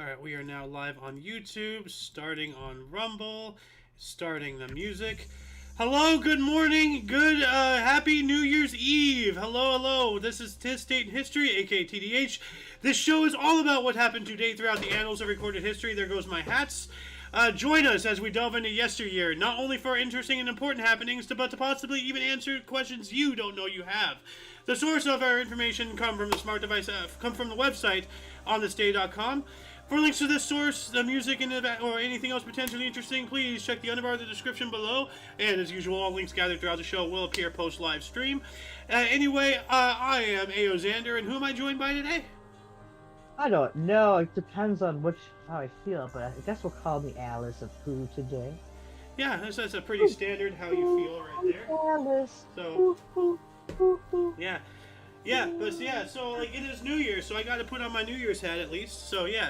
Alright, we are now live on YouTube, starting on Rumble, starting the music. Hello, good morning, happy New Year's Eve. Hello. This is This Date in History, aka TDH. This show is all about what happened today throughout the annals of recorded history. There goes my hats. Join us as we delve into yesteryear, not only for interesting and important happenings, but to possibly even answer questions you don't know you have. The source of our information come from the smart device, come from the website on thisday.com. For links to this source, the music, or anything else potentially interesting, please check the underbar of the description below. And as usual, all links gathered throughout the show will appear post-live stream. Anyway, I am Xander, and who am I joined by today? I don't know. It depends on how I feel, but I guess we'll call me Alice of Who today. Yeah, that's a pretty standard how you feel right there. Alice. So, yeah. So like it is New Year's, so I got to put on my New Year's hat at least. So yeah.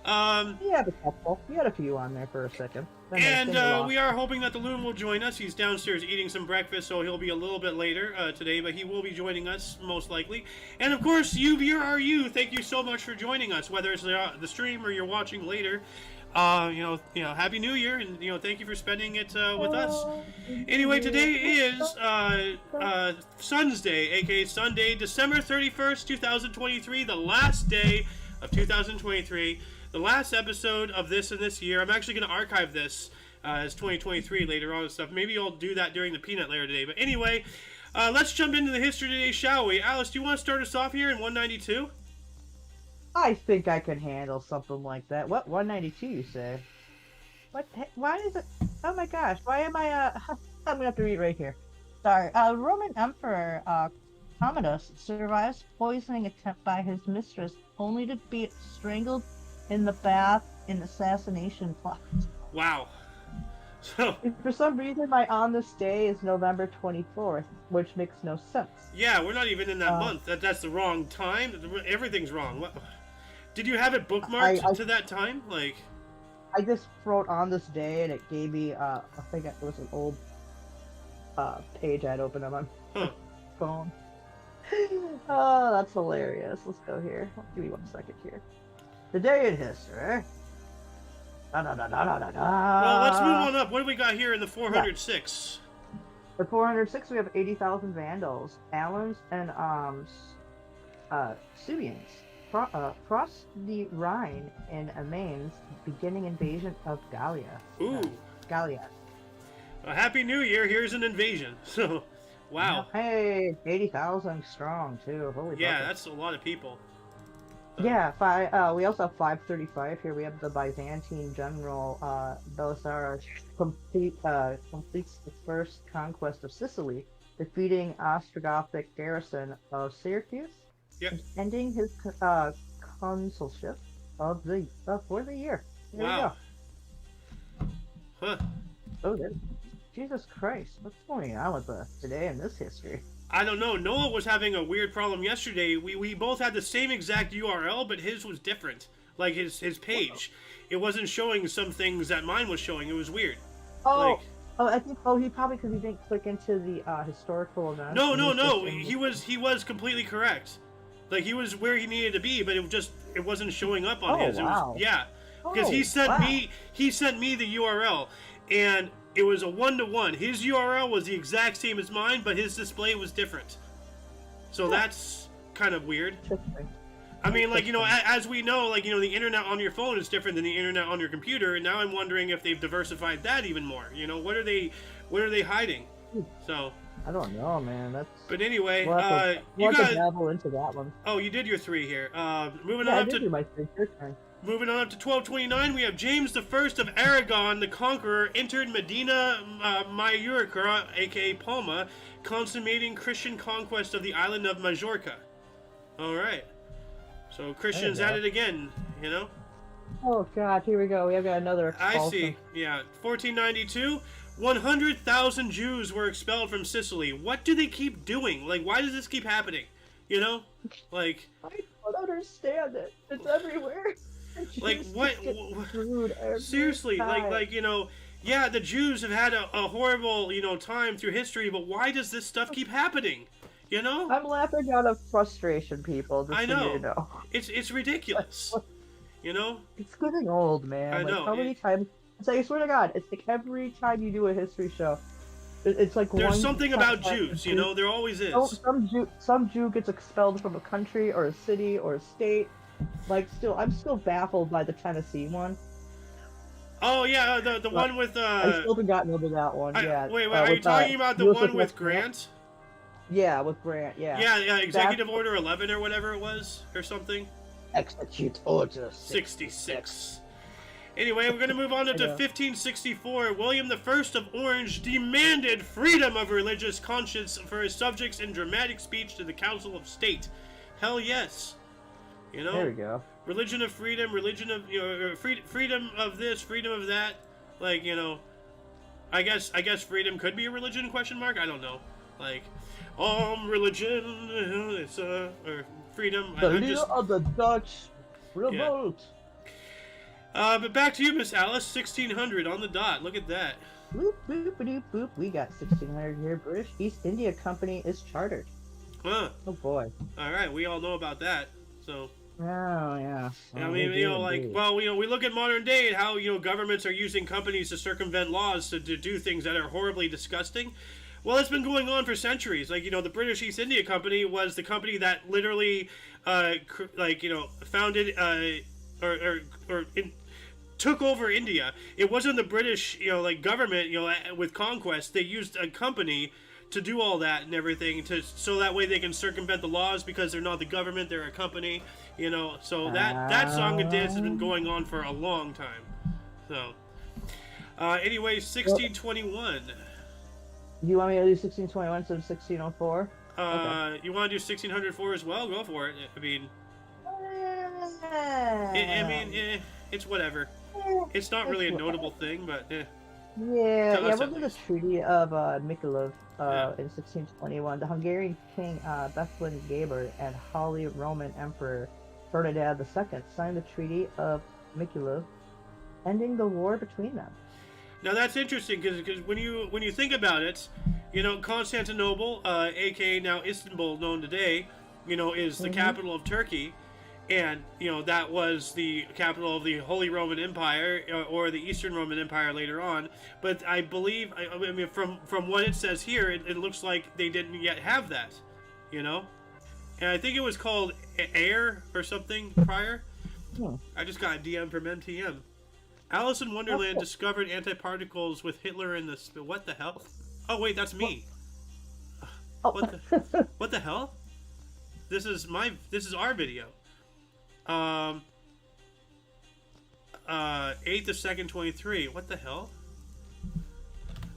You had a couple. You had a few on there for a second. And we are hoping that the Loon will join us. He's downstairs eating some breakfast, so he'll be a little bit later today, but he will be joining us most likely. And of course, you viewer are you. Thank you so much for joining us, whether it's the stream or you're watching later. Happy New Year, and thank you for spending it with us. Anyway, today is Sun's Day, aka Sunday, December 31st, 2023, the last day of 2023. The last episode of This and This Year. I'm actually going to archive this as 2023 later on and stuff. Maybe I'll do that during the peanut layer today. But anyway, let's jump into the history today, shall we? Alice, do you want to start us off here in 192? I think I can handle something like that. What, 192 you say? What? Why is it? Oh my gosh, why am I, I'm going to have to read right here. Sorry. Roman Emperor Commodus survives poisoning attempt by his mistress only to be strangled in the bath in assassination plot. Wow. So for some reason my on this day is November 24th, which makes no sense. Yeah, we're not even in that month. That's the wrong time. Everything's wrong. What? Did you have it bookmarked to that time? Like, I just wrote on this day and it gave me I think it was an old page I'd opened on my phone. Oh, that's hilarious. Let's go here. Give me 1 second here. The day in history. Well, let's move on up. What do we got here in the 406? Yeah. The 406, we have 80,000 Vandals, Alans, and Suebians cross the Rhine in Amain's beginning invasion of Gallia. Ooh. Gallia. Happy New Year. Here's an invasion. So, wow. Hey, 80,000 strong, too. Holy yeah, bucket. that's a lot of people. Yeah, we also have 535 here. We have the Byzantine general Belisarius completes the first conquest of Sicily, defeating Ostrogothic garrison of Syracuse, ending his consulship for the year. There wow. we go. Huh. Oh, Jesus Christ! What's going on with today in this history? I don't know. Noah was having a weird problem yesterday. We both had the same exact URL, but his was different. Like his page. It wasn't showing some things that mine was showing. It was weird. I think. He probably because he didn't click into the historical event. No. He was completely correct. Like he was where he needed to be, but it wasn't showing up on his. Wow. It was, because he sent me the URL, and it was a 1-to-1. His URL was the exact same as mine, but his display was different. So that's kind of weird. I mean, like, as we know, like, the internet on your phone is different than the internet on your computer, and now I'm wondering if they've diversified that even more. What are they hiding? So I don't know, man. But anyway, you guys dabble into that one. Oh, you did your 3 here. Moving on up to my 3. Your turn. Moving on up to 1229, we have James I of Aragon, the Conqueror, entered Medina Mayurca, aka Palma, consummating Christian conquest of the island of Majorca. Alright. So Christians at it again, Oh god, here we go. We have got another expulsion. I see. Yeah. 1492, 100,000 Jews were expelled from Sicily. What do they keep doing? Like, why does this keep happening? Like... I don't understand it. It's everywhere. Like what? Seriously, like yeah, the Jews have had a horrible time through history, but why does this stuff keep happening? I'm laughing out of frustration, people. Just I know. So you know. It's ridiculous. You know? It's getting old, man. I Like, know. how many times? It's like, I swear to God, it's like every time you do a history show, it's like There's one something about Jews, you know? There always is. Some Jew gets expelled from a country or a city or a state. Like, I'm still baffled by the Tennessee one. Oh yeah, the one with I still haven't gotten over that one. Yeah. Wait, are you talking about the one with Grant? Yeah, with Grant. Yeah. Yeah, Executive Order 11 or whatever it was, or something. Execute Order 66. Anyway, we're going to move on to 1564. William I of Orange demanded freedom of religious conscience for his subjects in dramatic speech to the Council of State. Hell yes. You know? There we go. Religion of freedom, religion of, you know, freedom of this, freedom of that. Like, you know, I guess freedom could be a religion, question mark? I don't know. Like, religion, it's, or freedom. The leader of the Dutch revolt. Yeah. But back to you, Miss Alice. 1600 on the dot. Look at that. Boop, boop, boop, boop. We got 1600 here. British East India Company is chartered. Huh. Oh, boy. All right. We all know about that. So. Oh, yeah. I mean, you know, like, well, you know, we look at modern day and how, you know, governments are using companies to circumvent laws to do things that are horribly disgusting. Well, it's been going on for centuries. Like, you know, the British East India Company was the company that literally, like, you know, founded, took over India. It wasn't the British, you know, like, government, you know, with conquest. They used a company to do all that and everything, so that way they can circumvent the laws because they're not the government, they're a company, you know. So that song and dance has been going on for a long time. So, anyway, 1621. Do you want me to do 1621 instead of 1604? Okay. You want to do 1604 as well? Go for it. I mean, it's whatever. It's not really a notable thing, but we'll do the Treaty of Mikulov in 1621. The Hungarian King Bethlen Gaber and Holy Roman Emperor Ferdinand II signed the Treaty of Mikulov, ending the war between them. Now that's interesting because when you think about it, you know, Constantinople, aka now Istanbul, known today, you know, is the capital of Turkey. And, you know, that was the capital of the Holy Roman Empire, or the Eastern Roman Empire later on. But I believe, I mean, from what it says here, it looks like they didn't yet have that, you know? And I think it was called Air or something prior. I just got a DM from MTM. Alice in Wonderland discovered antiparticles with Hitler in the... What the hell? Oh, wait, that's me. What the hell? This is our video. 8th of 2nd 23. What the hell?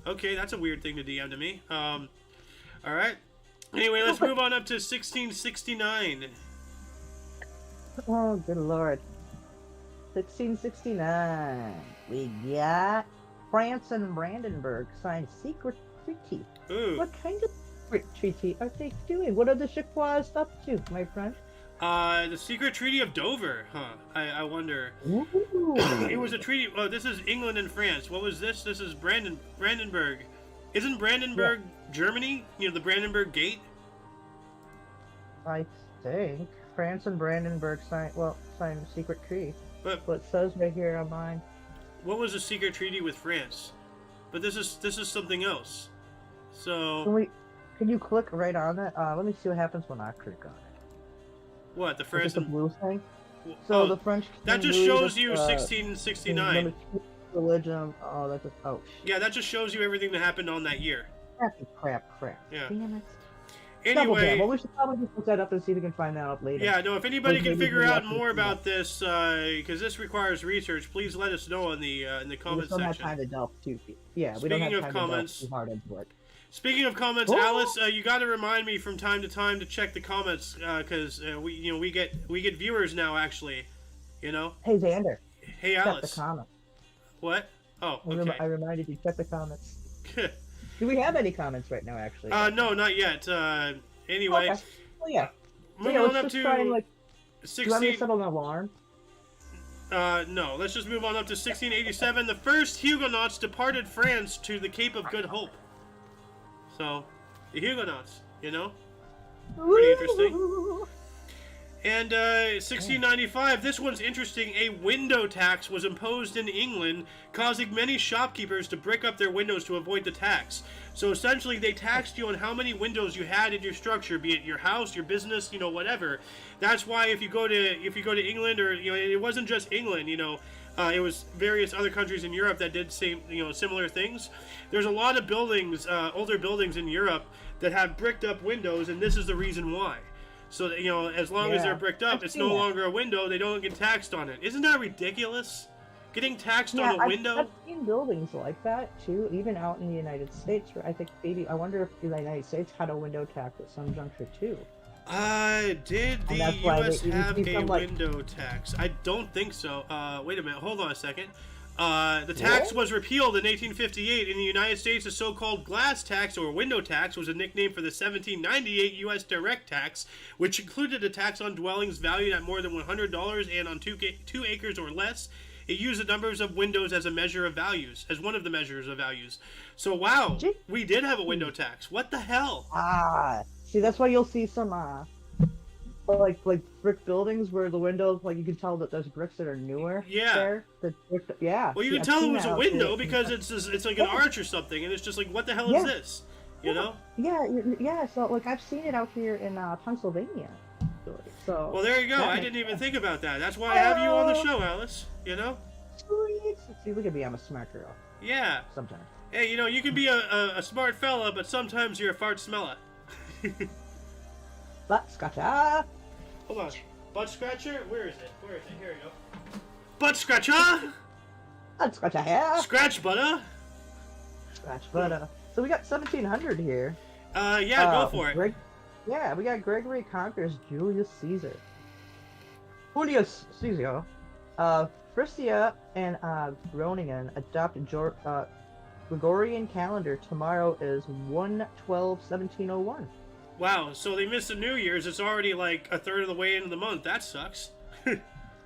Okay, that's a weird thing to DM to me. Alright. Anyway, let's move on up to 1669. Oh, good lord. 1669. We got France and Brandenburg signed secret treaty. Ooh. What kind of secret treaty are they doing? What are the Chickasaws up to, my friend? The secret treaty of Dover, huh? I wonder. Ooh. It was a treaty. Oh, this is England and France. What was this? This is Brandenburg. Isn't Brandenburg Germany? You know, the Brandenburg Gate? I think France and Brandenburg signed a secret treaty. But what it says right here on mine. What was a secret treaty with France? But this is something else. So can you click right on it? Let me see what happens when I click on it. What, the France and blue thing? So the French. That just shows you 1669. Religion. Oh, that's shit. Yeah, that just shows you everything that happened on that year. Crap. Yeah. Damn it. Anyway, well, we should probably just look that up and see if we can find that out later. Yeah, no. If anybody can figure out more about this, because this requires research, please let us know in the comment section. We don't have time to delve too. Yeah, we don't have time to delve too hard into it. Speaking of comments, Alice, you got to remind me from time to time to check the comments, because we get viewers now, actually, you know. Hey Xander. Hey Alice. Check the comments. What? Oh, okay. I reminded you, check the comments. Do we have any comments right now, actually? No, not yet. Anyway. Okay. Well, yeah. Moving on up to 16. Do you want me to set an alarm? No. Let's just move on up to 1687. The first Huguenots departed France to the Cape of Good Hope. So, the Huguenots, you know? Pretty interesting. And 1695, this one's interesting. A window tax was imposed in England, causing many shopkeepers to brick up their windows to avoid the tax. So essentially, they taxed you on how many windows you had in your structure, be it your house, your business, whatever. That's why if you go to England, or it wasn't just England, it was various other countries in Europe that did similar things. There's a lot of buildings, older buildings in Europe that have bricked up windows, and this is the reason why. So that, as long as they're bricked up, it's no longer a window. They don't get taxed on it. Isn't that ridiculous? Getting taxed on a window? I've seen buildings like that too, even out in the United States. Where I wonder if the United States had a window tax at some juncture too. Did the U.S. have a window tax? I don't think so. Wait a minute. Hold on a second. The tax was repealed in 1858. In the United States, the so-called glass tax or window tax was a nickname for the 1798 U.S. direct tax, which included a tax on dwellings valued at more than $100 and on 2 acres or less. It used the numbers of windows as a measure of values, as one of the measures of values. So, wow, we did have a window tax. What the hell? See, that's why you'll see some, like brick buildings where the windows, like you can tell that there's bricks that are newer. Yeah. Yeah. Well, you can tell it was a window because it's like an arch or something, and it's just like, what the hell is this? You know? Yeah. So like I've seen it out here in Pennsylvania. So. Well, there you go. I didn't even think about that. That's why I have you on the show, Alice. Sweet. See, look at me. I'm a smart girl. Yeah. Sometimes. Hey, you can be a smart fella, but sometimes you're a fart smeller. Butt scratcher. Hold on. Butt scratcher? Where is it? Here we go. Butt scratcher! Butt scratcher here. Scratch butter. Scratch butter. So we got 1700 here. Go for it. We got Gregory conquers Julius Caesar. Julius Caesar. Freya and Groningen adopt Gregorian calendar. Tomorrow is 1/12/1701. Wow, so they missed the New Year's. It's already like a third of the way into the month. That sucks.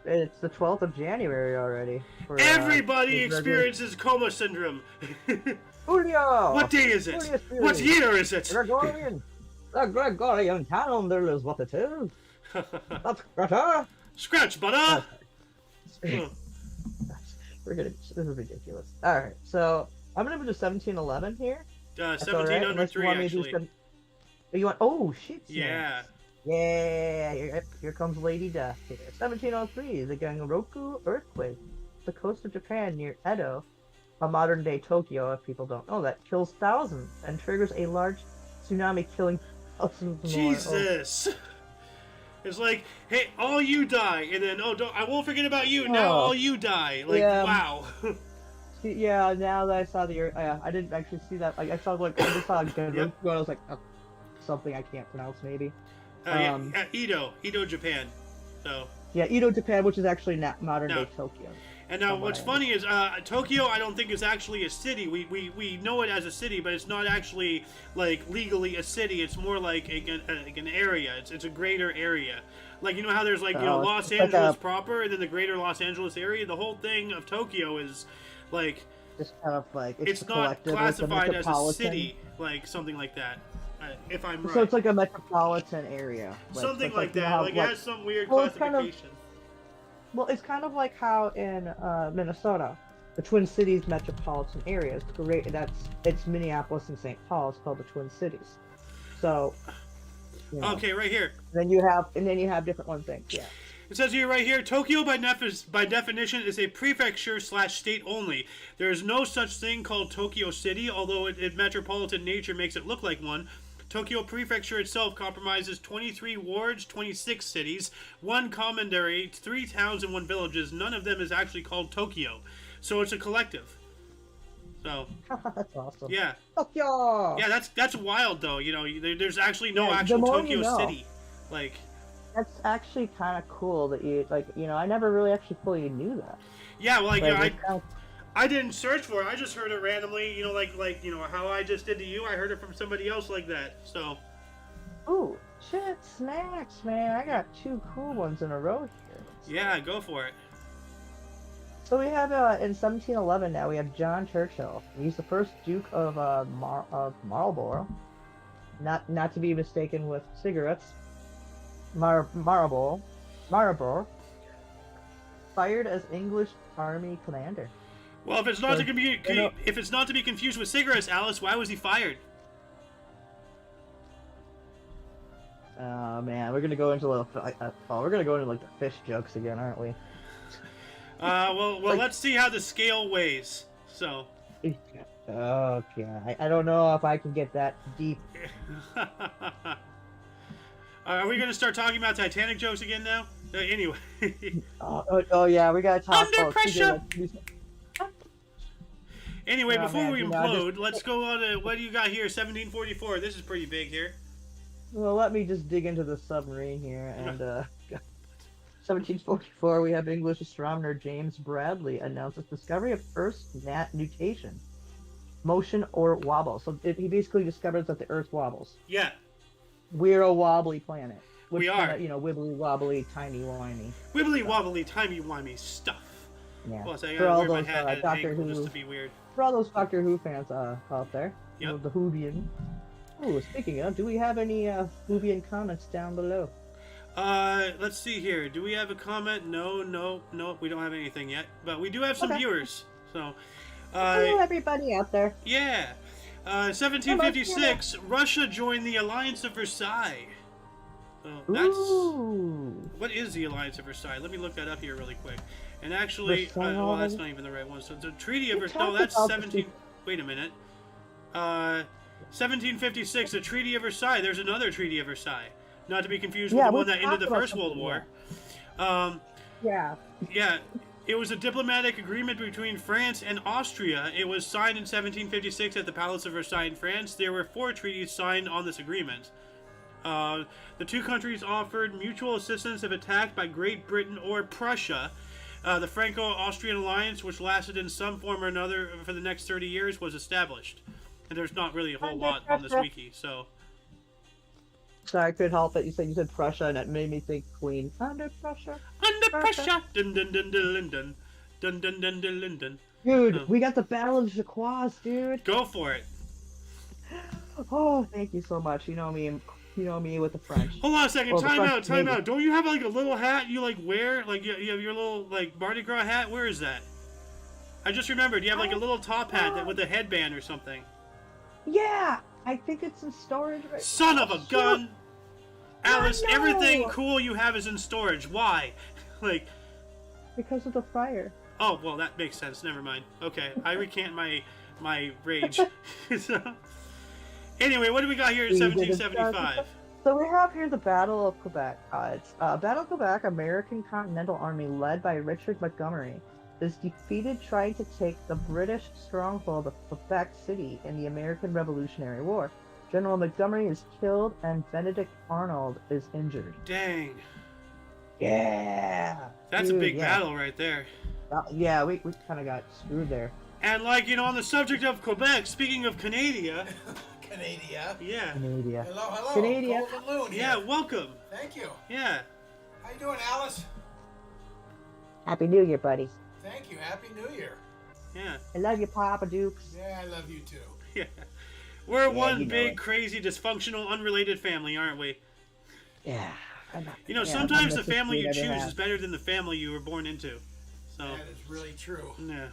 It's the 12th of January already. Everybody experiences coma syndrome. Julio! What day is it? What year is it? Gregorian. The Gregorian calendar is what it is. That's butter. Scratch butter. This is ridiculous. Alright, so I'm going to do 1711 here. 1703, actually. You want? Oh shit! Yeah. Yeah. Here comes Lady Death. Here. 1703. The Ganroku earthquake, the coast of Japan near Edo, a modern-day Tokyo. If people don't know that, kills thousands and triggers a large tsunami, killing thousands more. Jesus. It's like, hey, all you die, and then I won't forget about you. Now all you die. Like, wow. Yeah. Now that I saw I didn't actually see that. Like, I just saw Ganroku, and I was like. Oh. Something I can't pronounce, maybe. Edo, Japan. So. Yeah, Edo, Japan, which is actually modern day Tokyo. And now, what's funny is Tokyo. I don't think is actually a city. We know it as a city, but it's not actually like legally a city. It's more like an area. It's a greater area. Like how there's Los Angeles proper, and then the greater Los Angeles area. The whole thing of Tokyo is like just kind of like it's not classified as a city, like something like that. If I'm right. So it's like a metropolitan area. Something like that. Like it has some weird classification. It's kind of like how in Minnesota, the Twin Cities metropolitan area is great. It's Minneapolis and St. Paul. It's called the Twin Cities. So. Okay, right here. Then you have different one things. Yeah. It says here, right here, Tokyo by definition is a prefecture/state only. There is no such thing called Tokyo City, although its metropolitan nature makes it look like one. Tokyo Prefecture itself compromises 23 wards, 26 cities, 1 commandery, 3 towns, and 1 villages. None of them is actually called Tokyo. So it's a collective. So that's awesome. Yeah. Tokyo. Yeah, that's wild though. There's actually no actual Tokyo City. Like that's actually kind of cool that I never really actually fully knew that. Yeah, well, I didn't search for it. I just heard it randomly, how I just did to you. I heard it from somebody else like that. So. Ooh, shit, snacks, man! I got 2 cool ones in a row here. Yeah, go for it. So we have in 1711 now we have John Churchill. He's the first Duke of Marlborough, not to be mistaken with cigarettes. Marlborough, fired as English Army commander. Well, if it's not to be confused with cigarettes, Alice, why was he fired? Oh man, we're gonna go into like the fish jokes again, aren't we? Well, let's see how the scale weighs. So. Okay, I don't know if I can get that deep. Are we gonna start talking about Titanic jokes again now? Anyway. oh yeah, we gotta talk Under pressure. Anyway, Oh, before man, we implode, let's go on to what do you got here? 1744. This is pretty big here. Well, let me just dig into the submarine here. And 1744, we have English astronomer James Bradley announces discovery of Earth's nutation, motion or wobble. So he basically discovers that the Earth wobbles. Yeah. We're a wobbly planet. We are. Kinda, wibbly wobbly, timey wimey. Wibbly wobbly, timey wimey stuff. Yeah. Plus, I For gotta all wear my those hat at an Doctor angle Who, just to be weird. for all those Doctor Who fans out there, Yep. the Whovian. Oh, speaking of, do we have any Whovian comments down below? Let's see here. Do we have a comment? No, we don't have anything yet. But we do have some viewers. So, hello, everybody out there. yeah. 1756, Russia joined the Alliance of Versailles. So that's... Ooh. What is the Alliance of Versailles? Let me look that up here really quick. And actually, Versailles. well, that's not even the right one. So the Treaty of Versailles. No, that's 17. Wait a minute. 1756, the Treaty of Versailles. There's another Treaty of Versailles. Not to be confused with the one that ended the First World War. Yeah. Yeah. It was a diplomatic agreement between France and Austria. It was signed in 1756 at the Palace of Versailles in France. There were 4 treaties signed on this agreement. The two countries offered mutual assistance if attacked by Great Britain or Prussia. The Franco-Austrian alliance, which lasted in some form or another for the next 30 years, was established. And there's not really a whole lot on this wiki, so... Sorry, I couldn't help it. You said Prussia, and it made me think Queen. Under pressure. Under pressure! Dun dun dun dun dun dun dun dun dun dun dun. Dude, we got the Battle of Jacques, dude. Go for it. Oh, thank you so much. You know me with the French. Hold on a second. Well, Time out. Don't you have like a little hat you like wear? Like you have your little like Mardi Gras hat? Where is that? I just remembered. You have like a little top hat with a headband or something. Yeah, I think it's in storage right Son now. of a gun! Alice, No. everything cool you have is in storage. Why? Like... Because of the fire. Oh, well, that makes sense. Never mind. Okay, I recant my rage. So, anyway, what do we got here in 1775? So we have here the Battle of Quebec. It's Battle of Quebec, American Continental Army led by Richard Montgomery is defeated trying to take the British stronghold of Quebec City in the American Revolutionary War. General Montgomery is killed and Benedict Arnold is injured. Dang. Yeah. That's a big battle right there. Yeah, we kind of got screwed there. And like, on the subject of Quebec, speaking of Canada... Canada. Yeah. Canada. Hello. Canada. Golden Loon here. Yeah, welcome. Thank you. Yeah. How you doing, Alice? Happy New Year, buddy. Thank you. Happy New Year. Yeah. I love you, Papa Dukes. Yeah, I love you too. Yeah. We're one you know big, it. crazy, dysfunctional, unrelated family, aren't we? Yeah. Sometimes the family you choose is better than the family you were born into. So. That is really true. Yeah.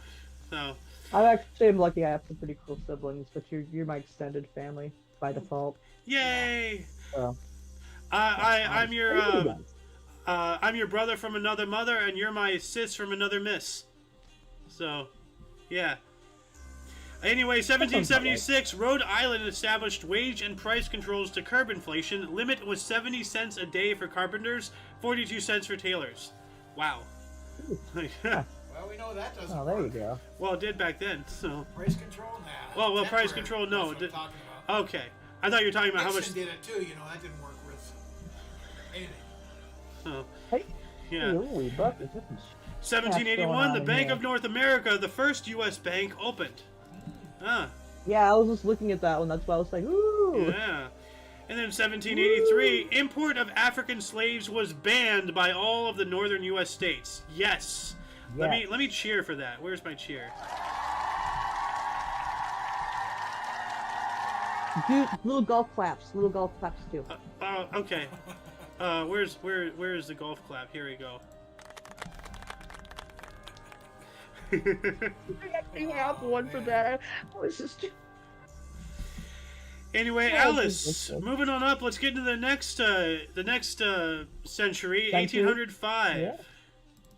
So. I actually am lucky I have some pretty cool siblings, but you're my extended family by default. Yay! So, I'm your brother from another mother, and you're my sis from another miss. So, yeah. Anyway, 1776, Rhode Island established wage and price controls to curb inflation. Limit was 70 cents a day for carpenters, 42 cents for tailors. Wow. Well, we know that doesn't oh, there you work. go. Well, it did back then, so... Price control? Nah. Well, Temporary. price control, no. That's what I'm talking about. Okay. I thought you were talking about how much... Nixon did it too, that didn't work with anything. Oh, Hey. yeah. Holy bucket. 1781, the on Bank here? of North America, the first U.S. bank, opened. Yeah, I was just looking at that one. That's why I was like, ooh. Yeah. And then 1783, import of African slaves was banned by all of the northern U.S. states. Yes. Let me cheer for that. Where's my cheer? Dude, little golf claps too. Okay. where's the golf clap? Here we go. I have one for that. I was just. Anyway, Oh, Alice, goodness. moving on up. Let's get into the next century, Century? 1805. Yeah.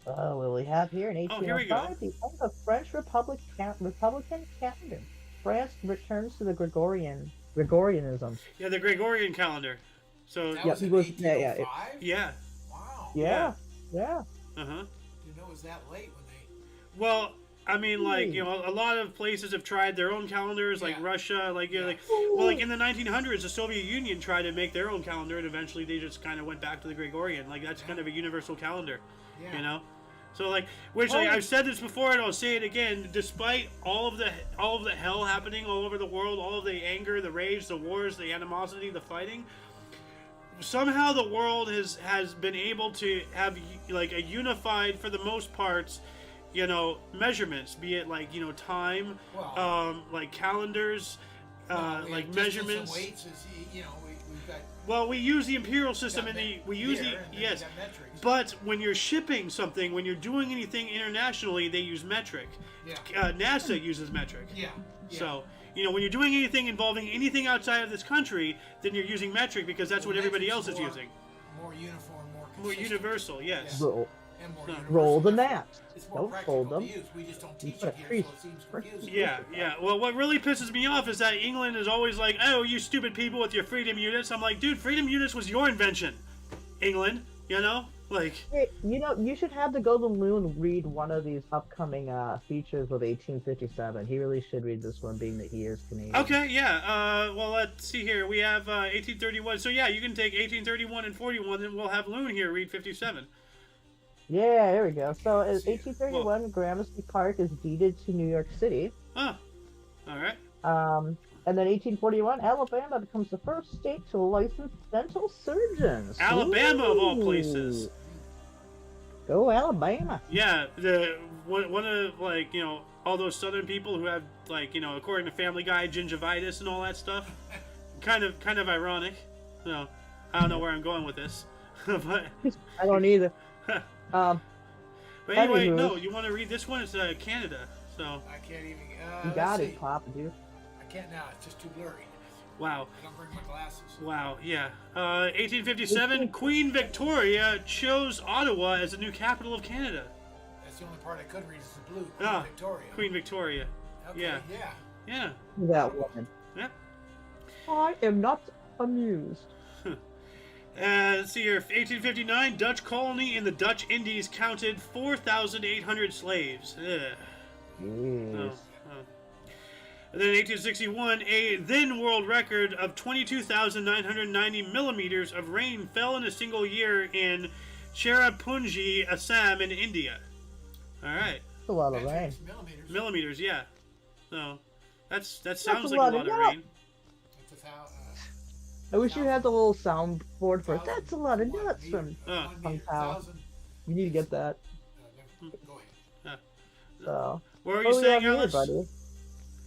What we have here in Oh, here we go. 1805, the end of French Republican calendar. France returns to the Gregorianism. Yeah, the Gregorian calendar. So That Yeah, was he in was- 1805? yeah. Wow. Yeah. Uh huh. Didn't know it was that late when they. Well, I mean, like, you know, a lot of places have tried their own calendars, like Yeah. Russia, like, you know, like, well, like in the 1900s, the Soviet Union tried to make their own calendar, and eventually they just kind of went back to the Gregorian. Like, that's kind of a universal calendar, Yeah. you know. So, like, which like, I've said this before, and I'll say it again. Despite all of the hell happening all over the world, all of the anger, the rage, the wars, the animosity, the fighting, somehow the world has been able to have like a unified, for the most parts, you know, measurements, be it like, you know, time, Well, like calendars, we like have distance and measurements. weights is, you know, we've got. Well, we use the imperial system got we use year, the and then yes, you got metrics. but when you're shipping something, when you're doing anything internationally, they use metric. Yeah. NASA uses metric. Yeah. Yeah. So, you know, when you're doing anything involving anything outside of this country, then you're using metric because that's what everybody else is using. More uniform, more More consistent. universal, yes. Yeah. Roll, And more No. universal. roll the maps. It's more Don't practical fold to them. use. We just don't You teach put it a here, crease. so it seems confusing. Yeah, yeah. Well, what really pisses me off is that England is always like, oh, you stupid people with your freedom units. I'm like, dude, freedom units was your invention, England, you know? Like, Hey, you know, you should have the Golden Loon read one of these upcoming features with 1857. He really should read this one, being that he is Canadian. okay, yeah. Well, let's see here. We have 1831. So, yeah, you can take 1831 and 41, and we'll have Loon here read 57. Yeah, there we go. So, in 1831, Gramercy Park is deeded to New York City. Oh, all right. And then 1841, Alabama becomes the first state to license dental surgeons. Alabama, of all Ooh. places. Go Alabama. Yeah, the one of, like, you know, all those southern people who have, like, you know, according to Family Guy, gingivitis and all that stuff. kind of ironic. So, I don't know where I'm going with this. but I don't either. but anyway, Anywho. no, you want to read this one? It's Canada. So, I can't even. You got it, Papa, dude. I can't now. It's just too blurry. wow. I don't bring my glasses. Wow, yeah. 1857, Queen Victoria chose Ottawa as the new capital of Canada. That's the only part I could read is the blue. Queen Ah, Victoria. Queen Victoria. Okay, yeah. Yeah. Yeah. That woman. Yeah. I am not amused. Let's see here. 1859, Dutch colony in the Dutch Indies counted 4,800 slaves. Ugh. Yes. Oh, oh. And then 1861, a then world record of 22,990 millimeters of rain fell in a single year in Cherrapunji, Assam, in India. All right. That's a lot of rain. Metrics, millimeters. Millimeters, yeah. So, that sounds a like lot a of lot of nuts. rain. That's without, I wish you had the little soundboard for it. 1,000 That's a lot of one nuts meter, from. 1 meter, Pow. 1,000. You need to get that. Go ahead. So. What were What you do we saying, have here, Alice? buddy?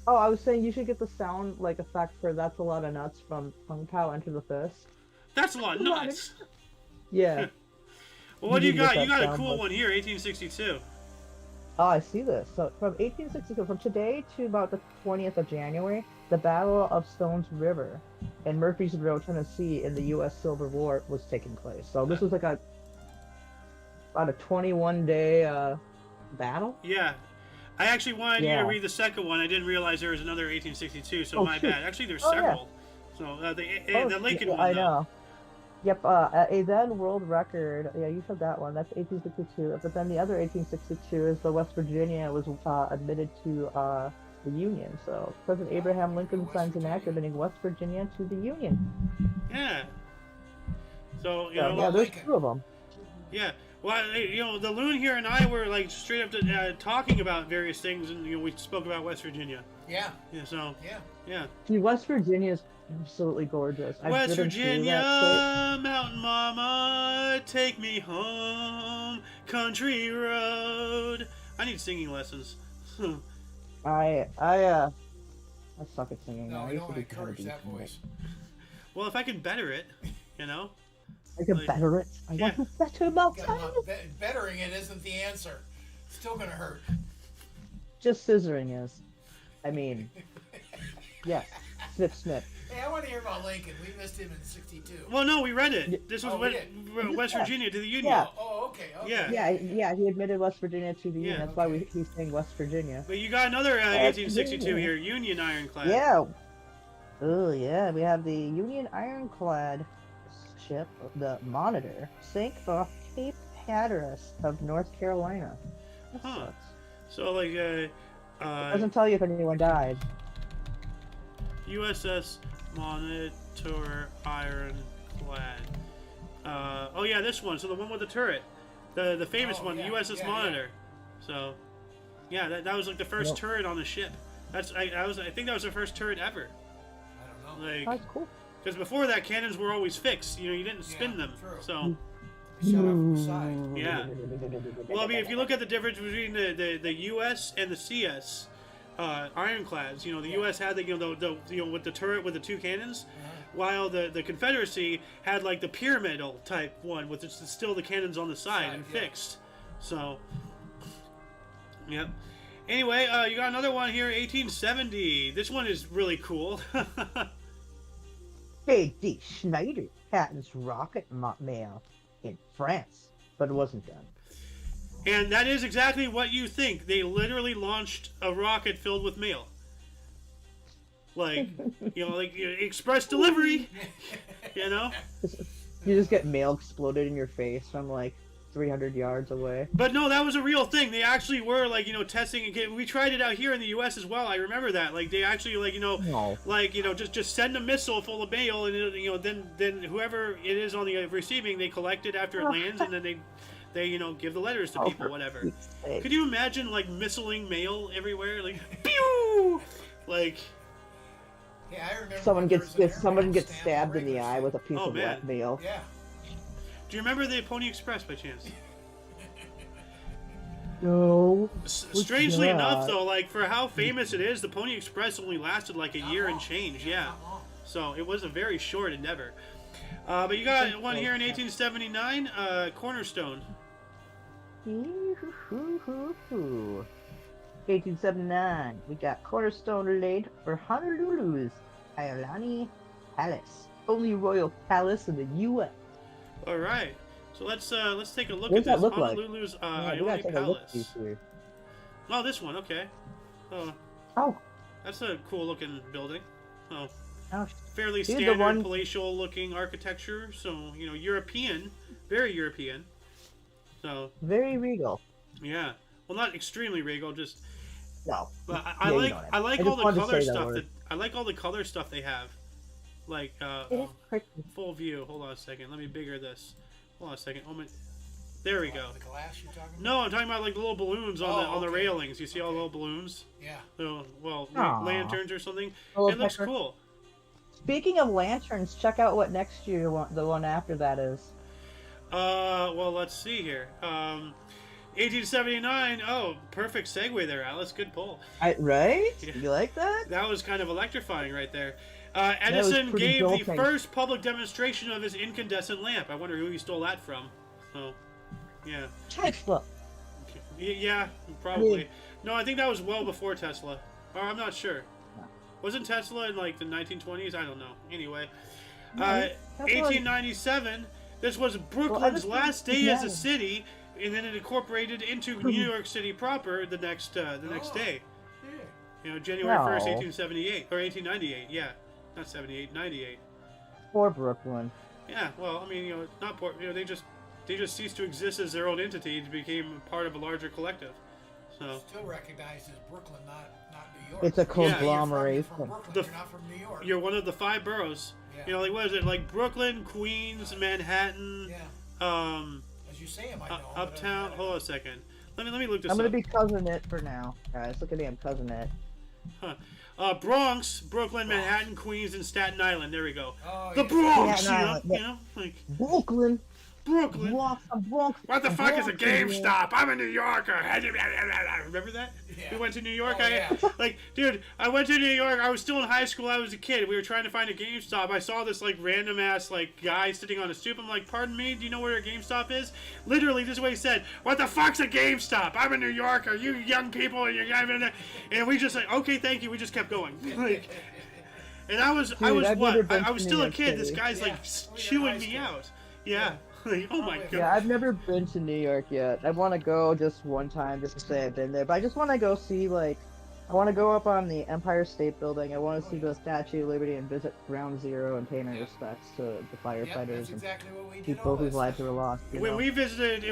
Oh, I was saying you should get the sound like effect for "That's a Lot of Nuts" from Kung Pao Enter the Fist. That's a lot of That's a lot of- nuts. Yeah. Well, what do you You need to got? get You that got a sound cool like- one here, 1862. Oh, I see this. So from 1862, from today to about the 20th of January, the Battle of Stones River in Murfreesboro, Tennessee, in the U.S. Civil War was taking place. So this was like about a 21-day battle. Yeah. I actually wanted you Yeah. to read the second one. I didn't realize there was another 1862, so Oh, my shoot. bad. Actually, there's Oh, yeah. several. So the Lincoln yeah, one, I though. know. Yep, a then world record. Yeah, you said that one. That's 1862. But then the other 1862 is the West Virginia was admitted to the Union. So President Abraham Lincoln signs an act admitting West Virginia to the Union. Yeah. So, you So, know, yeah, there's Lincoln. 2 of them. yeah. Well, you know, the Loon here and I were like straight up to, talking about various things, and you know, we spoke about West Virginia. Yeah. Yeah. So, Yeah. yeah. Dude, West Virginia is absolutely gorgeous. I've West driven through that Virginia, Mountain Mama, take me home, country road. I need singing lessons. state. I suck at singing. No, I we used don't to be encourage kinda that decent at it. voice. Well, if I can better it, you know. I can better it. I want to better myself. Bettering it isn't the answer. Still gonna hurt. Just scissoring is. I mean, yes. Snip, snip. Hey, I want to hear about Lincoln. We missed him in '62. Well, no, we read it. This was West Virginia to the Union. Yeah. Oh, okay. Yeah. He admitted West Virginia to the Union. That's why he's saying West Virginia. But you got another 1862 here, Union ironclad. Yeah. Oh yeah, we have the Union ironclad ship, the Monitor, sank off Cape Hatteras of North Carolina. That sucks. So like, it doesn't tell you if anyone died. USS Monitor ironclad. Oh yeah, this one. So the one with the turret, the famous one, the USS Monitor. Yeah. So, yeah, that was like the first turret on the ship. I think that was the first turret ever. I don't know. Like, that's cool. Because before that, cannons were always fixed. You know, you didn't spin them. True. So. Shut off from the side. Yeah. Well, I mean, if you look at the difference between the U.S. and the CS ironclads, you know, the U.S. had the with the turret with the two cannons, while the Confederacy had like the pyramidal type one with still the cannons on the side and fixed. So, yep. Anyway, you got another one here, 1870. This one is really cool. J.D. Schneider patents rocket mail in France, but it wasn't done. And that is exactly what you think. They literally launched a rocket filled with mail. Like, you know, like express delivery. You know? You just get mail exploded in your face from like 300 yards away. But no, that was a real thing. They actually were like, you know, testing. We tried it out here in the U.S. as well. I remember that. Like, they actually like, you know, like, you know, just send a missile full of mail, and you know, then whoever it is on the receiving, they collect it after it lands, and then they you know, give the letters to people, whatever. Could you imagine like missiling mail everywhere, like pew, like? Yeah, I remember. Someone gets stabbed in the eye with a piece of wet mail. Yeah. Do you remember the Pony Express by chance? No. Strangely enough, though, like for how famous it is, the Pony Express only lasted like a year and change. Yeah. So it was a very short endeavor. But you got one here in 1879, Cornerstone. 1879. We got Cornerstone laid for Honolulu's Ailani Palace, only royal palace in the U.S. All right, so let's take a look at this Honolulu's Ailani Palace. Oh, this one, okay. Oh, that's a cool looking building. Oh, fairly dude, standard palatial looking architecture. So you know, European, very European. So very regal. Yeah, well, not extremely regal, just. No. But I like all the color stuff I like all the color stuff they have. Like full view. Hold on a second. Let me bigger this. Hold on a second. Oh my. There we go. The glass you're talking about? No, I'm talking about like the little balloons on the railings. You see all the little balloons? Yeah. Lanterns or something. It looks cool. Speaking of lanterns, check out what next year the one after that is. Well, let's see here. 1879. Oh, perfect segue there, Alice. Good pull. Right? Yeah. You like that? That was kind of electrifying right there. Edison gave the first public demonstration of his incandescent lamp. I wonder who he stole that from. So, yeah. Tesla. Yeah, probably. No, I think that was well before Tesla. Or I'm not sure. Wasn't Tesla in like the 1920s? I don't know. Anyway, 1897. This was Brooklyn's last day as a city. And then it incorporated into New York City proper the next day. You know, January 1st, 1878 or 1898. Yeah, not 78, 98. Poor Brooklyn. Yeah, well, I mean, you know, not poor. You know, they just ceased to exist as their own entity and became part of a larger collective. So still recognized as Brooklyn, not New York. It's a conglomeration. You're from Brooklyn, you're not from New York. You're one of the 5 boroughs. Yeah. You know, like what is it? Like Brooklyn, Queens, Manhattan. Yeah. You say him, I know. Uptown. Hold on a second. Let me look this up. I'm gonna be cousin it for now, guys. Look at me, I'm cousin it. Bronx, Brooklyn, Manhattan, Queens, and Staten Island. There we go. Oh, the Bronx. You know, like Brooklyn. Brooklyn. Bronx. What the fuck is a Bronx, GameStop? I'm a New Yorker. Remember that? Yeah. We went to New York. Oh, yeah. Like, dude, I went to New York. I was still in high school. I was a kid. We were trying to find a GameStop. I saw this like random ass like guy sitting on a stoop. I'm like, pardon me, do you know where a GameStop is? Literally, this is what he said. What the fuck's a GameStop? I'm a New Yorker. You young people, and we just like, okay, thank you. We just kept going. Like, and I was I've what? never been I was to still New a York kid. This City. guy's like Yeah, we were in chewing high me school. out. Yeah. Like, oh my god. Yeah, I've never been to New York yet. I want to go just one time just to say I've been there. But I just want to go see, like, I want to go up on the Empire State Building. I want to see the Statue of Liberty and visit Ground Zero and pay my respects to the Yep, firefighters that's and exactly what we did. people all whose this lives stuff. were lost. When we visited,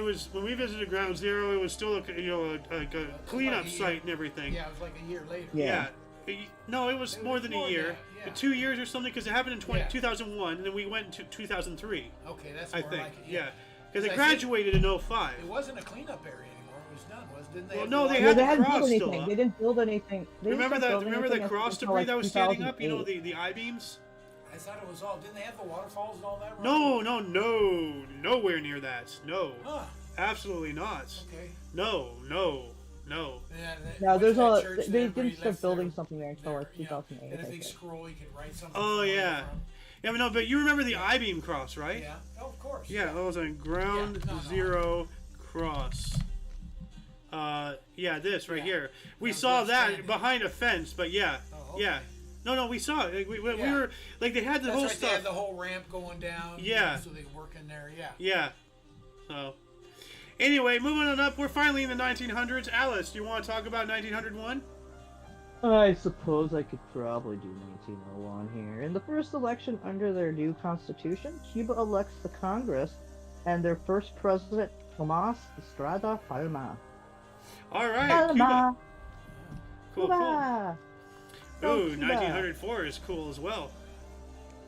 Ground Zero, it was still a cleanup like a year. site and everything. Yeah, it was like a year later. Yeah. No, it was It more was than more a than year. that, yeah. 2 years or something, because it happened in Yeah. 2001, and then we went to 2003. Okay, that's I more think. like it. Yeah. Because I I think graduated in 05. It wasn't a cleanup area anymore. It was done. Didn't they? Well, have no, the they water- Yeah, had they the hadn't cross built still anything. up. They didn't build anything. They didn't Remember start that? building Remember the anything cross until, debris like, that was standing up? You know, 2008. the I-beams? I thought it was all. Didn't they have the waterfalls and all that? right? No, nowhere near that. No, Huh. absolutely not. Okay. No. Yeah, No, there's a. a. They didn't start building something there until like And 2008. a I big think. scroll you could write something. Oh from yeah, from. yeah, but no, but you remember the I-beam cross, right? Yeah. Oh, of course. Yeah, that was a Ground Yeah, no. Zero cross. Yeah, this right Yeah. here. We That was saw left that standing. behind a fence, but yeah, Oh, okay. yeah. No, we saw it. Like, we Yeah. were like they had the That's whole right. They stuff. had the whole ramp going down. Yeah. So they work in there. Yeah. Yeah. So, anyway, moving on up, we're finally in the 1900s. Alice, do you want to talk about 1901? I suppose I could probably do 1901 here. In the first election under their new constitution, Cuba elects the Congress and their first president, Tomas Estrada Palma. All right, Cuba. Palma! Cool. Cuba! Go Ooh, Cuba! 1904 is cool as well.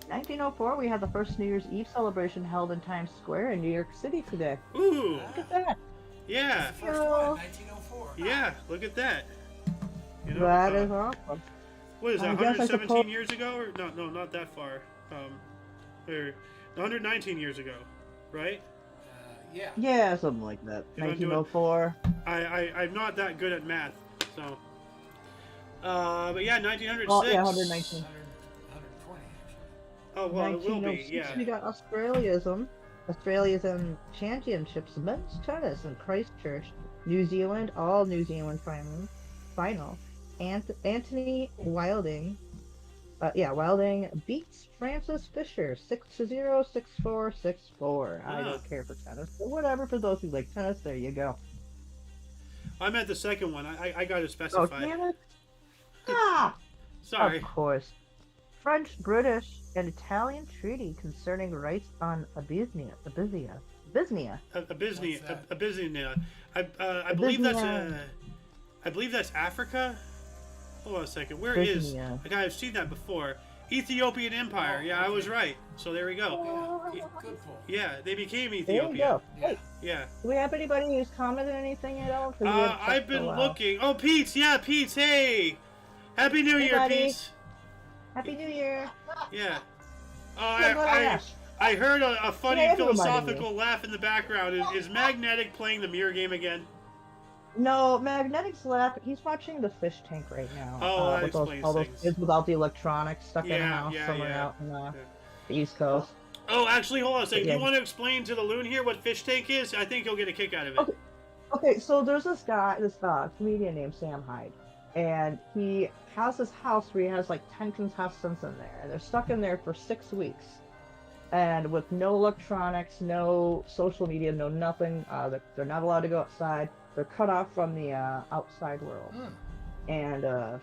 1904, we had the first New Year's Eve celebration held in Times Square in New York City today. Ooh, Look at that! yeah, The first one, 1904. yeah. Look at that. You know, That is awesome. what is that? I guess I 117 suppose- years ago, or no, not that far. Or 119 years ago, right? Yeah. Yeah, something like that. You wanna do it? 1904. I'm not that good at math, so. But yeah, 1906. Oh, yeah, 119. 120 actually. Oh well, it will be. 1906, Yeah. we got Australia's Championships, men's tennis in Christchurch, New Zealand, all New Zealand final. Anthony Wilding, Wilding beats Francis Fisher 6-0, 6-4, 6-4. I Ah. don't care for tennis, but whatever. For those who like tennis, there you go. I meant the second one. I got to Oh, specify. damn it! Ah, Sorry. of course. French, British, and Italian treaty concerning rights on Abyssinia. Abyssinia. that? Abyssinia. I believe that's Africa. Hold on a second. Where is? Abyssinia. Like I've seen that before. Ethiopian Empire. Oh, Yeah, I was okay. right. So there we go. Yeah. Good pull. Yeah, they became There you Ethiopia. go. Yeah. Hey, Yeah. do we have anybody who's commented anything at all? 'Cause we haven't checked I've for a been while. looking. Oh, Pete's. Yeah, Pete's. Hey. Happy New Hey, Year, buddy. Pete's. Happy New Year. Yeah. Yeah, go ahead. I heard a funny Yeah, everybody philosophical laugh in the background. Is Magnetic playing the mirror game again? No, Magnetic's left. He's watching the fish tank right now. Oh, that with explains all those things. kids without the electronics stuck in a Yeah, house yeah, somewhere yeah. out in the East Coast. Oh, actually, hold on a second. Yeah. You want to explain to the loon here what fish tank is? I think you'll get a kick out of it. Okay. Okay, so there's this comedian named Sam Hyde, and he has this house where he has like 10 contestants in there, and they're stuck in there for 6 weeks, and with no electronics, no social media, no nothing. They're not allowed to go outside. They're cut off from the outside world, and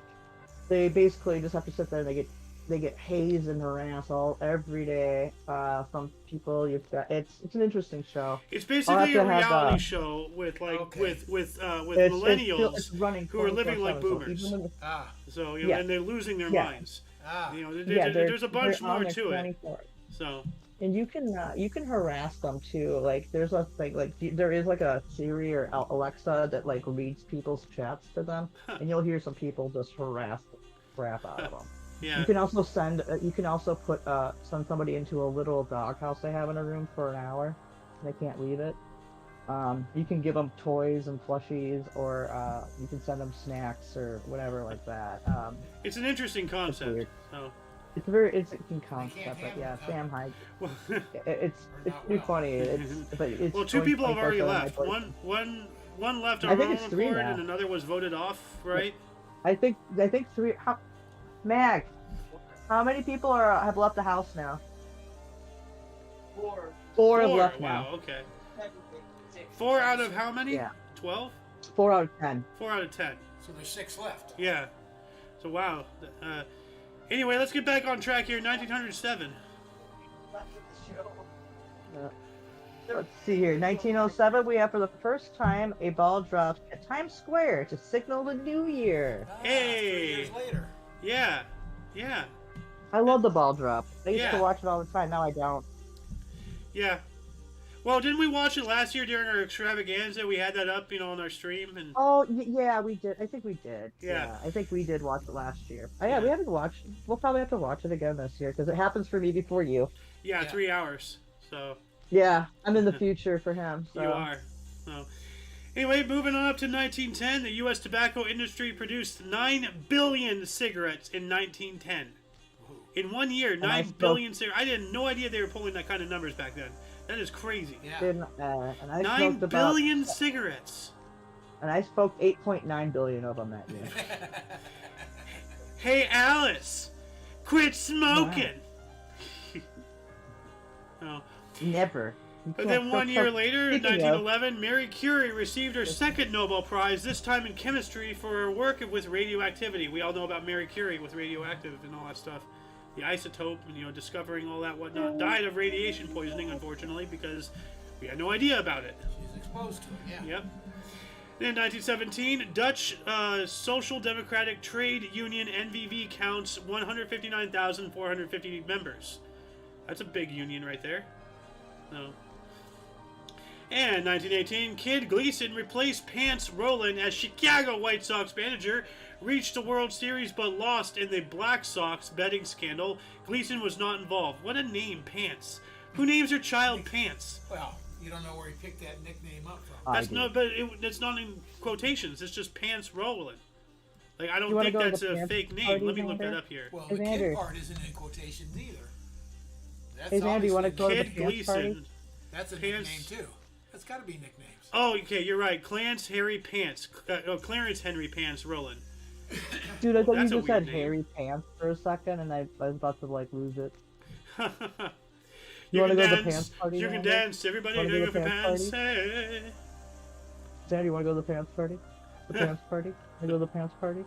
they basically just have to sit there. And they get hazed and harassed every day from people. It's an interesting show. It's I'll basically have a to have, reality show with like Okay. with It's millennials running who are living like 24/7, so boomers. even when- Ah. So you know, Yeah. and they're losing their Yeah. minds. Ah. You know, they're- there's a bunch they're on more there to it. 24. So And you can harass them too. Like there's a thing like there is like a Siri or Alexa that like reads people's chats to them, and you'll hear some people just harass the crap out of them. yeah. You can also send somebody into a little doghouse they have in a room for an hour, They can't leave it. You can give them toys and plushies, or you can send them snacks or whatever like that. It's an interesting concept. weird. So. It's a very interesting can't concept, but handle yeah, it, huh? Sam Hyde. Well, It's not too well. funny. It's well, two people have already 24/7 left. my voice. One left I on think our it's own 3 accord, now. and another was voted off, right? I think 3. Mag, how many people have left the house now? 4 have left Wow. now. Okay. 4 out of how many? Yeah. 12. 4 out of 10. 4 out of 10. So there's 6 left. Yeah. So wow. Anyway, let's get back on track here. 1907. Let's see here. 1907, we have for the first time a ball dropped at Times Square to signal the new year. Hey. 3 years later. Yeah. Yeah. I love the ball drop. I used Yeah. to watch it all the time. Now I don't. Yeah. Well, didn't we watch it last year during our extravaganza? We had that up, on our stream, and Oh, yeah, we did. I think we did. Yeah. I think we did watch it last year. Oh, yeah, we haven't watched. We'll probably have to watch it again this year because it happens for me before you. yeah, Yeah. 3 hours. So Yeah, I'm in the future for him. So. you are. So anyway, moving on up to 1910, the U.S. tobacco industry produced 9 billion cigarettes in 1910. In 1 year, 9 billion cigarettes. I had no idea they were pulling that kind of numbers back then. That is crazy. Yeah. And I 9 smoked billion cigarettes. and I smoked 8.9 billion of them that year. Hey, Alice, quit smoking. Oh. Never. You But can't then 1 smoke- year later, in Speaking of- 1911, Mary Curie received her second Nobel Prize, this time in chemistry, for her work with radioactivity. We all know about Mary Curie with radioactive and all that stuff. The isotope, and, discovering all that whatnot. Died of radiation poisoning, unfortunately, because we had no idea about it. She's exposed to it, yeah. Yep. Then 1917, Dutch Social Democratic Trade Union NVV counts 159,450 members. That's a big union right there. No. And 1918, Kid Gleason replaced Pants Rowland as Chicago White Sox manager, reached the World Series but lost in the Black Sox betting scandal. Gleason was not involved. What a name, Pants. Who names their child Pants? Well, you don't know where he picked that nickname up from. I That's do. not, but it's not in quotations. It's just Pants Rowland. Like, I You don't wanna think go to that's the a Pants fake name. party, Let me look Xander? that up here. Well, Hey, the Xander. kid part isn't in quotations either. That's Hey, Xander, you want to obviously- go to the Kid Pants party? Gleason. That's a Pants- nickname too. That's got to be nicknames. Oh, okay, you're right. Clarence Henry Pants. Clarence Henry Pants Rowland. Dude, I thought you That's a just said weird name. Harry Pants for a second, and I was about to lose it. You wanna can go to the dance. pants party, You can Xander? dance. Everybody Wanna go go for to the pants. pants Hey. Xander, you want to go to the Pants party? The Pants party? Want to go to the Pants party?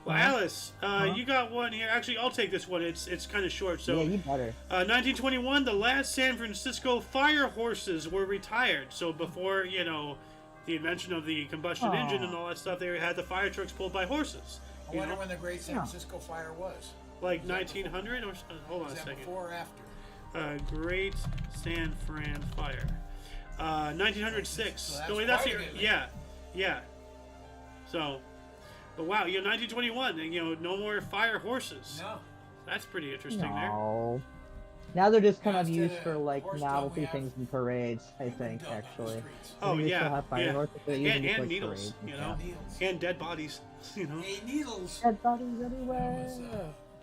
Well, Uh-huh. Alice, you got one here. Actually, I'll take this one. It's kind of short. So, Yeah, you better. 1921, the last San Francisco fire horses were retired. So before the invention of the combustion Aw. engine and all that stuff, they had the fire trucks pulled by horses. I You wonder know? when the Great San Yeah. Francisco fire was. Like 1900 or hold on Was a that second. before or after? Great San Fran fire. 1906. So that's No, wait, that's quite a the, bit yeah. So, but wow, 1921. No more fire horses. No. That's pretty interesting there. No. Now they're just kind Yeah, of instead used of for horse novelty dung, we things and parades, I have think, dung on the actually. streets. Oh, They yeah, still have fire yeah. horses, but usually just, And like, needles, parades and you stuff. know? Needles. And dead bodies. Hey, needles. Dead bodies That everywhere. was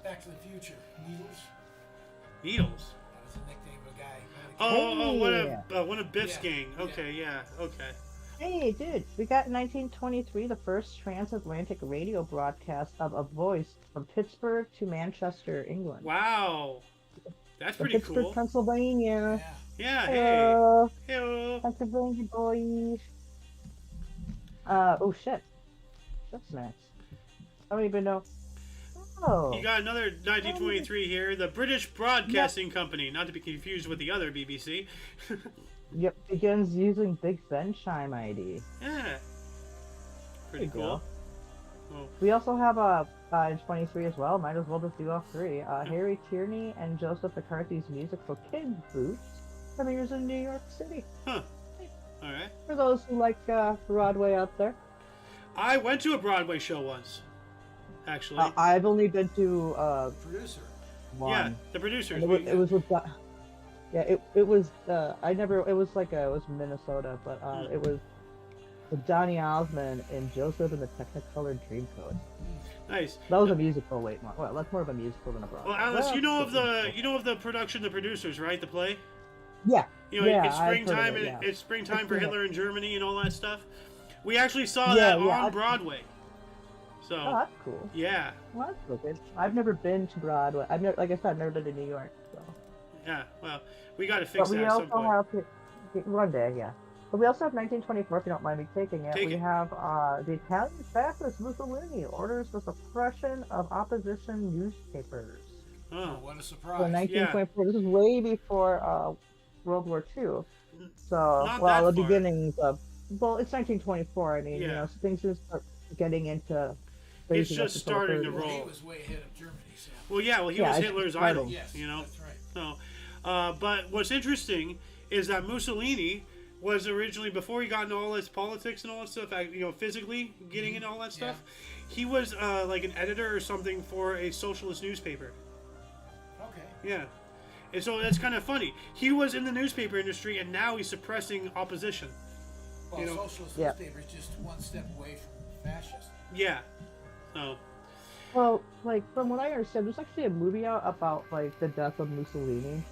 Back to the Future. Needles. Needles. That was the nickname of a guy. One of Biff's Yeah, gang. Okay, yeah, okay. Hey, dude, we got in 1923 the first transatlantic radio broadcast of A Voice from Pittsburgh to Manchester, England. Wow. That's From pretty Pittsburgh, cool. Pennsylvania. Yeah. Yeah, hey. Hello, Hey. Pennsylvania boys. Oh shit. That's nice. I don't even know. Oh. You got another 1923 here. The British Broadcasting Company, not to be confused with the other BBC. Yep, begins using Big Ben chime ID. Yeah. Pretty There you cool. go. Oh. We also have in 23 as well. Might as well just do all three. Harry Tierney and Joseph McCarthy's music for Kid Boots premieres in New York City. Huh. All right. For those who like Broadway out there. I went to a Broadway show once, actually. I've only been to Producer. one. Yeah, the producers. And it was with Yeah, it was. I never. It was like it was Minnesota, but it was with Johnny Osmond and Joseph and the Technicolor Dreamcoat. Nice. That was a musical. Wait, well, that's more of a musical than a Broadway. Well, Alice, you know of the production, the producers, right? The play. Yeah. You know, yeah, it's springtime. it, yeah. It's springtime for Hitler in Germany and all that stuff. We actually saw that on Broadway. So. Oh, that's cool. Yeah. Well, that's cool, good. I've never been to Broadway. I've never, like I said, I've never been to New York. So. Yeah. Well, we got to fix that at some point. One day, yeah. But we also have 1924, if you don't mind me taking it. We have the Italian fascist Mussolini orders the suppression of opposition newspapers. Oh, what a surprise. So 1924, this is way before World War II. So, Not the beginnings of, well, it's 1924. I mean, yeah. you know, so things just start getting into... It's just starting to roll. He was way ahead of Germany. So. Well, yeah, he was Hitler's idol, yes, you know? That's right. So, but what's interesting is that Mussolini was originally, before he got into all this politics and all that stuff, you know, physically getting into all that stuff, he was like an editor or something for a socialist newspaper. Okay. Yeah. And so that's kind of funny. He was in the newspaper industry, and now he's suppressing opposition. Well, you know? socialist newspaper is just one step away from fascist. Yeah. So. Well, like, from what I understand, there's actually a movie out about, like, the death of Mussolini.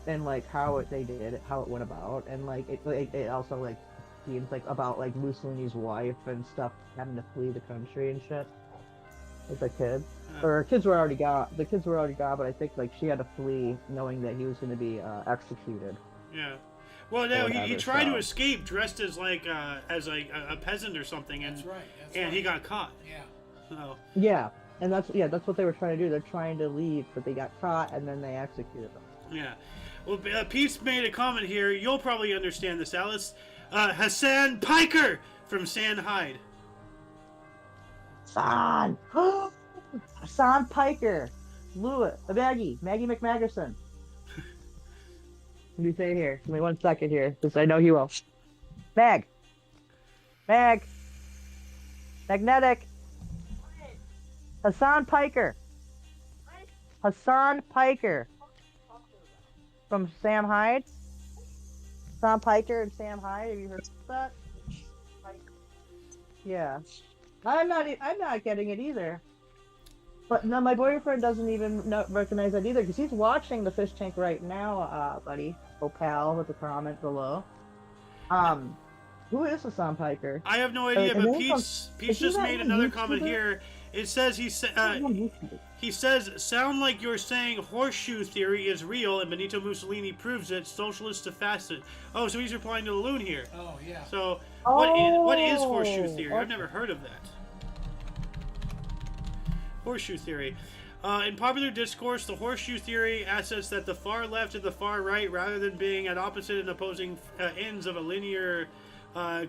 And like how they did it, how it went about, and like it also like seems like about like Mussolini's wife and stuff having to flee the country and shit with the kids. Or her kids were already gone. The kids were already gone, but I think like she had to flee knowing that he was going to be executed. Yeah. Well, no, he tried to escape dressed as like a peasant or something, and he got caught. Yeah. So. Yeah, and that's what they were trying to do. They're trying to leave, but they got caught, and then they executed them. Yeah. Well, Pete's made a comment here. You'll probably understand this, Alice. Hassan Piker from San Hyde. Hassan Piker. Maggie McMaggerson. Let me say it here. Give me 1 second here, because I know he will. Magnetic. Hassan Piker. Hassan Piker. From Sam Hyde? Tom Piker and Sam Hyde, have you heard of that? Yeah. I'm not getting it either. But no, my boyfriend doesn't even recognize that either, because he's watching the fish tank right now, buddy. Oh, pal, with the comment below. Who is Hassan Piker? I have no idea, but Pete's just made another comment here. It says he says, sound like you're saying horseshoe theory is real and Benito Mussolini proves it, socialist to fascist. Oh, so he's replying to the loon here. Oh, yeah. So, what is horseshoe theory? I've never heard of that. Horseshoe theory. In popular discourse, the horseshoe theory asserts that the far left and the far right, rather than being at opposite and opposing ends of a linear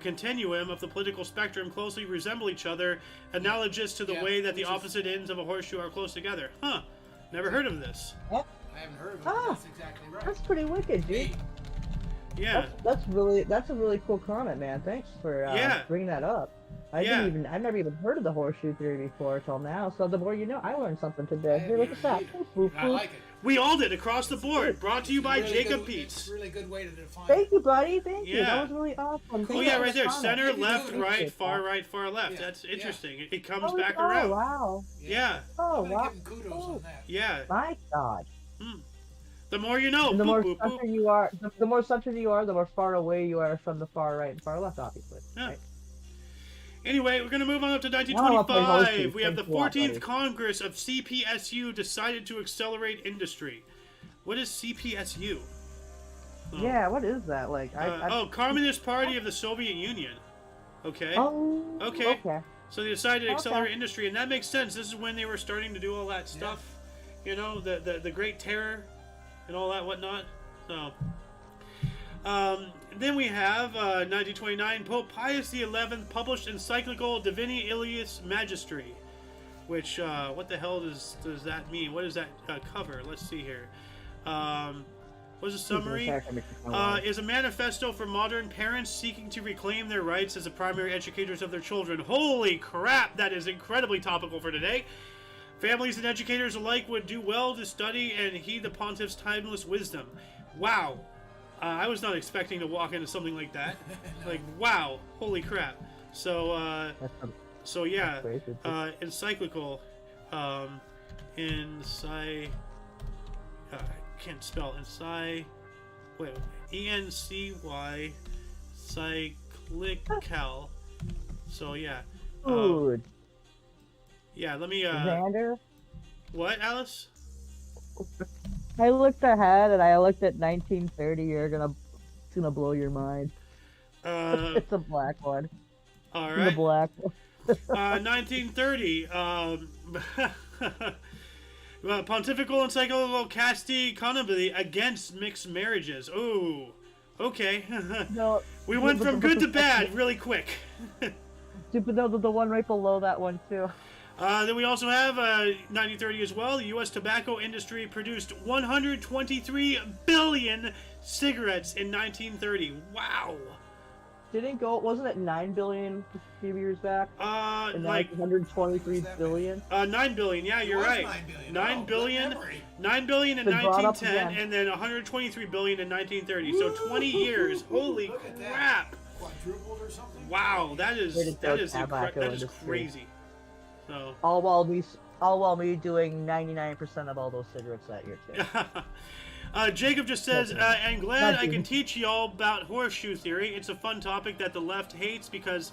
continuum of the political spectrum, closely resemble each other, analogous to the way that the opposite ends of a horseshoe are close together. Huh. Never heard of this. I haven't heard of it. That's exactly right. That's pretty wicked, dude. Yeah. That's a really cool comment, man. Thanks for bringing that up. I've never even heard of the horseshoe theory before till now. So the more you know, I learned something today. Here, look at that. I like it. We all did across the board. Brought to you by Jacob Peets. It's a really good way to define. Thank you, buddy. Thank you. That was really awesome. Oh yeah, right there. Center, left, right, far left. Yeah. That's interesting. It comes back around. Oh wow. Yeah. Oh wow. Give him kudos on that. Yeah. My God. The more you know. And the more centered you are, the more centered you are, the more far away you are from the far right and far left, obviously. Yeah. Right? Anyway, we're going to move on up to 1925. We have the 14th Congress of CPSU decided to accelerate industry. What is CPSU? Oh. Yeah, what is that? Like, Communist Party of the Soviet Union. Okay. Oh. Okay. So they decided to accelerate industry, and that makes sense. This is when they were starting to do all that stuff. Yeah. You know, the Great Terror and all that whatnot. So. Then we have 1929. Pope Pius XI published encyclical Divini Ilius Magistri, which what the hell does that mean? What does that cover? Let's see here. What's the summary? Is a manifesto for modern parents seeking to reclaim their rights as the primary educators of their children. Holy crap, that is incredibly topical for today. Families and educators alike would do well to study and heed the pontiff's timeless wisdom. Wow. I was not expecting to walk into something like that. Like, wow. Holy crap. So, yeah. Encyclical. I can't spell. Wait. E-N-C-Y. Cyclical. So, yeah. Food. Yeah, let me, Xander? What, Alice? I looked ahead and I looked at 1930. It's gonna blow your mind. It's a black one. All right. The black one. 1930. Pontifical Encyclical Casti Conobly against mixed marriages. Oh, okay. No, we went from good to bad really quick. But no, the one right below that one too. Then we also have 1930 as well. The U.S. tobacco industry produced 123 billion cigarettes in 1930. Wow. Wasn't it 9 billion a few years back? And like 123 billion? 9 billion, yeah, you're right. 9 billion. 9 billion in 1910, and then 123 billion in 1930. So 20 years. Holy crap. Quadrupled or something? Wow, that is crazy. So all while me doing 99% of all those cigarettes that year too. Jacob just says, I'm glad I can teach y'all about horseshoe theory. It's a fun topic that the left hates because,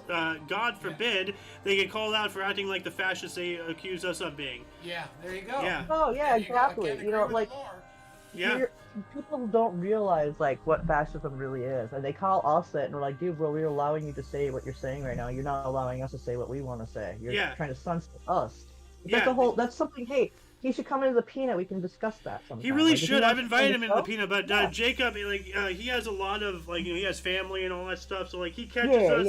God forbid, they get called out for acting like the fascists they accuse us of being. Yeah, there you go. Yeah. Oh, yeah, exactly. Yeah. People don't realize, like, what fascism really is. And they call us that, and we're like, dude, we're allowing you to say what you're saying right now. You're not allowing us to say what we want to say. You're trying to censor us. That's something, hey, he should come into the Peanut. We can discuss that sometime. He really should. I've invited him into the Peanut, but Jacob, he has a lot of, he has family and all that stuff. So, he catches us.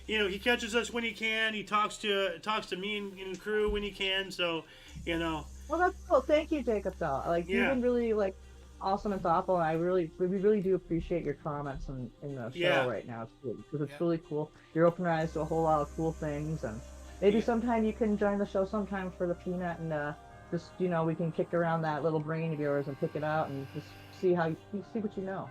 He catches us when he can. He talks to me and crew when he can. So, Well, that's cool. Thank you, Jacob. Though, you've been really awesome and thoughtful, and we really do appreciate your comments in the show right now. Because it's really cool. You're open eyes to a whole lot of cool things, and maybe sometime you can join the show sometime for the Peanut and. Just, we can kick around that little brain of yours and pick it out and just see what you know.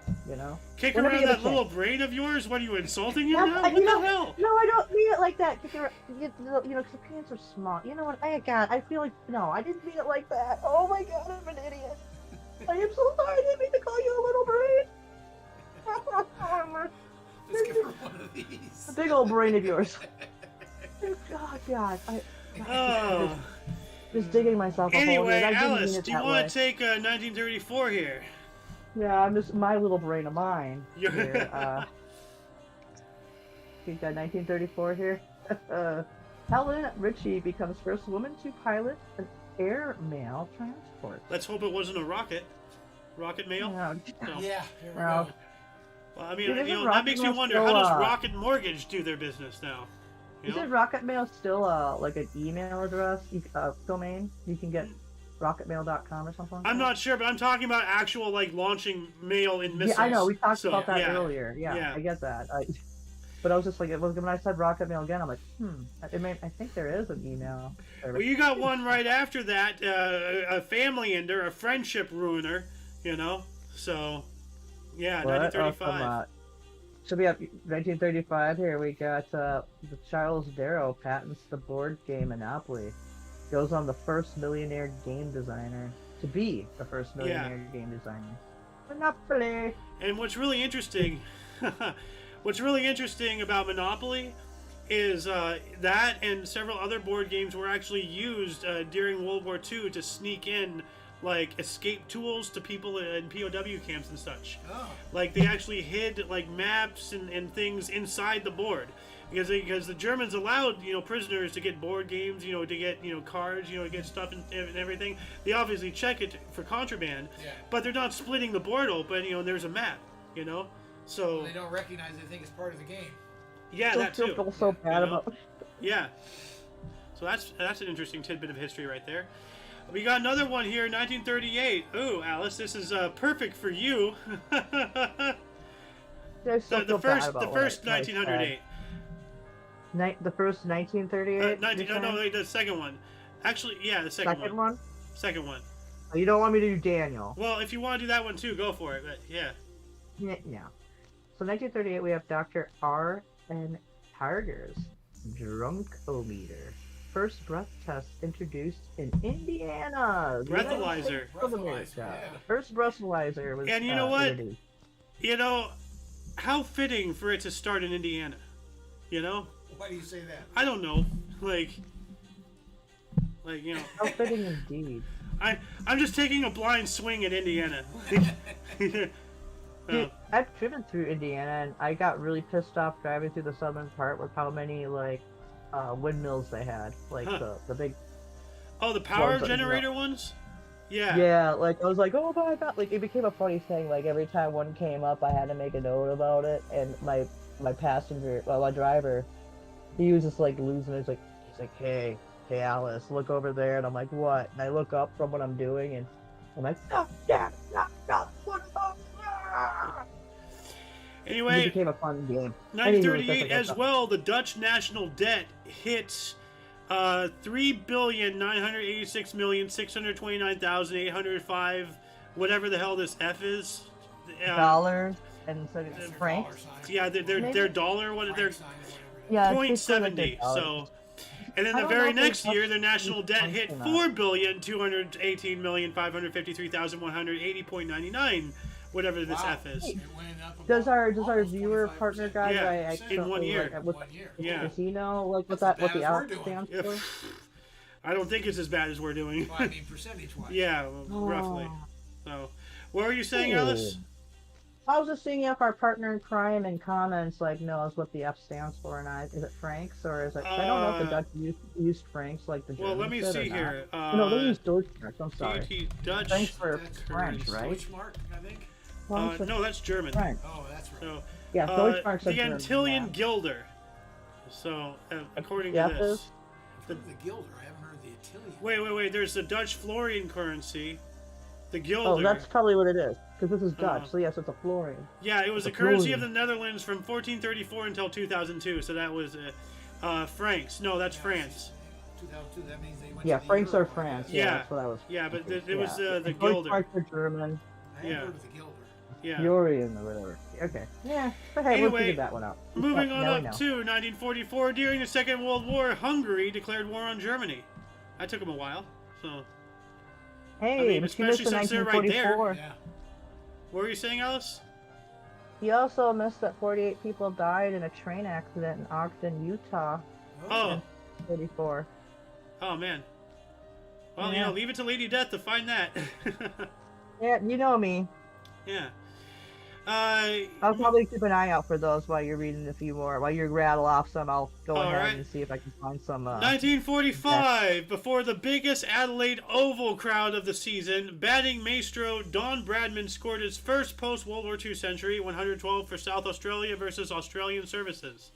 Kick around that little brain of yours? What are you insulting you now? What the hell? No, I don't mean it like that. Kick around, because the pants are small. You know what? I feel like, no, I didn't mean it like that. Oh my god, I'm an idiot. I am so sorry. I didn't mean to call you a little brain. Let's give her one of these. The big old brain of yours. Oh god. Just digging myself a hole. Anyway, Alice, do you want to take 1934 here? Yeah, I'm just my little brain of mine. Here. We got 1934 here. Helen Ritchie becomes first woman to pilot an air mail transport. Let's hope it wasn't a rocket. Rocket mail? No. Yeah, here we go. Well, I mean, that makes me wonder, how does Rocket Mortgage do their business now? Isn't Rocket Mail still an email address domain? You can get rocketmail.com or something. I'm not sure, but I'm talking about actual launching mail in missiles. Yeah, I know. We talked about that earlier. Yeah, I get that. But I was just when I said Rocket Mail again, I'm like, I think there is an email service. Well, you got one right after that, a family ender, a friendship ruiner. So yeah, 1935. So we have 1935 here. We got the Charles Darrow patents the board game Monopoly. Goes on the first millionaire game designer to be the first millionaire game designer. Monopoly. And what's really interesting about Monopoly is that and several other board games were actually used during World War II to sneak in escape tools to people in POW camps and such. Oh. They actually hid maps and things inside the board because the Germans allowed prisoners to get board games, to get cards, to get stuff and everything. They obviously check it for contraband, but they're not splitting the board open. There's a map, so they don't recognize it. They think it's part of the game. Yeah, that too. Feel so bad about. Yeah. So that's an interesting tidbit of history right there. We got another one here, 1938. Ooh, Alice, this is perfect for you. The first 1908. The first 1938? No, the second one. Actually, yeah, the second Second one. one? Second one. Oh, you don't want me to do Daniel? Well, if you want to do that one too, go for it. But yeah. Yeah, no. So 1938, we have Dr. R. N. Targer's drunkometer. First breath test introduced in Indiana. Breathalyzer. First breathalyzer was. And you know what? introduced. You know, how fitting for it to start in Indiana. You know? Why do you say that? I don't know. Like you know. How fitting indeed. I'm just taking a blind swing at Indiana. Dude, I've driven through Indiana and I got really pissed off driving through the southern part with how many windmills they had, the big. Oh, the power ones that, generator ones? Yeah. Yeah, I was like, oh my god, it became a funny thing. Like every time one came up, I had to make a note about it, and my passenger, my driver, he was just losing it. He's like, hey Alice, look over there, and I'm like, what? And I look up from what I'm doing, and I'm like, no, what the? Anyway, it became a fun game. 1938 as well. The Dutch national debt hits 3,986,629,805, whatever the hell this F is. Dollars and so it's francs. Yeah, their dollar. What their yeah, 0.70. So, and then the very next year, their national debt hit 4,218,553,180.99. Whatever this F is. Does our viewer partner guy in 1 year? Yeah. Does he know what the L stands for? I don't think it's as bad as we're doing. Well, I mean, percentage-wise. Yeah, roughly. So, what were you saying, Alice? I was just seeing if our partner in crime in comments knows what the F stands for, and is it francs or is it? I don't know if the Dutch used francs like the Germans. Well, let me see here. No, they use Deutschmarks. I'm sorry. Dutch. Francs for French, right? Deutschmark, I think. No, that's German. French. Oh, that's right. So, yeah, Deutschmarks are the German. Antillian guilder. So, according to this, the guilder. I haven't heard of the Antillian. Wait. There's the Dutch florin currency. The guilder. Oh, that's probably what it is. Because this is Dutch, so yes, it's a florin. Yeah, it was the currency of the Netherlands from 1434 until 2002. So that was francs. No, that's France. 2002. That means they went. Yeah, to the francs Euro. are France. Yeah. Yeah, that's what I was. Yeah, but it was the guilder. Deutschmarks are German. I haven't heard of the guilder. Yeah. Furian or whatever. Okay. Yeah. But hey, we'll figure that one out. Moving on up to 1944, during the Second World War, Hungary declared war on Germany. That took them a while. So. Hey, but you missed the especially since they're right there. 1944. Yeah. What were you saying, Alice? You also missed that 48 people died in a train accident in Ogden, Utah. Oh. 34. Oh, man. Well, Yeah. leave it to Lady Death to find that. Yeah, you know me. Yeah. I'll probably keep an eye out for those while you're reading a few more. While you rattle off some, I'll go ahead and see if I can find some. 1945, before the biggest Adelaide Oval crowd of the season, batting maestro Don Bradman scored his first post-World War II century, 112 for South Australia versus Australian services.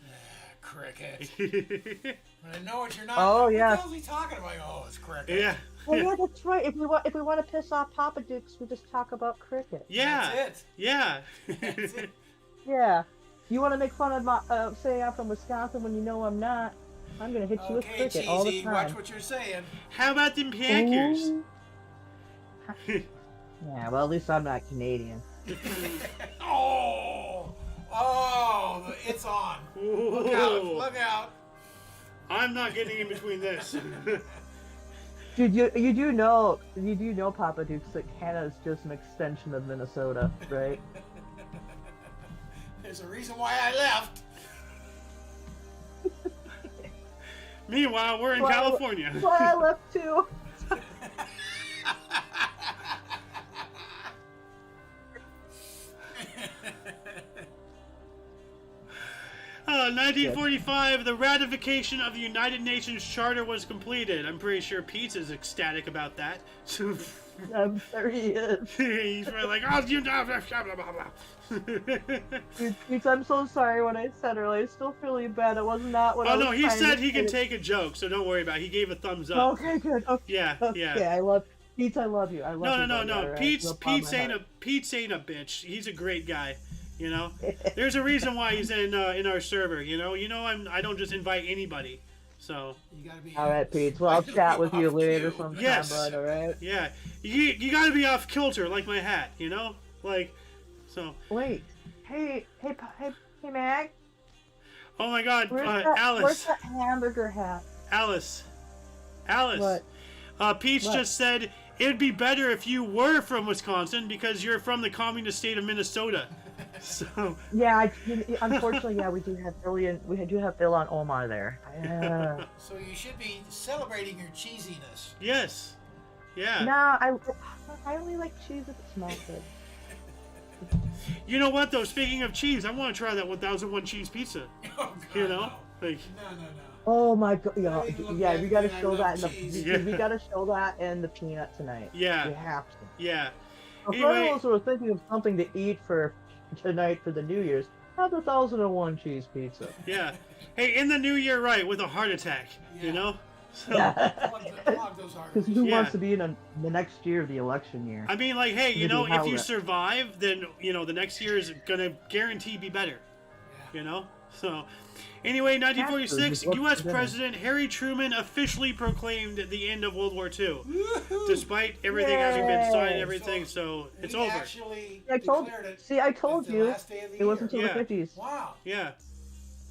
Cricket. I know what you're not. Oh, yeah. What the hell is he talking about? Oh, it's cricket. Yeah. Well, yeah, that's right. If we want to piss off Papa Dukes, we just talk about cricket. Yeah. That's it. Yeah. That's it. Yeah. You want to make fun of my say I'm from Wisconsin when you know I'm not? I'm gonna hit you with cricket cheesy. all the time. Watch what you're saying. How about them Packers? Ooh. Yeah, well, at least I'm not Canadian. It's on. Ooh. Look out. I'm not getting in between this. Dude, you do know Papa Dukes that Canada's just an extension of Minnesota, right? There's a reason why I left. Meanwhile, we're in California. Why I left too. 1945, the ratification of the United Nations Charter was completed. I'm pretty sure Pete's is ecstatic about that. I'm sure he is. He's really like, oh, you know, blah, blah, blah, blah. Dude, I'm so sorry what I said earlier. I still feel really bad. It was not what I Oh, was no, he trying said to he can say. take a joke, so don't worry about it. He gave a thumbs up. Okay, good. Okay. Yeah, yeah. Yeah, I love Pete. I love you. I love you. No. Right? Pete's ain't a bitch. He's a great guy. You know, there's a reason why he's in our server. You know, I don't just invite anybody. So You gotta be. All right, Pete. Well, I'll chat with you later sometime, Yes. bud. All right. yeah, you got to be off kilter like my hat, you know, like so. Wait. Hey, Mag. Oh my God, Where's Alice, that hamburger hat? Alice. What? Peach What? just said it'd be better if you were from Wisconsin because you're from the communist state of Minnesota. So Yeah, unfortunately, yeah, we do have Phil on Omar there. So you should be celebrating your cheesiness. yes, yeah. No, I only like cheese if it's melted. You know what though? Speaking of cheese, I want to try that 1001 cheese pizza. Oh, God, You know, no. like No. Oh my god, I didn't look yeah, back we gotta then, I show love that cheese. Yeah. we gotta show that in the peanut tonight. Yeah. We have to. yeah. Well, Anyway- for those who are thinking of something to eat for tonight for the New Year's, have the 1001 cheese pizza. Yeah. Hey, in the new year, right, with a heart attack, you Yeah. know? So, Clog those Because who Yeah. wants to be in the next year of the election year? I mean, like, hey, you Maybe know, if you Howlett. survive, then, you know, the next year is going to guarantee be better, Yeah. you know? So, anyway, 1946, Just look U.S. together. President Harry Truman officially proclaimed the end of World War II, Woohoo! despite everything having been signed and Yay. everything, so it's We over. Actually I told declared it I as told the you last day of the it wasn't year. until Yeah. the 50s. Wow. Yeah.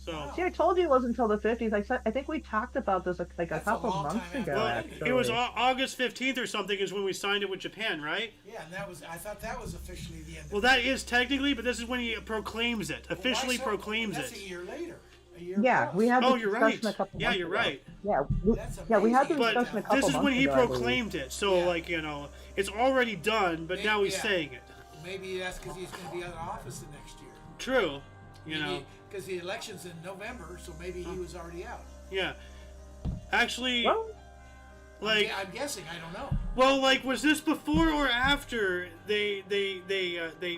So, Wow. See, I told you it wasn't until the 50s. I think we talked about this like a That's a couple long months time ago. after. well, actually. it was August 15th or something is when we signed it with Japan, right? Yeah, and I thought that was officially the end. Well, that is technically, but this is when he proclaims it, Well, officially why so? proclaims That's it. a year later. A year Yeah, plus. we had Oh, this you're discussion right. a couple Yeah, months you're ago. right. Yeah, That's we had this amazing. But discussion a couple this is months when he ago, I believe. proclaimed it, so Yeah. like, you know, it's already done, but now he's Yeah. saying it. Maybe that's because he's going to be out of office the next year. True, you know, Because the election's in November, so maybe he was already out. yeah. Actually, Well, like, I'm guessing. I don't know. well, like, was this before or after they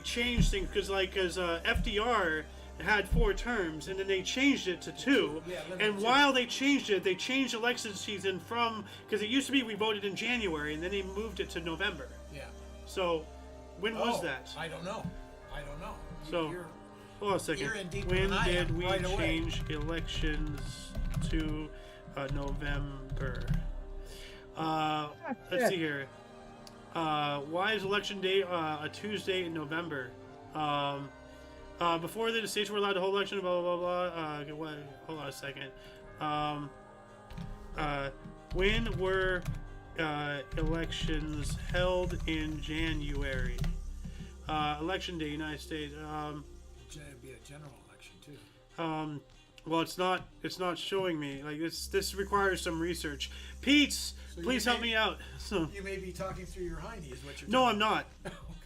changed things? Because FDR had 4 terms, and then they changed it to 2. Yeah, and while they changed it, they changed election season from, because it used to be we voted in January, and then they moved it to November. Yeah. So, when was Oh, that? I don't know. So- You're, Hold on a second. You're in deeper When than I did am we right away. change elections to November? Let's see here. Why is election day a Tuesday in November? Before the states were allowed to hold election, blah blah blah blah. Hold on a second. When were elections held in January? Election day, United States. It'd be a general election too. Well, it's not showing me. Like this requires some research. Pete's, So please you help may- me out. So, You may be talking through your hiney, is what you're. no, doing. I'm not.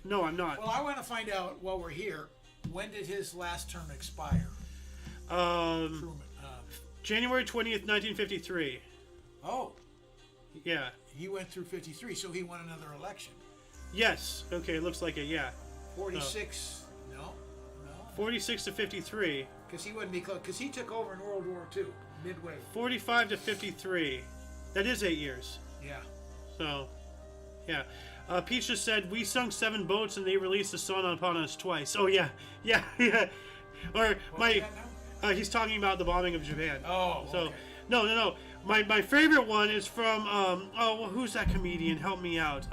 No, I'm not. Well, I want to find out while we're here. When did his last term expire? Truman. January 20th, 1953. Oh, Yeah. he went through 53, so he won another election. Yes. Okay, it looks like it. Yeah. 46. No. 46 to 53. Because he wouldn't be close. Because he took over in World War II, midway. 45 to 53. That is 8 years. Yeah. So, yeah. Peach just said, we sunk 7 boats and they released the sun upon us twice. Oh, yeah. Yeah, yeah. Or, What was my, that now? he's talking about the bombing of Japan. Oh, So, okay. no. My favorite one is from, who's that comedian? Help me out.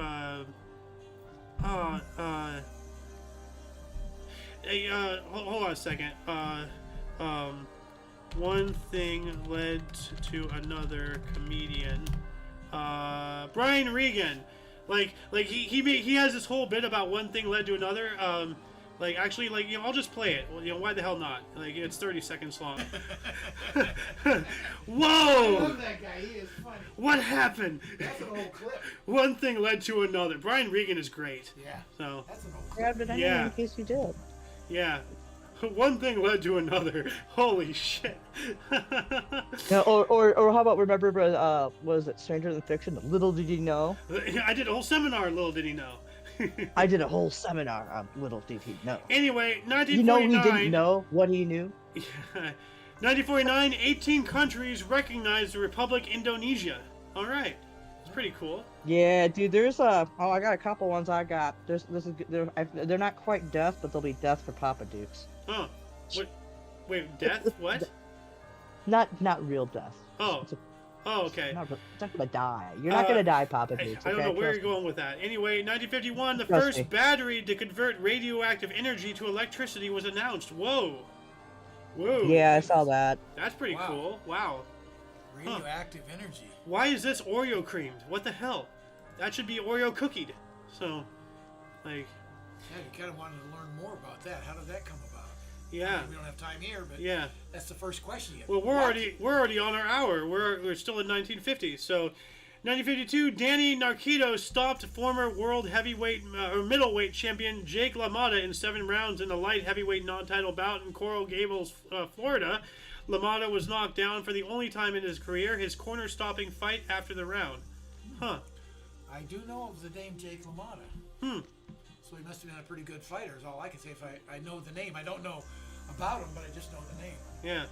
Hold on a second. One thing led to another comedian. Brian Regan. Like he has this whole bit about one thing led to another. I'll just play it. Well, why the hell not? Like, it's 30 seconds long. I Whoa! love that guy. He is funny. What happened? That's an old clip. One thing led to another. Brian Regan is great. Yeah. So, That's an old clip. grabbed it anyway Yeah. in case you did. yeah. One thing led to another. Holy shit. No, or how about remember? Was it Stranger Than Fiction? Little did you know? I did a whole seminar, little did he know. I did a whole seminar on Little Did He Know. Anyway, You know 1949. he didn't know what he knew? 1949, 18 countries recognized the Republic Indonesia. All right. It's pretty cool. Yeah, dude. There's I got a couple ones I got. They're not quite death, but they'll be death for Papa Dukes. Oh. What? Wait, death? What? Not real death. Oh. It's a Oh, okay. It's not gonna die. You're not gonna die, Papa. I don't know where you're going with that. Anyway, 1951, the first battery to convert radioactive energy to electricity was announced. Whoa. Whoa. Yeah, I saw that. That's pretty cool. Wow. Radioactive energy. Why is this Oreo creamed? What the hell? That should be Oreo cookied. So, like... Yeah, you kind of wanted to learn more about that. How did that come about? Yeah. I mean, we don't have time here, but that's the first question you get. Well, we're already on our hour. We're still in 1950. So, 1952, Danny Narciso stopped former world heavyweight or middleweight champion Jake LaMotta in 7 rounds in a light heavyweight non-title bout in Coral Gables, Florida. LaMotta was knocked down for the only time in his career. His corner-stopping fight after the round. Huh. I do know of the name Jake LaMotta. So he must have been a pretty good fighter, is all I can say. If I know the name. I don't know about him, but I just know the name. Yeah.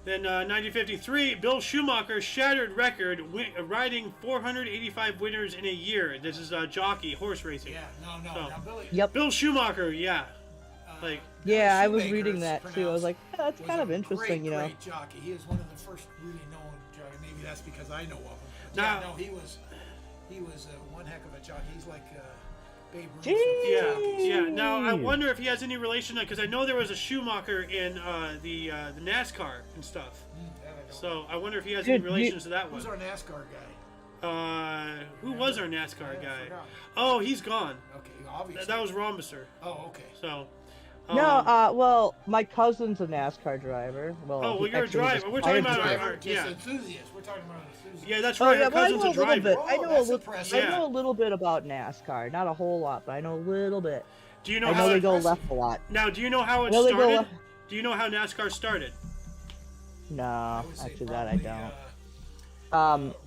Then 1953, Bill Schumacher shattered record riding 485 winners in a year. This is jockey, horse racing. Yeah, no. So, Now, Billy. Yep. Bill Schumacher, yeah. Like. Yeah, I was reading that too. I was like, that's kind of interesting, you know. Great jockey. He is one of the first really known jockey. Maybe that's because I know of him. But now, no, he was one heck of a jockey. He's like Babe Ruth. Yeah. Now I wonder if he has any relation, because I know there was a Schumacher in the NASCAR and stuff. So I wonder if he has any relations to that one. Who's our NASCAR guy? Who was our NASCAR guy? Oh, he's gone. Okay, obviously. That was Rombusser. Oh, okay. So. Well, my cousin's a NASCAR driver. Well, you're a driver. We're talking about enthusiast. We're talking about an enthusiast. Yeah, that's right. Your cousin's a driver. I know a little bit about NASCAR. Not a whole lot, but I know a little bit. Do you know I how they go left a lot. Now, do you know how it started? Do you know how NASCAR started? No, actually, that I don't.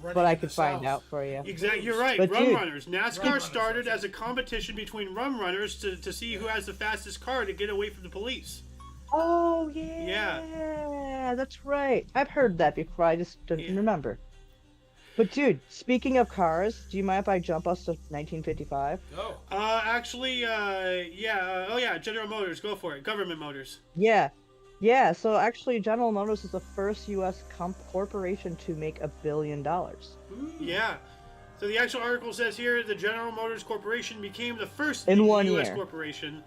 But I could find out for you. Exactly, you're right. Rum runners. NASCAR started as a competition between rum runners to see who has the fastest car to get away from the police. Oh yeah, that's right. I've heard that before. I just didn't remember. But dude, speaking of cars, do you mind if I jump us to 1955? Go. Actually, General Motors. Go for it. Government Motors. Yeah, so actually General Motors is the first U.S. corporation to make $1 billion. Yeah. So the actual article says here, the General Motors Corporation became the first in one U.S. year. corporation.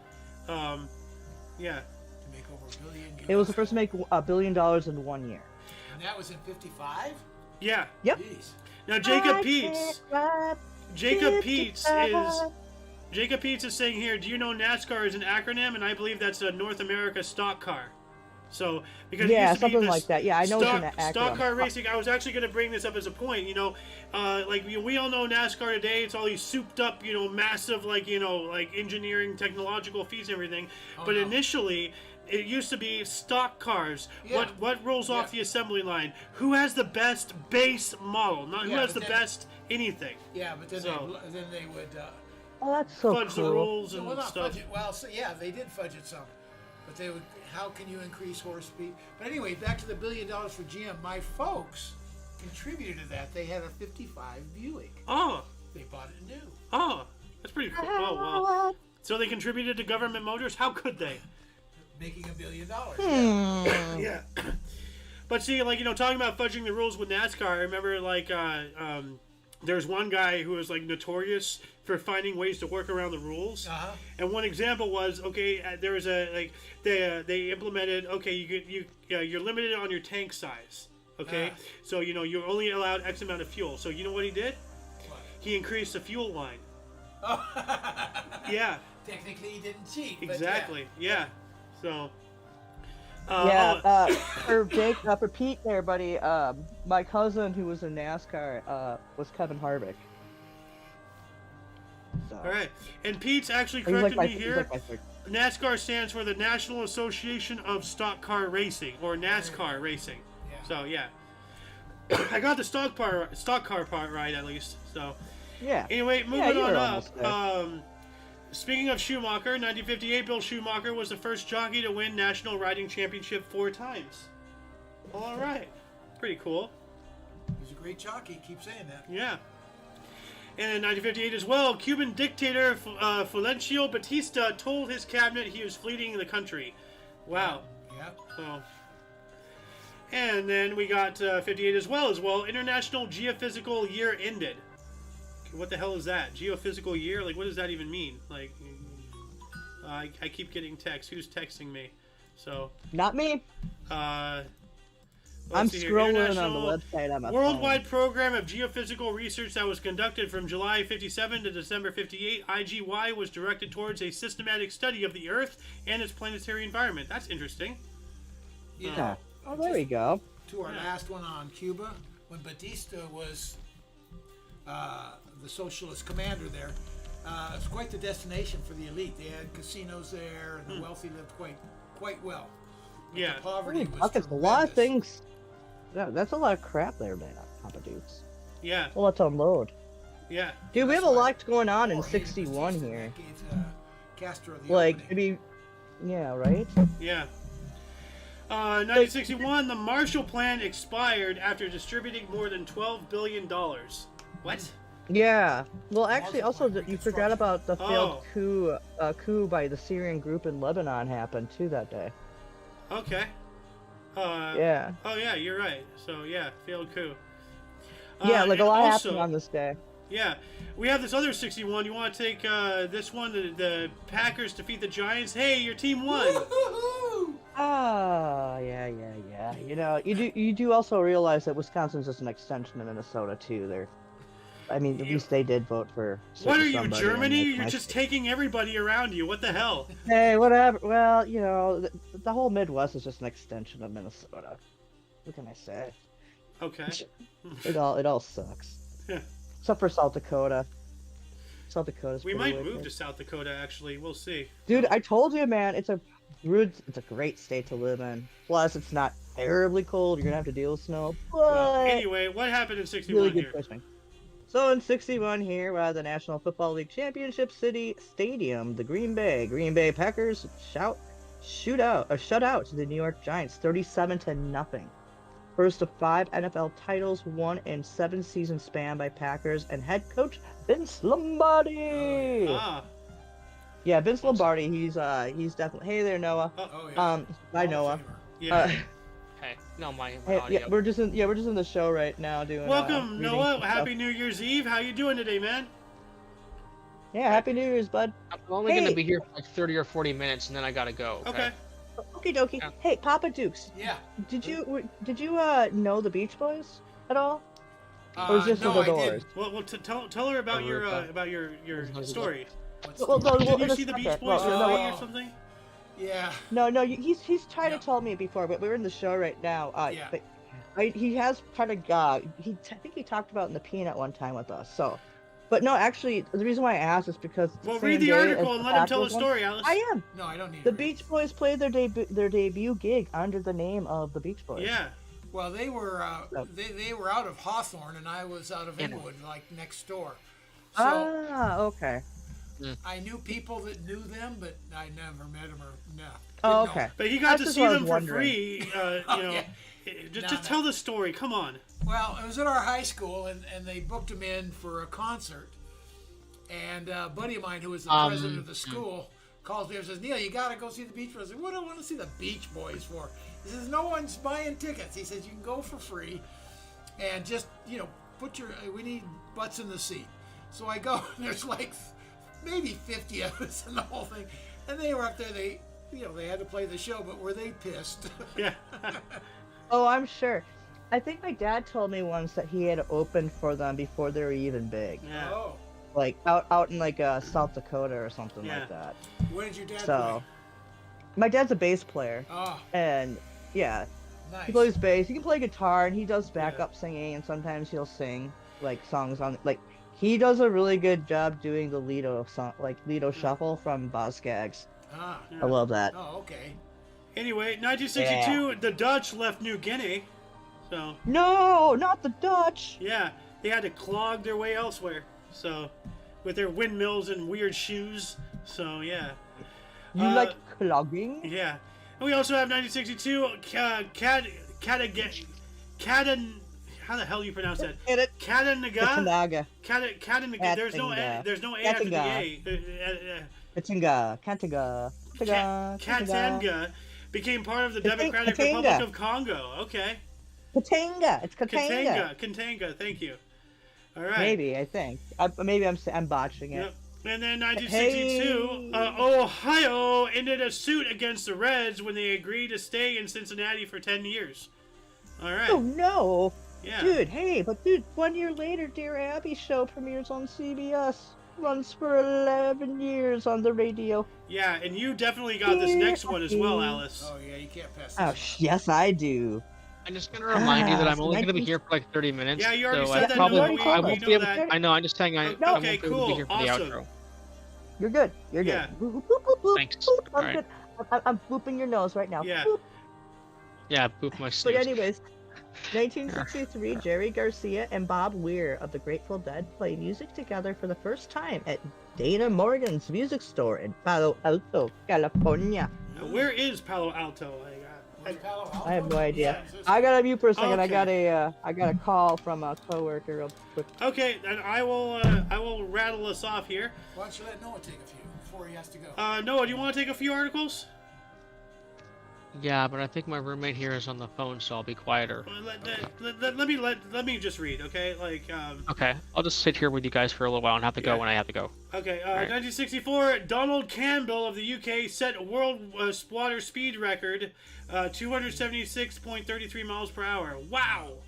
Yeah. To make over $1 billion. It was the first to make $1 billion in 1 year. And that was in 55? Yeah. Yep. Jeez. Now Jacob Peets is saying here, do you know NASCAR is an acronym? And I believe that's a North America stock car. So, because something like that. Yeah, I know it's an acronym. Stock car racing. I was actually going to bring this up as a point. You know, we all know NASCAR today. It's all these souped up, massive, like engineering, technological feats and everything. But initially, it used to be stock cars. Yeah. What rolls off the assembly line? Who has the best base model? Not who has the best anything. Yeah, but then they would. Oh, that's so fudge cool. the rules and not stuff. Fudge it. Well, they did fudge it some. But they would. How can you increase horse speed? But anyway, back to the $1 billion for GM. My folks contributed to that. They had a '55 Buick. Oh. They bought it new. Oh, that's pretty cool. Oh wow. So they contributed to Government Motors. How could they? Making $1 billion. Yeah. But see, talking about fudging the rules with NASCAR. I remember there's one guy who was notorious for finding ways to work around the rules. Uh-huh. And one example was there was they implemented you're limited on your tank size. Okay, so you're only allowed X amount of fuel. So you know what he did? What? He increased the fuel line. Oh. Yeah. Technically, he didn't cheat. Exactly. Yeah. So. For Pete there, buddy, my cousin who was in NASCAR was Kevin Harvick. So. All right, and Pete's actually corrected me here. NASCAR stands for the National Association of Stock Car Racing, or NASCAR Racing. Yeah. So yeah, I got the stock car part right at least. So yeah. Anyway, moving on up. Speaking of Schumacher, 1958, Bill Schumacher was the first jockey to win National Riding Championship 4 times. All right. Pretty cool. He's a great jockey. Keep saying that. Yeah. And in 1958 as well, Cuban dictator Fulgencio Batista told his cabinet he was fleeing the country. Wow. Yeah. So. And then we got 58 as well. International Geophysical Year ended. What the hell is that? Geophysical year? Like, what does that even mean? Like, I keep getting texts. Who's texting me? So. Not me. I'm scrolling on the website on my Worldwide Program of Geophysical Research that was conducted from July 57 to December 58. IGY was directed towards a systematic study of the Earth and its planetary environment. That's interesting. Yeah. Oh, there we go. To our last one on Cuba, when Batista was the socialist commander there, it was quite the destination for the elite. They had casinos there, and the wealthy lived quite well. But Yeah. the poverty was Buckets, a tremendous. lot of things. Yeah, that's a lot of crap there, man. Papa Dukes. Yeah. A lot to unload. Yeah. Dude, we have a That's why- lot going on in Or maybe 61 Batista here. gave, Castro the Like, opening. maybe, yeah, right? Yeah. 1961, the Marshall Plan expired after distributing more than $12 billion. What? Yeah. Well, actually, Marshall also, Plan you forgot about the failed Oh. coup by the Syrian group in Lebanon happened, too, that day. Okay. Yeah. Oh, yeah, you're right. So, yeah, failed coup. Yeah, like, a and lot also, happened on this day. Yeah. We have this other 61. You want to take this one? The Packers defeat the Giants. Hey, your team won. Woo-hoo-hoo! Ah, yeah. You know, you do also realize that Wisconsin's just an extension of Minnesota, too. I mean, at least they did vote for. What are you, somebody, Germany? and, like, You're my- just taking everybody around you. What the hell? Hey, whatever. Well, you know, the whole Midwest is just an extension of Minnesota. What can I say? Okay. It all sucks. Except for South Dakota. South Dakota's We pretty might move wicked. to South Dakota, actually. We'll see. Dude, I told you, man. It's a great state to live in. Plus, it's not terribly cold. You're gonna have to deal with snow. But Well, anyway, what happened in 61 really good here? fishing. So in 61 here, the National Football League Championship City Stadium, the Green Bay Packers shut out to the New York Giants, 37-0. First of 5 NFL titles won in 7 season span by Packers and head coach Vince Lombardi. Ah. Yeah, Vince Lombardi. He's definitely. Hey there, Noah. Oh, yeah. Hi Hall Noah. of Famer. Yeah. Hey, no, my Hey, audio. yeah, we're just in the show right now doing. Welcome, reading Noah. some Happy stuff. New Year's Eve. How you doing today, man? Yeah, Happy New Year's, bud. I'm only Hey. gonna be here for like 30 or 40 minutes, and then I gotta go. Okay. Okie dokie. Yeah. Hey, Papa Dukes. Yeah. Did you know the Beach Boys at all? Or is this no, the I Doors? didn't. Well, tell her about your What's story. What's Well, the- no, Did well, you let's see the stop Beach that. Boys Well, movie no, or something? Yeah. No, he's tried No. to tell me before, but we're in the show right now. Yeah. But he has kind of I think he talked about it in the Peanut one time with us. So, but no, actually, the reason why I asked is because it's Well, the read same the day article as and the let him tell the Packers one. story, Alice. I am. No, I don't need The to read Beach it. Boys played their debut gig under the name of the Beach Boys. Yeah. Well, they were No. they were out of Hawthorne, and I was out of Yeah. Inwood, like next door. So Okay. I knew people that knew them, but I never met them or no. Oh, didn't know okay. 'em. But he got That's to just see what I them was for wondering. free. You know, Yeah. just No. tell the story. Come on. Well, it was at our high school, and they booked them in for a concert. And a buddy of mine, who was the president of the school, calls me and says, "Neil, you got to go see the Beach Boys." I said, "What do I want to see the Beach Boys for?" He says, "No one's buying tickets." He says, "You can go for free, and just we need butts in the seat." So I go, and there's like maybe 50 of us in the whole thing, and they were up there. They had to play the show, but were they pissed? Yeah. Oh, I'm sure. I think my dad told me once that he had opened for them before they were even big, Yeah. Oh, like out in like South Dakota or something Yeah. like that. what did your dad So, my dad's a bass player, play? Oh, and yeah, nice. he plays bass. He can play guitar, and he does backup singing, and sometimes he'll sing like songs on like. He does a really good job doing the Lido song, like Lido Shuffle from Boz Scaggs. Ah, I love that. oh, okay. Anyway, 1962, the Dutch left New Guinea. So, No, not the Dutch. yeah, they had to clog their way elsewhere. So, with their windmills and weird shoes. So, yeah. You like clogging? Yeah. And we also have 1962, how the hell do you pronounce that? Get it? Katanaga? Katanaga. Katanaga. There's no A after the A. Katinga. Kantiga. Kantiga. Katanga Became part of the Katanga. Democratic Republic of Congo. Okay. Katanga. It's Katanga. Katanga. Thank you. All right. Maybe, I think. Maybe I'm botching it. Yep. And then 1962, Ohio ended a suit against the Reds when they agreed to stay in Cincinnati for 10 years. All right. Oh, no. Yeah. Dude, 1 year later, Dear Abby show premieres on CBS. Runs for 11 years on the radio. Yeah, and you definitely got this next one as well, Alice. Oh yeah, you can't pass. Oh, yes, I do. I'm just gonna remind you that I'm only gonna be here for like 30 minutes. Yeah, you already so said I that. probably, No, I won't be able. that. I know. I'm just saying. I won't Okay, be able to be here for the outro. You're good. You're good. Yeah. Boop, boop, boop, boop, Thanks. boop. I'm Alright. good. I'm booping your nose right now. Yeah. Boop. Yeah, boop my But snooze. anyways, 1963, Jerry Garcia and Bob Weir of the Grateful Dead play music together for the first time at Dana Morgan's music store in Palo Alto, California. Where is Palo Alto? I have no idea. Yeah, I gotta mute for a second. Okay. I got a call from a coworker real quick. Okay, and I will rattle us off here. Why don't you let Noah take a few before he has to go? Noah, do you want to take a few articles? Yeah, but I think my roommate here is on the phone, so I'll be quieter. Let me just read, okay? Okay, I'll just sit here with you guys for a little while and have to go Yeah. when I have to go. Okay, Alright. 1964, Donald Campbell of the UK set a world water speed record, 276.33 miles per hour. Wow!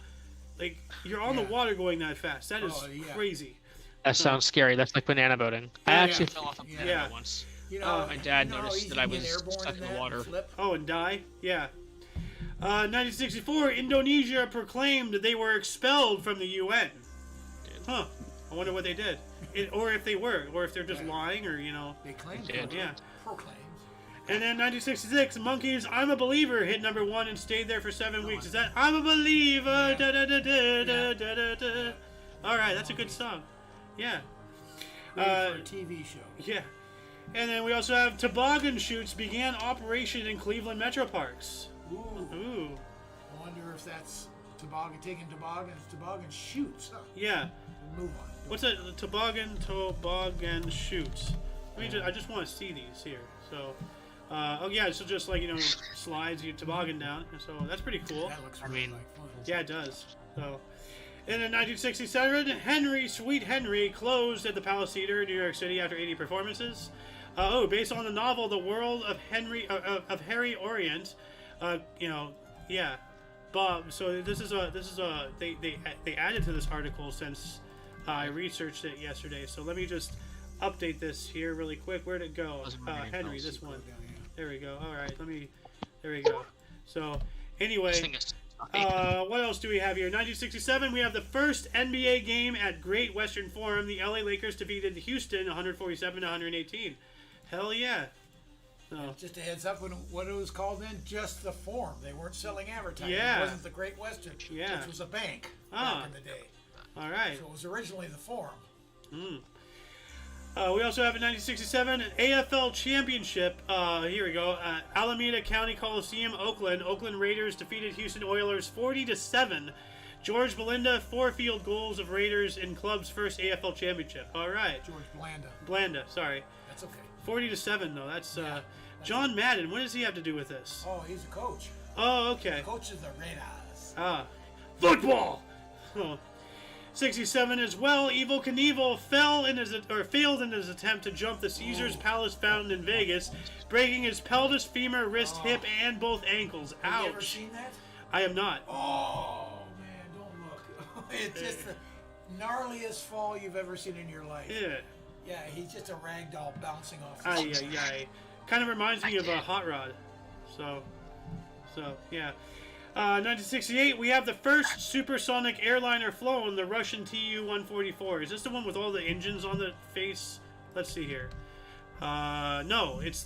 Like, you're on the Yeah. water going that fast. That is yeah. crazy. That sounds scary. That's like banana boating. I Yeah. actually fell off a banana Yeah. once. You know, my dad you know how noticed easy that I you get was airborne stuck in the that and water. flip? Oh, and die? Yeah. 1964, Indonesia proclaimed that they were expelled from the UN. Huh. I wonder what they did. Or if they were. Or if they're just lying, or, They claim Yeah. to. Yeah. Proclaims. And then 1966, Monkeys' I'm a Believer hit #1 and stayed there for 7 weeks. Is that I'm a Believer? Yeah. Da, da, da, da, da, da, da, da. All right, that's a good song. Yeah. Ready for a TV show. Yeah. And then we also have Toboggan Chutes began operation in Cleveland Metro Parks. Ooh. Ooh. I wonder if that's taking toboggan shoots. Huh? Yeah. We'll move on. What's that? Toboggan Chutes. I just want to see these here. So, oh yeah, so just like, slides your toboggan down. So that's pretty cool. That looks really like fun. Yeah, it does. So, and in 1967, Sweet Henry closed at the Palace Theater in New York City after 80 performances. Based on the novel The World of Harry Orient. Yeah, Bob. So this is they added to this article since I researched it yesterday. So let me just update this here really quick. Where'd it go? Henry, this one. There we go. All right, there we go. So anyway. What else do we have here? 1967, we have the first NBA game at Great Western Forum. The LA Lakers defeated Houston 147-118. Hell yeah. So, Just a heads up, what it was called then, just the Forum. They weren't selling advertising. Yeah. It wasn't the Great Western, Yeah. which was a bank Ah. back in the day. all right. So it was originally the Forum. We also have a 1967 AFL Championship. Here we go. Alameda County Coliseum, Oakland. Oakland Raiders defeated Houston Oilers 40-7. George Belinda, 4 field goals of Raiders in club's first AFL championship. All right. George Blanda, sorry. That's okay. 40-7 though. That's John Madden. What does he have to do with this? Oh, he's a coach. Oh, okay. Coach of the Raiders. Football. Oh. 67 as well. Evel Knievel failed in his attempt to jump the Caesars Palace fountain in Vegas, breaking his pelvis, femur, wrist, hip, and both ankles. Ouch. Have you ever seen that? I have not. Oh, man, don't look. It's just the gnarliest fall you've ever seen in your life. Yeah. Yeah, he's just a rag doll bouncing off. Aye. Kind of reminds me of a hot rod. So yeah. 1968, we have the first supersonic airliner flown, the Russian Tu-144. Is this the one with all the engines on the face? Let's see here. No, it's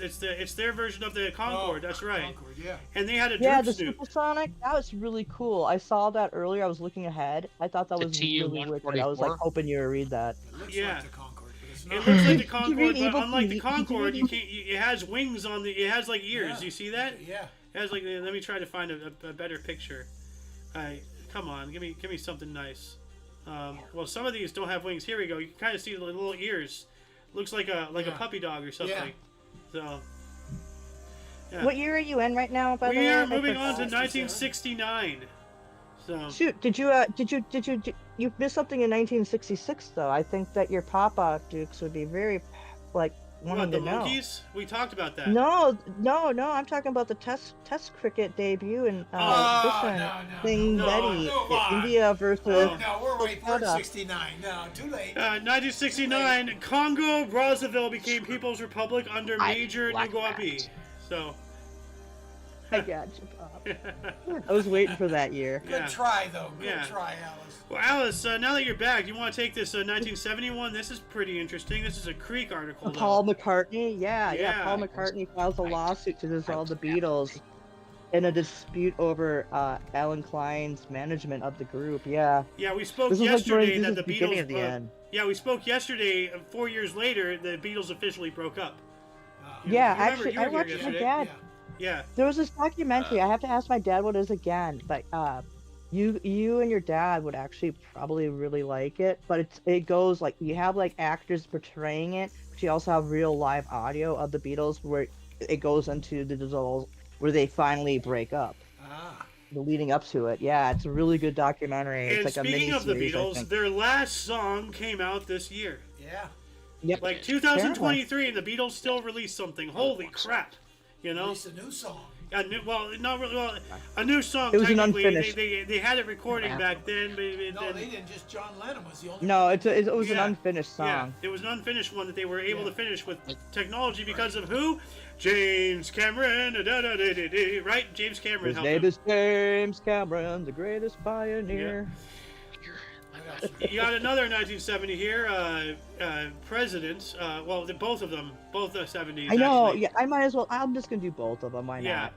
their version of the Concorde. That's right. Concorde, yeah. And they had a Yeah, droop the snoot. supersonic, that was really cool. I saw that earlier. I was looking ahead. I thought that The was really wicked. I was like Tu-144? hoping you would read that. It looks Yeah. like the Concorde, but it's It not. looks like the Did you Concorde, read but Evil unlike the Did you Concorde, read you can't. It has wings on the. It has like ears. Yeah. You see that? Yeah. It has like. Let me try to find a better picture. Come on, give me something nice. Well, some of these don't have wings. Here we go. You can kind of see the little ears. Looks like a puppy dog or something. So, Yeah. What year are you in right now? By the We way, are moving on to 67. 1969. So Shoot, you missed something in 1966 though. I think that your Papa Dukes would be very, like, what, wanting the to know. monkeys? We talked about that. No. I'm talking about the test cricket debut and thing no, Betty, move on. India versus. No, we're waiting for Shut up. 69. No, too late. 1969, Congo Brazzaville became People's Republic under Major like Nguabi. that. So. I got you, Pop. I was waiting for that year. Good Yeah. try, though. Good Yeah. try, Alice. Well, Alice, now that you're back, you want to take this 1971? This is pretty interesting. This is a Creek article. though. Paul McCartney, Yeah. yeah. Paul McCartney files a lawsuit to dissolve the Beatles in a dispute over Alan Klein's management of the group. Yeah. Yeah, we spoke This is yesterday like that the the beginning Beatles. of the end. Yeah, we spoke yesterday. 4 years later, the Beatles officially broke up. Yeah, You remember- actually, you were I here watched my yesterday. dad. Yeah. There was this documentary. I have to ask my dad what it is again, but you and your dad would actually probably really like it. But it goes like you have like actors portraying it, but you also have real live audio of the Beatles where it goes into the dissolve where they finally break up. The leading up to it, yeah, it's a really good documentary. It's And like a speaking of the mini-series, I Beatles, think. their last song came out this year. Yeah. Yep. Like 2023, and the Beatles still released something. Holy crap! You know, It's a new song. a new, well, not really. Well, a new song. It was an technically. unfinished. They had it recording back then, but No, they didn't. Just John Lennon was the only No, it was an Yeah. unfinished yeah, song. it was an unfinished one that they were able Yeah. to finish with technology because of who? James Cameron. Right? James Cameron His helped name him. is James Cameron, the greatest pioneer. You got another 1970 here. Presidents. Well, both of them, both the 70s. I know. Actually. Yeah, I might as well. I'm just gonna do both of them. Why Yeah. not?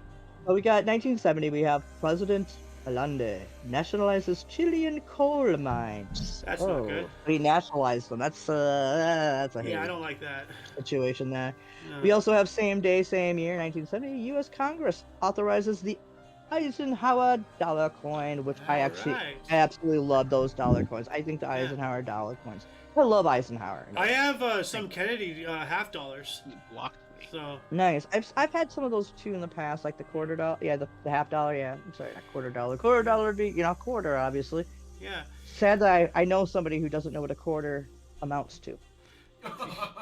Well, we got 1970. We have President Allende nationalizes Chilean coal mines. That's not good. He nationalized them. That's a Yeah, I hate don't like that. situation there. No. We also have same day, same year, 1970. U.S. Congress authorizes the Eisenhower dollar coin, which I Alright. absolutely love those dollar coins. I think the Eisenhower dollar coins. I love Eisenhower. I have some Kennedy half dollars. You blocked me. So Nice. I've had some of those too in the past, like the quarter dollar. Yeah, the half dollar. Yeah, I'm sorry, not quarter dollar. Quarter dollar would be, quarter, obviously. yeah. Sad that I know somebody who doesn't know what a quarter amounts to.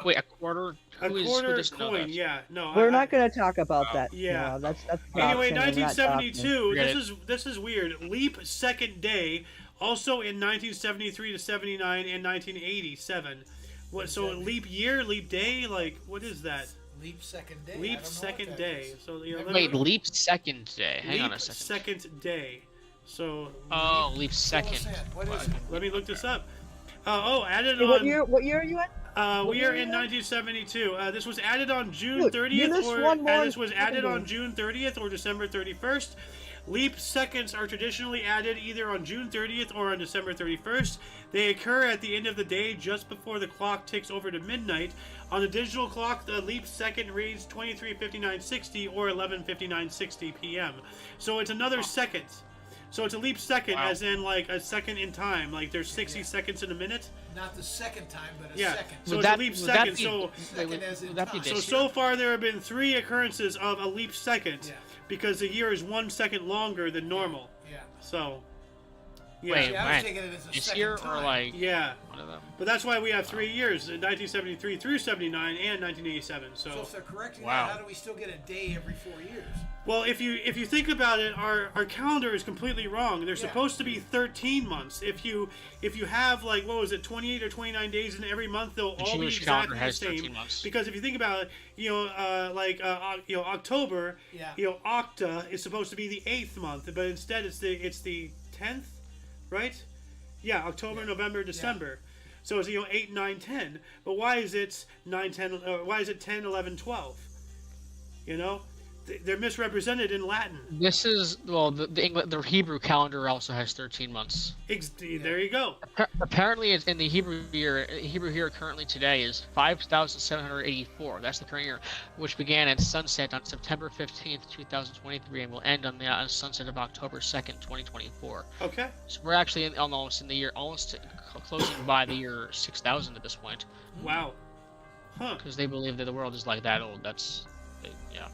Wait, a quarter? A Who quarter doesn't know coin. that? Yeah. No. We're not going to talk about that. yeah. No, that's Anyway, doctrine and not doctrine. 1972. Forget This is weird. Leap second day. Also in 1973 to 79 and 1987. What? So leap year, leap day. Like what is that? Leap second day. I Leap don't know second what that day. is. So Wait, leap second day. Hang on a leap second. second day. So Oh, leap Fill us second. in. What is it? let me look this up. Added Hey, on. what year are you at? We are in 1972. This was added on June Dude, 30th, you missed one more this was added on second. June 30th or December 31st. Leap seconds are traditionally added either on June 30th or on December 31st. They occur at the end of the day, just before the clock ticks over to midnight. On the digital clock, the leap second reads 23:59:60 or 11:59:60 p.m. So it's another second. So it's a leap second, Wow. as in like a second in time. Like there's 60 seconds in a minute. Not the second time, but a Yeah. second. So Would it's a that- leap would that second. be- So Second as in would that be time. this so far there have been 3 occurrences of a leap second, Yeah. because the year is 1 second longer than normal. Yeah. So yeah, Wait, See, I was when? taking it as a This second year or time. like yeah. one of them? But that's why we have 3 years, in 1973 through 79 and 1987. So So if they're correcting Wow. that, how do we still get a day every 4 years? well, if you think about it, our calendar is completely wrong. They're Yeah. supposed to be 13 months. If you have like what was it, 28 or 29 days in every month, they'll The all be Jewish exactly calendar the has same. 13 months. Because if you think about it, October, Yeah. Octa is supposed to be the 8th month, but instead it's the 10th, right? Yeah, October, November, December. So it's 8, 9, 10. But why is it 9, 10? Why is it 10, 11, 12? You know, they're misrepresented in Latin. This is the Hebrew calendar also has 13 months. There you go. Apparently, it's in the Hebrew year. Hebrew year currently today is 5,784. That's the current year, which began at sunset on September 15th, 2023, and will end on the sunset of October 2nd, 2024. Okay. So we're actually almost in the year, closing by the year 6,000 at this point, Wow. Huh. because they believe that the world is like that old. Yeah.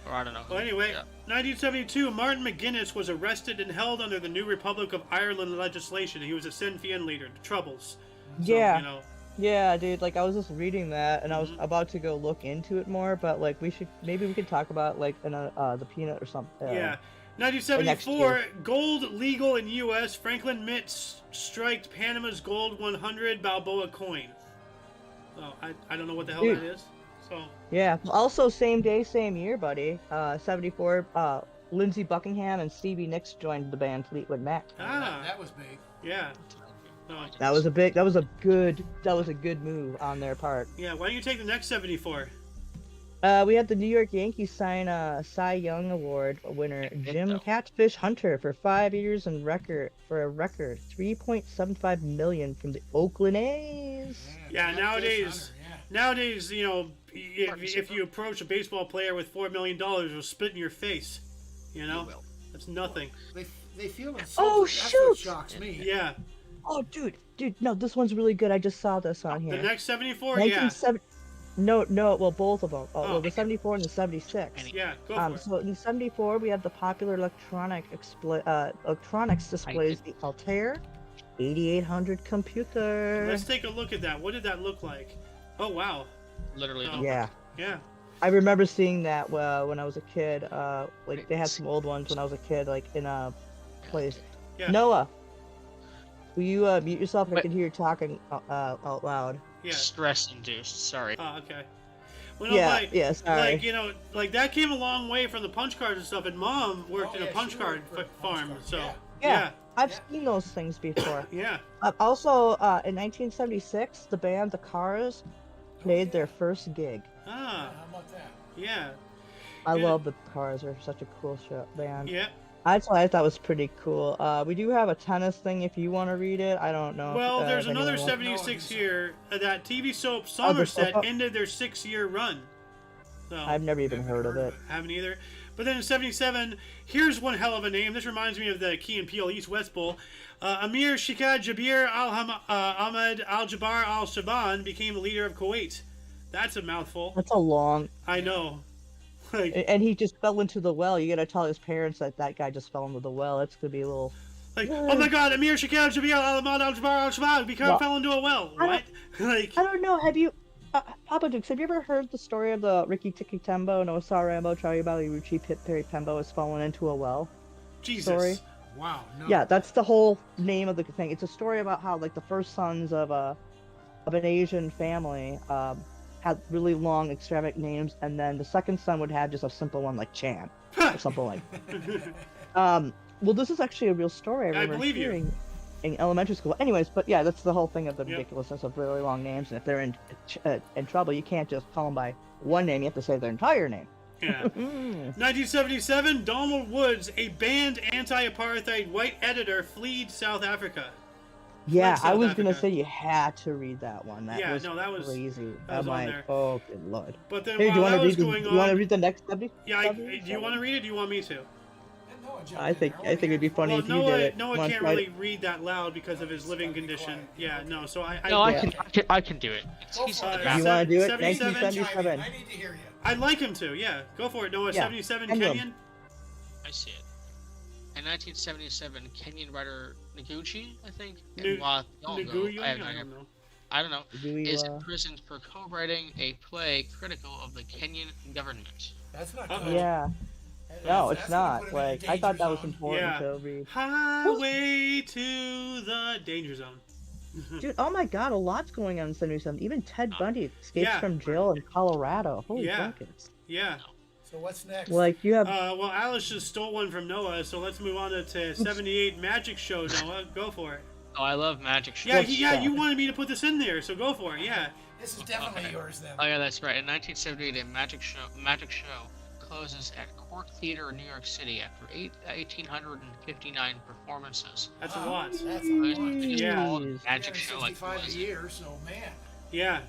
Or I don't know. Well, anyway, Yeah. 1972, Martin McGuinness was arrested and held under the new Republic of Ireland legislation. He was a Sinn Féin leader, the Troubles. So, Yeah. You know, Yeah, dude, like I was just reading that and I was Mhm. about to go look into it more, but like maybe we could talk about like in the peanut or something. yeah. next 1974, gold legal in U.S. Franklin Mitts striked Panama's gold 100 Balboa coin. Oh, I don't know what the hell Dude. that is. So, Yeah. Also, same day, same year, buddy. 74. Lindsey Buckingham and Stevie Nicks joined the band Fleetwood Mac. That was big. yeah. No. That was a good move on their part. Yeah, why don't you take the next 74? We had the New York Yankees sign Cy Young Award winner Jim Catfish Hunter for 5 years and record $3.75 million from the Oakland A's. Yeah, nowadays, Hunter, yeah. nowadays, you know, if you approach a baseball player with $4 million, they'll spit in your face. You know, that's nothing. They feel insulted. Oh, That's shoot! what shocks me. Yeah. Oh, dude, no, this one's really good. I just saw this on here. The next 74, yeah. 1970. No, well, both of them. Oh. Well, the 74 and the 76. Yeah, go for it. So in 74, we have the popular electronics displays, the Altair 8800 computer. Let's take a look at that. What did that look like? Oh, wow. Literally. Oh. Yeah. Yeah. I remember seeing that when I was a kid. Like they had some old ones when I was a kid, like in a place. Yeah. Noah, will you mute yourself? I Wait. can hear you talking out loud. Yeah. Stress induced. Sorry. Oh, okay. Well, no, Yeah, sorry. Like, you know, like that came a long way from the punch cards and stuff, and Mom worked in a Yeah, punch she card worked for a punch farm, card, so... yeah. Yeah. I've Yeah. seen those things before. Yeah. Also, in 1976, the band The Cars played their first gig. Ah, How about that? yeah. I Yeah. love The Cars. They're such a cool band. Yeah. That's why I thought was pretty cool. We do have a tennis thing if you want to read it. I don't know. Well, there's if anyone another wants- 76 here. That TV soap there's- Somerset oh. ended their 6-year run. So, I've never even heard of it. haven't either. But then in 77, here's one hell of a name. This reminds me of the Key and Peele East-West Bowl. Amir Shikad Jabir Ahmed Al-Jabbar Al-Shaban became the leader of Kuwait. That's a mouthful. That's a long. I know. Like, And he just fell into the well. You gotta tell his parents that guy just fell into the well. It's gonna be a little. oh my god, Amir Shikad Jabir Ahmed Al-Jabbar Al-Shaban fell into a well. What? Like, I don't know. Have you, Papa Dukes? Have you ever heard the story of the Ricky Tikki Tembo, Noah Rambo, Charlie Ruchi, Perry Pembo has fallen into a well? Jesus. Story? Wow. No. Yeah, that's the whole name of the thing. It's a story about how like the first sons of an Asian family had really long, extravagant names, and then the second son would have just a simple one like Chan or something like. Well, this is actually a real story. I remember believe you. hearing in elementary school. Anyways, but yeah, that's the whole thing of the Yep. ridiculousness of really long names, and if they're in trouble, you can't just call them by one name. You have to say their entire name. Yeah. 1977, Donald Woods, a banned anti-apartheid white editor, fled South Africa. Yeah, South I was gonna Africa. say you had to read that one. That Yeah, was no, that was- crazy. that was I'm on like, there. oh good lord. But then Hey, do you while want to that was read going you want to on, read the next subject? yeah, do you want to read it? Or do you want me to? Noah jumped I in think there. it'd be funny Well, if you Noah, did it. Noah Wanna can't try to- really read that loud because of his living gotta be condition. quiet. Yeah, no. So I No, Yeah. I can do it. Go He's for in it. the You You back. want to do it? 77? 1977. I need to hear you. I'd like him to. Yeah, go for it, Noah. Yeah, 77 Kenyan. Kenyan. I see it. In 1977, Kenyan writer Noguchi, I think, Nu- and Wa Nyong'o, Nguyen? I don't know. Do we, is imprisoned for co-writing a play critical of the Kenyan government. That's not Uh-oh. good. Yeah. That's- No, it's that's gonna not. put him in a Like I thought that was danger zone. important Yeah. to read. Highway to the danger zone. Dude, oh my god, a lot's going on in 77. Even Ted Bundy escapes Yeah. from jail in Colorado. Holy Yeah. buckets. Yeah. So what's next? Like you have Well, Alice just stole one from Noah, so let's move on to 78 Magic Show. Noah, go for it. Oh, I love magic shows. Yeah, What's yeah. that? You wanted me to put this in there, so go for it. Yeah. This is definitely Okay. yours then. Oh yeah, that's right. In 1978, a magic show closes at Cork Theater in New York City after 1,859 performances. That's a lot. That's a It was the lot. biggest Yeah. called magic show like 365 a was. year, so man. Yeah.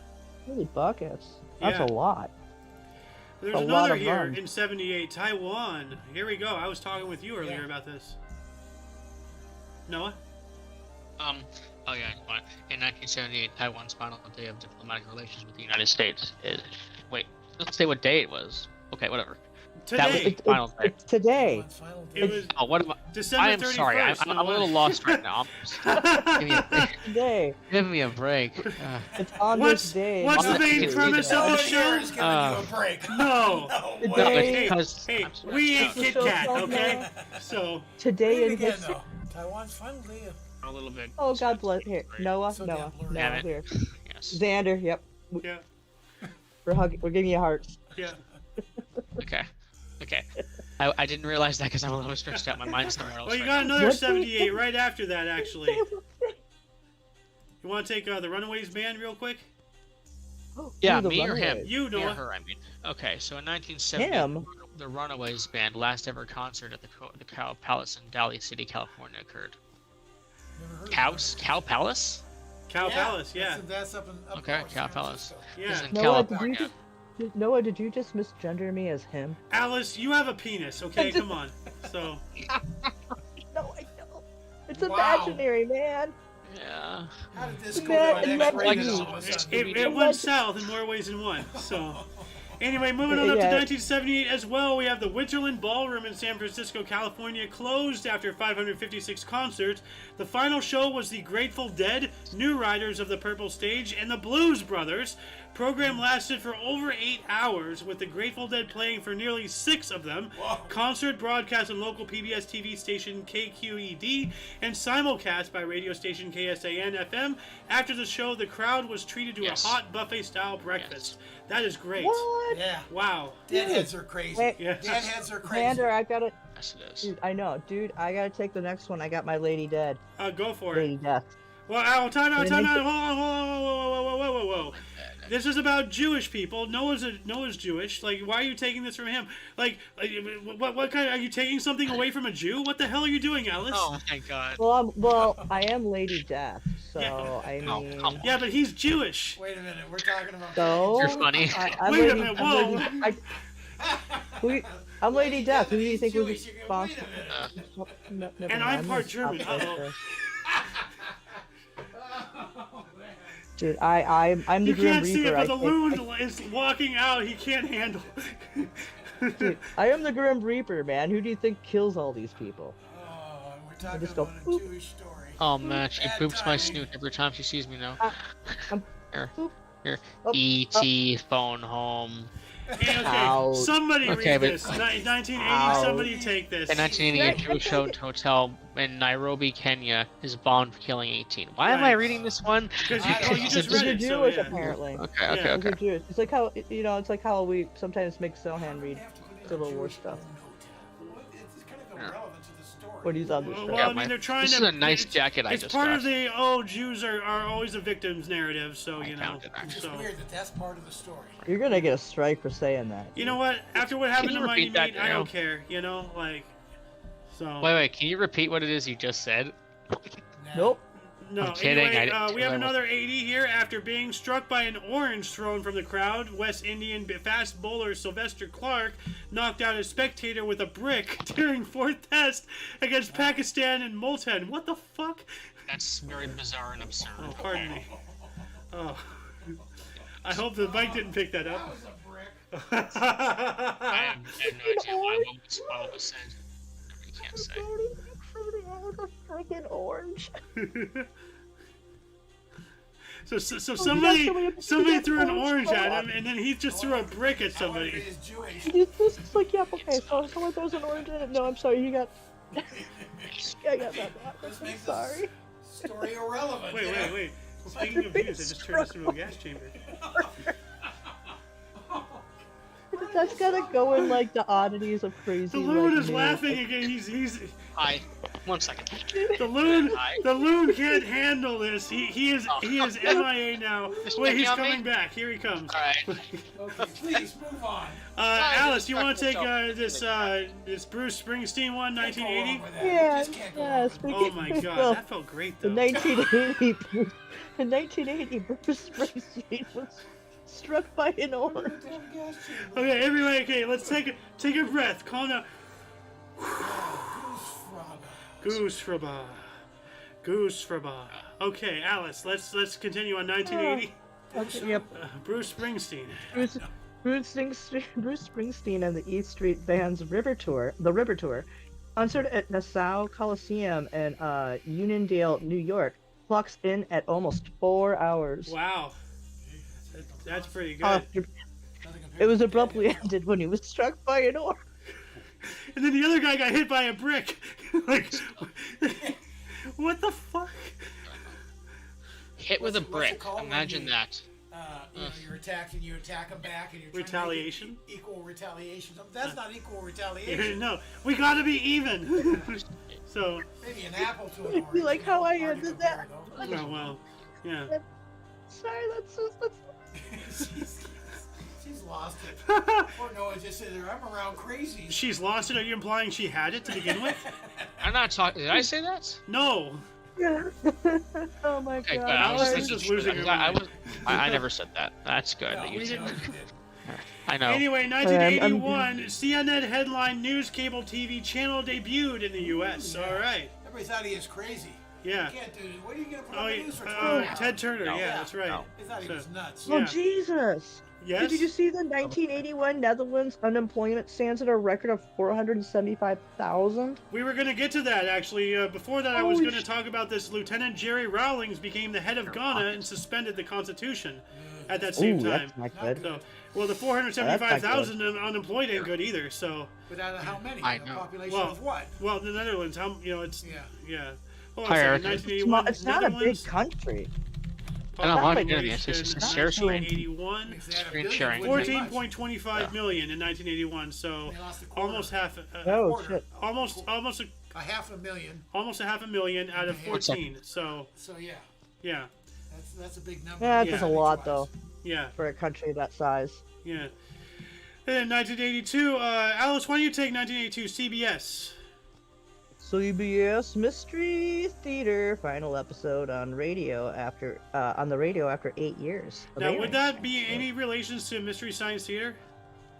holy buckets. That's Yeah. a lot. There's A lot another of here runs. in 78, Taiwan. Here we go. I was talking with you earlier Yeah. about this. Noah? Oh yeah, fine. In 1978, Taiwan's final day of diplomatic relations with the United States is. Wait, doesn't say what day it was. Okay, whatever. That was Today. the final day. It's today. Final It day. was Oh, what am I? December 31st. I am sorry. I'm no, a little lost right now. Give me a break. Today. Give me a break. It's on What's this day. what's the I'm main not- premise of the Nobody here show? is giving you a break. No. No Today- way. Hey, because hey, I'm sorry. we ain't The Kit show's Kat, called okay? So, Today Read it in again, history. though. Taiwan's final day. a little bit. Oh, God bless. Here, Noah, So Noah, damn blurry. Damn Noah, it. here. Yes. Xander, yep. yeah, We're giving you hearts. yeah. Okay. Okay. I didn't realize that because I'm a little stressed out. My mind's somewhere else. Well, you right got now. another What? 78 right after that, actually. You want to take the Runaways band real quick? Yeah, Ooh, the me or him? Runaways. You, Me or Noah. her, I mean. Okay, so in 1970, Him? the Runaways band last ever concert at the Cow Palace in Daly City, California occurred. Never heard of Cow Palace? Cow Palace, yeah. That's up in up Okay, north, Cow San Palace. Francisco. Yeah. Is in Noah, California. Did you just misgender me as him? Alice, you have a penis, okay? Come on. So, No, I don't. It's Wow. imaginary, man. Yeah. How did this go Man, to an like X-rated you. all of a sudden? it went south in more ways than one. So, anyway, moving on up to Yeah. 1978 as well, we have the Winterland Ballroom in San Francisco, California, closed after 556 concerts. The final show was the Grateful Dead, New Riders of the Purple Stage, and the Blues Brothers. Program lasted for over 8 hours, with the Grateful Dead playing for nearly 6 of them. Whoa. Concert broadcast on local PBS TV station KQED and simulcast by radio station KSAN-FM. After the show, the crowd was treated to Yes. a hot buffet-style breakfast. That is great. What? Yeah. Wow. Deadheads are crazy. Hey, Yeah. Deadheads are crazy. Xander, I gotta. Yes, it is. Dude, I know, dude. I gotta take the next one. I got my Lady Dead. Go for Lady it. Death. Well, time out. Did they- Hold on. Whoa. This is about Jewish people. Noah's Jewish. Like, why are you taking this from him? Like what kind? Are you taking something away from a Jew? What the hell are you doing, Alice? Oh my god. Well, I am Lady Death, so Yeah. I Oh, mean. come on. Yeah, but he's Jewish. Wait a minute. We're talking about. So You're funny. I'm Wait a Lady, minute, I'm whoa. Lady, I'm Lady Death. Who do you think was Jewish. You're gonna- wait a responsible? minute. Never And mind, I'm part gonna German. stop right Uh-oh. there. Oh, man. Dude, I'm the You Grim can't see it, Reaper. but the I loon is walking out. He can't handle. dude, I am the Grim Reaper, man. Who do you think kills all these people? Oh, we're talking just go, about a boop. Jewish story. Oh man, she Bad poops my timing. snoot every time she sees me now. I'm- Here. boop. Here. Oh, E.T. phone home. Okay, Ouch. somebody Okay, read but- this. 1980. Ouch. Somebody take this. In 1980, a Jewish hotel in Nairobi, Kenya is bombed for killing 18. Why am I Right. reading this one? Because I don't you know. just Because read you're it. So, Jewish, yeah. apparently. Okay, Yeah. okay, Because okay. you're Jewish. It's like how it's like how we sometimes make Sohan read Civil War stuff It's kind of irrelevant to the story. when he's on the Well, show. I mean, they're trying This to. is a nice it's- jacket I It's just part got. of the Jews are always the victims narrative. So I you know. counted, actually. It's So weird that that's part of the story. You're gonna get a strike for saying that. you know what? After what happened you to Mighty repeat that Meat, I now? don't care. You know, like. So. Wait, can you repeat what it is you just said? Nope. No, I'm kidding, anyway, I- we have I- another 80 here. After being struck by an orange thrown from the crowd, West Indian fast bowler Sylvester Clark knocked out a spectator with a brick during fourth test against Pakistan in Multan. What the fuck? That's very bizarre and absurd. Oh, pardon me. Oh. I hope the mic didn't pick that That up. was a brick. I have no idea why what was said. I really can't say. Freaking orange. So Oh, somebody got threw an orange orange at co-op. him, and then he just threw a brick at That one somebody. is Jewish. This is like, yeah, okay, so someone throws an orange in it. No, I'm sorry, you got. I got that backwards. This I'm makes sorry. this story irrelevant. you know? Wait. Speaking of views, I just turned this into a gas chamber. That's gotta go in like the oddities of crazy. The loon like, is news. laughing again. He's Hi. 1 second. the loon. Hi. The loon can't handle this. He is Oh. MIA now. Just Wait, checking he's on coming me? back. Here he comes. Alright. Okay, please move on. Alice, you want to take Myself. this Bruce Springsteen one, Can't go 1980? wrong with that. Yeah, You just can't go yeah, wrong with speaking Oh my God, well, that felt great in though. 1980, in 1980, Bruce Springsteen was struck by an orange. that. Damn gas chamber. Okay, everybody. Okay, let's take a breath. Calm down. Goose frog. Goose fraba. Okay, Alice, let's continue on 1980. Okay, yep. Bruce Springsteen. Bruce, Bruce Springsteen and the E Street Band's the River Tour, concert at Nassau Coliseum in Uniondale, New York, clocks in at almost 4 hours. Wow. That's pretty good. It was abruptly ended when he was struck by an orb. And then the other guy got hit by a brick. Like, what the fuck? Hit with a What's it brick. called when Imagine you- that. You're attacked and you attack them back and you're trying Retaliation? to make it equal retaliation. That's not equal retaliation. No, we gotta be even. So, Maybe an apple to an orange. You like how I Hard to ended that? compare, though. oh, well, yeah. Sorry, that's She's lost it. Poor Noah just said, I'm around crazy. She's lost it. Are you implying she had it to begin with? I'm not talking. Did I say that? No. yeah. Oh my Okay, god. good. I was Alice is thinking. just losing her mind. I never said that. That's good. No, that you we did. know you did. I know. Anyway, 1981, CNN headline news cable TV channel debuted in the U.S. Yeah. All right. Everybody thought he was crazy. Yeah. You can't do What are you going to put Oh, on the yeah, news for 12 hours? Ted Turner. No. Yeah, that's right. No. He thought he was nuts. Oh Yeah. Jesus. Yes. Did you see the 1981 Netherlands unemployment stands at a record of 475,000? We were going to get to that, actually. Before that, I was Holy going to talk about this. Lieutenant Jerry Rawlings became the head of Ghana and suspended the Constitution at that same time. That's not good. So, well, the 475,000 unemployed ain't good either. So, But out of how many? I A know. population Well, of what? well, the Netherlands, it's Yeah. yeah. Hold on a Hi, second, Eric. 1981. It's not a big Netherlands, country. I don't want to population, get it. It's not seriously. 1981. If they had a Screen billion, sharing. it wouldn't be much. 14.25 million in 1981. So They lost a quarter. almost half. Oh quarter. shit. Almost A half a million. a half a million out of Yeah. 14. So So yeah, yeah, that's a big number. Yeah, Yeah. that's a lot though yeah, for a country that size. yeah. And in 1982, Alice, why don't you take 1982 CBS? CBS Mystery Theater final episode on radio after on the radio after 8 years. of Now, airing. would that be any relations to Mystery Science Theater?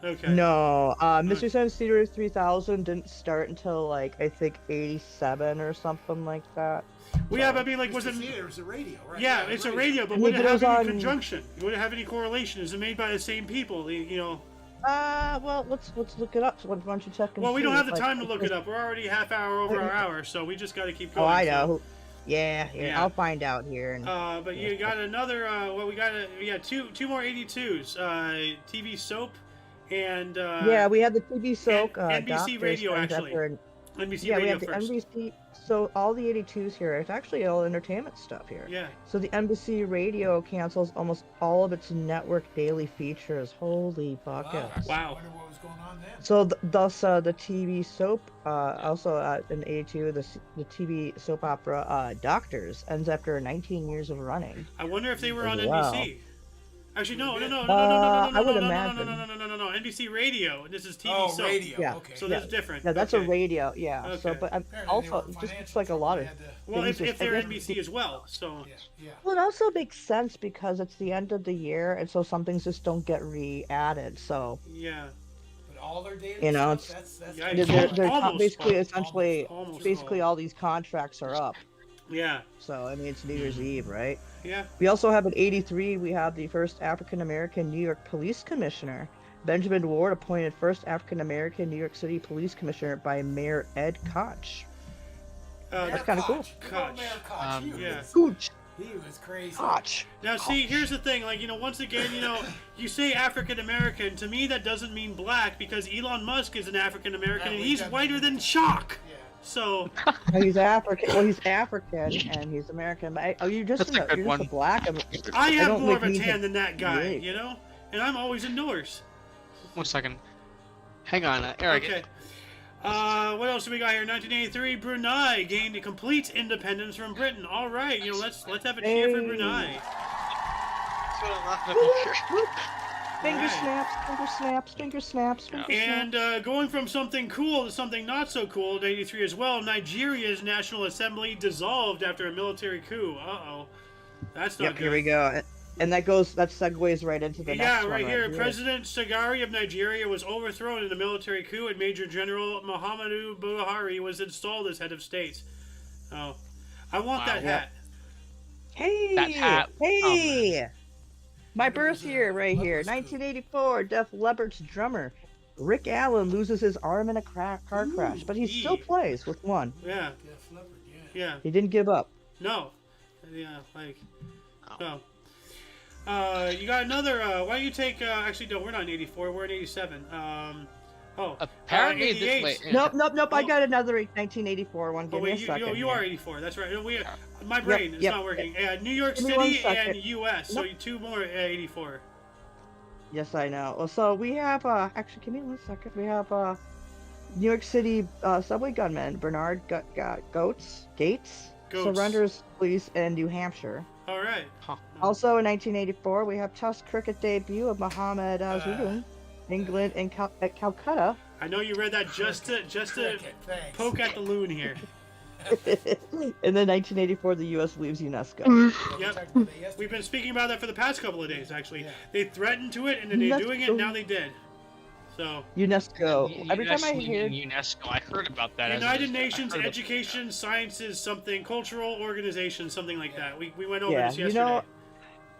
Okay. No, Mystery Science Theater 3000 didn't start until like I think 87 or something like that. Well, yeah, but I mean, like, was it? Theater is a radio, right? Yeah, it's a radio, but And would it it have goes any on- conjunction? Would it have any correlation? Is it made by the same people? You know. Well, let's look it up. So why don't you check and Well, we see, don't have the like, time to look it up. We're already half hour over our hour, so we just got to keep Oh, going. I so- know. Yeah, Yeah. I'll find out here. And But you got another. We got two more 82s. TV soap, and yeah, we had the TV soap. NBC Doctors Radio, ends actually. after- NBC Yeah, we Radio have the first. NBC. So all the 82s here. It's actually all entertainment stuff here. Yeah. So the NBC Radio cancels almost all of its network daily features. Holy buckets. Wow. I wonder what was going on then. So thus the TV soap, also in '82, the TV soap opera Doctors ends after 19 years of running. I wonder if they were on Wow. NBC. Actually, no. I would imagine. No. NBC Radio. This is TV Oh, soap. radio. Yeah. Okay. So Yeah. that's different. Yeah, that's okay. a radio. Yeah. So, Okay. but Apparently they also were in it just financial looks like a lot of. trouble. They had Well, things if just- they're I guess- NBC as well, so Yeah. Well, it also makes sense because it's the end of the year, and so some things just don't get re-added. So yeah. But all their data. You know, stuff, that's Yeah, they're Almost basically, all. essentially, Almost basically all these contracts are up. Yeah. So I mean, it's New Year's Eve, right? Yeah. We also have in '83, we have the first African American New York Police Commissioner. Benjamin Ward appointed first African American New York City Police Commissioner by Mayor Ed Koch. That's kinda cool. Koch. Mayor Koch. He yeah. was- Koch. He was crazy. Koch. Now, see, here's the thing. Like, once again, you say African American. To me, that doesn't mean black because Elon Musk is an African American and he's whiter than chalk. Yeah. So, He's African. Well, he's African and he's American. But you're just That's a good you're one. just a black. I have don't more of like a music. tan than that guy, Great. And I'm always indoors. 1 second. Hang on, Eric. Okay. What else do we got here? 1983, Brunei gained a complete independence from Britain. All right, let's have a cheer for Hey. Brunei. Finger Right. snaps, finger snaps, finger snaps, finger And snaps. going from something cool to something not so cool in 83 as well, Nigeria's National Assembly dissolved after a military coup. Uh-oh. That's not Yep, good. here we go. And that segues right into the next Yeah, one. right here. President Sagari of Nigeria was overthrown in a military coup, and Major General Muhammadu Buhari was installed as head of state. Oh, I want that Wow. hat. Hey, That hat. hey. My There was birth a year right here, Leopard's 1984. Def Leppard's drummer Rick Allen loses his arm in a car crash, but he still Yee. plays with one. Yeah. Def Leppard, yeah. Yeah. He didn't give up. No. Yeah. Like. No. You got another. Why don't you take? Actually, no. We're not in '84. We're in '87. Apparently, 88. wait, Nope. I Oh. got another 1984 one. Oh Give me a wait, second. you here. are 84. That's right. My brain is yep. not working. New York Give me one City second. and U.S. So two more 84. Yes, I know. Well, so we have actually, give me 1 second. We have New York City subway gunman Bernard Gates surrenders police in New Hampshire. All right. Also in 1984, we have Test cricket debut of Muhammad Azharuddin, England at Calcutta. I know you read that just to Cricket, thanks. poke at the loon here. And then 1984, the U.S. leaves UNESCO. Yep. We've been speaking about that for the past couple of days, actually. Yeah. They threatened to it, and then they're doing it, and now they did. So, UNESCO. Every time I hear UNESCO, I heard about that. United Nations Education, Sciences, something, Cultural Organization, something like that. We went over this yesterday. you know,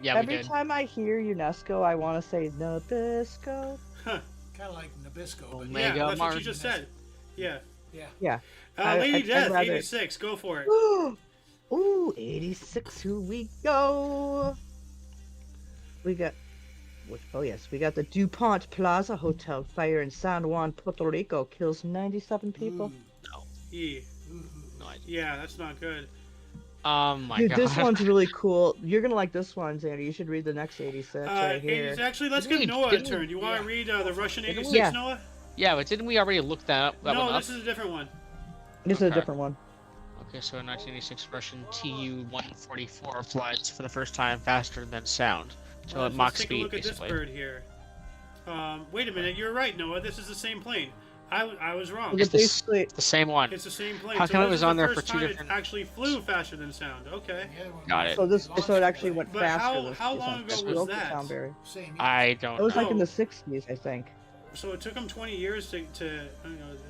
Yeah, we every did. time I hear UNESCO, I want to say Nabisco. Kind of like Nabisco, but Omega Yeah, that's what you Mars. just said. Yeah. yeah. Yeah. Lady I'd Death, rather- 86. Go for it. Ooh, 86. Who we go? We got. Oh yes, we got the DuPont Plaza Hotel fire in San Juan, Puerto Rico, kills 97 people. Yeah. No idea. Yeah, that's not good. Oh my Dude, god. this one's really cool. You're gonna like this one, Xander. You should read the next 86 right here. 80s. Actually, let's Didn't give we- Noah a didn't we- turn. You want to read the Russian 86, Yeah. Noah? Yeah, but didn't we already look that one No, up? this is a different one. This is a Okay. different one. Okay, so in 1986, Russian Tu-144 flies for the first time faster than sound. So at Let's Mach take a speed, look at this basically. bird here. Wait a minute, you're right, Noah. This is the same plane. I was wrong. It's It's the s- basically The same one. It's the same plane. How So come it this was is the on there first for two time different- It actually flew faster than sound. Okay. Got it. so it actually went But faster. how- than how this long one. ago It was broke that? the sound barrier. Same. I don't It was like in Oh. the 60s, I think. So it took them 20 years to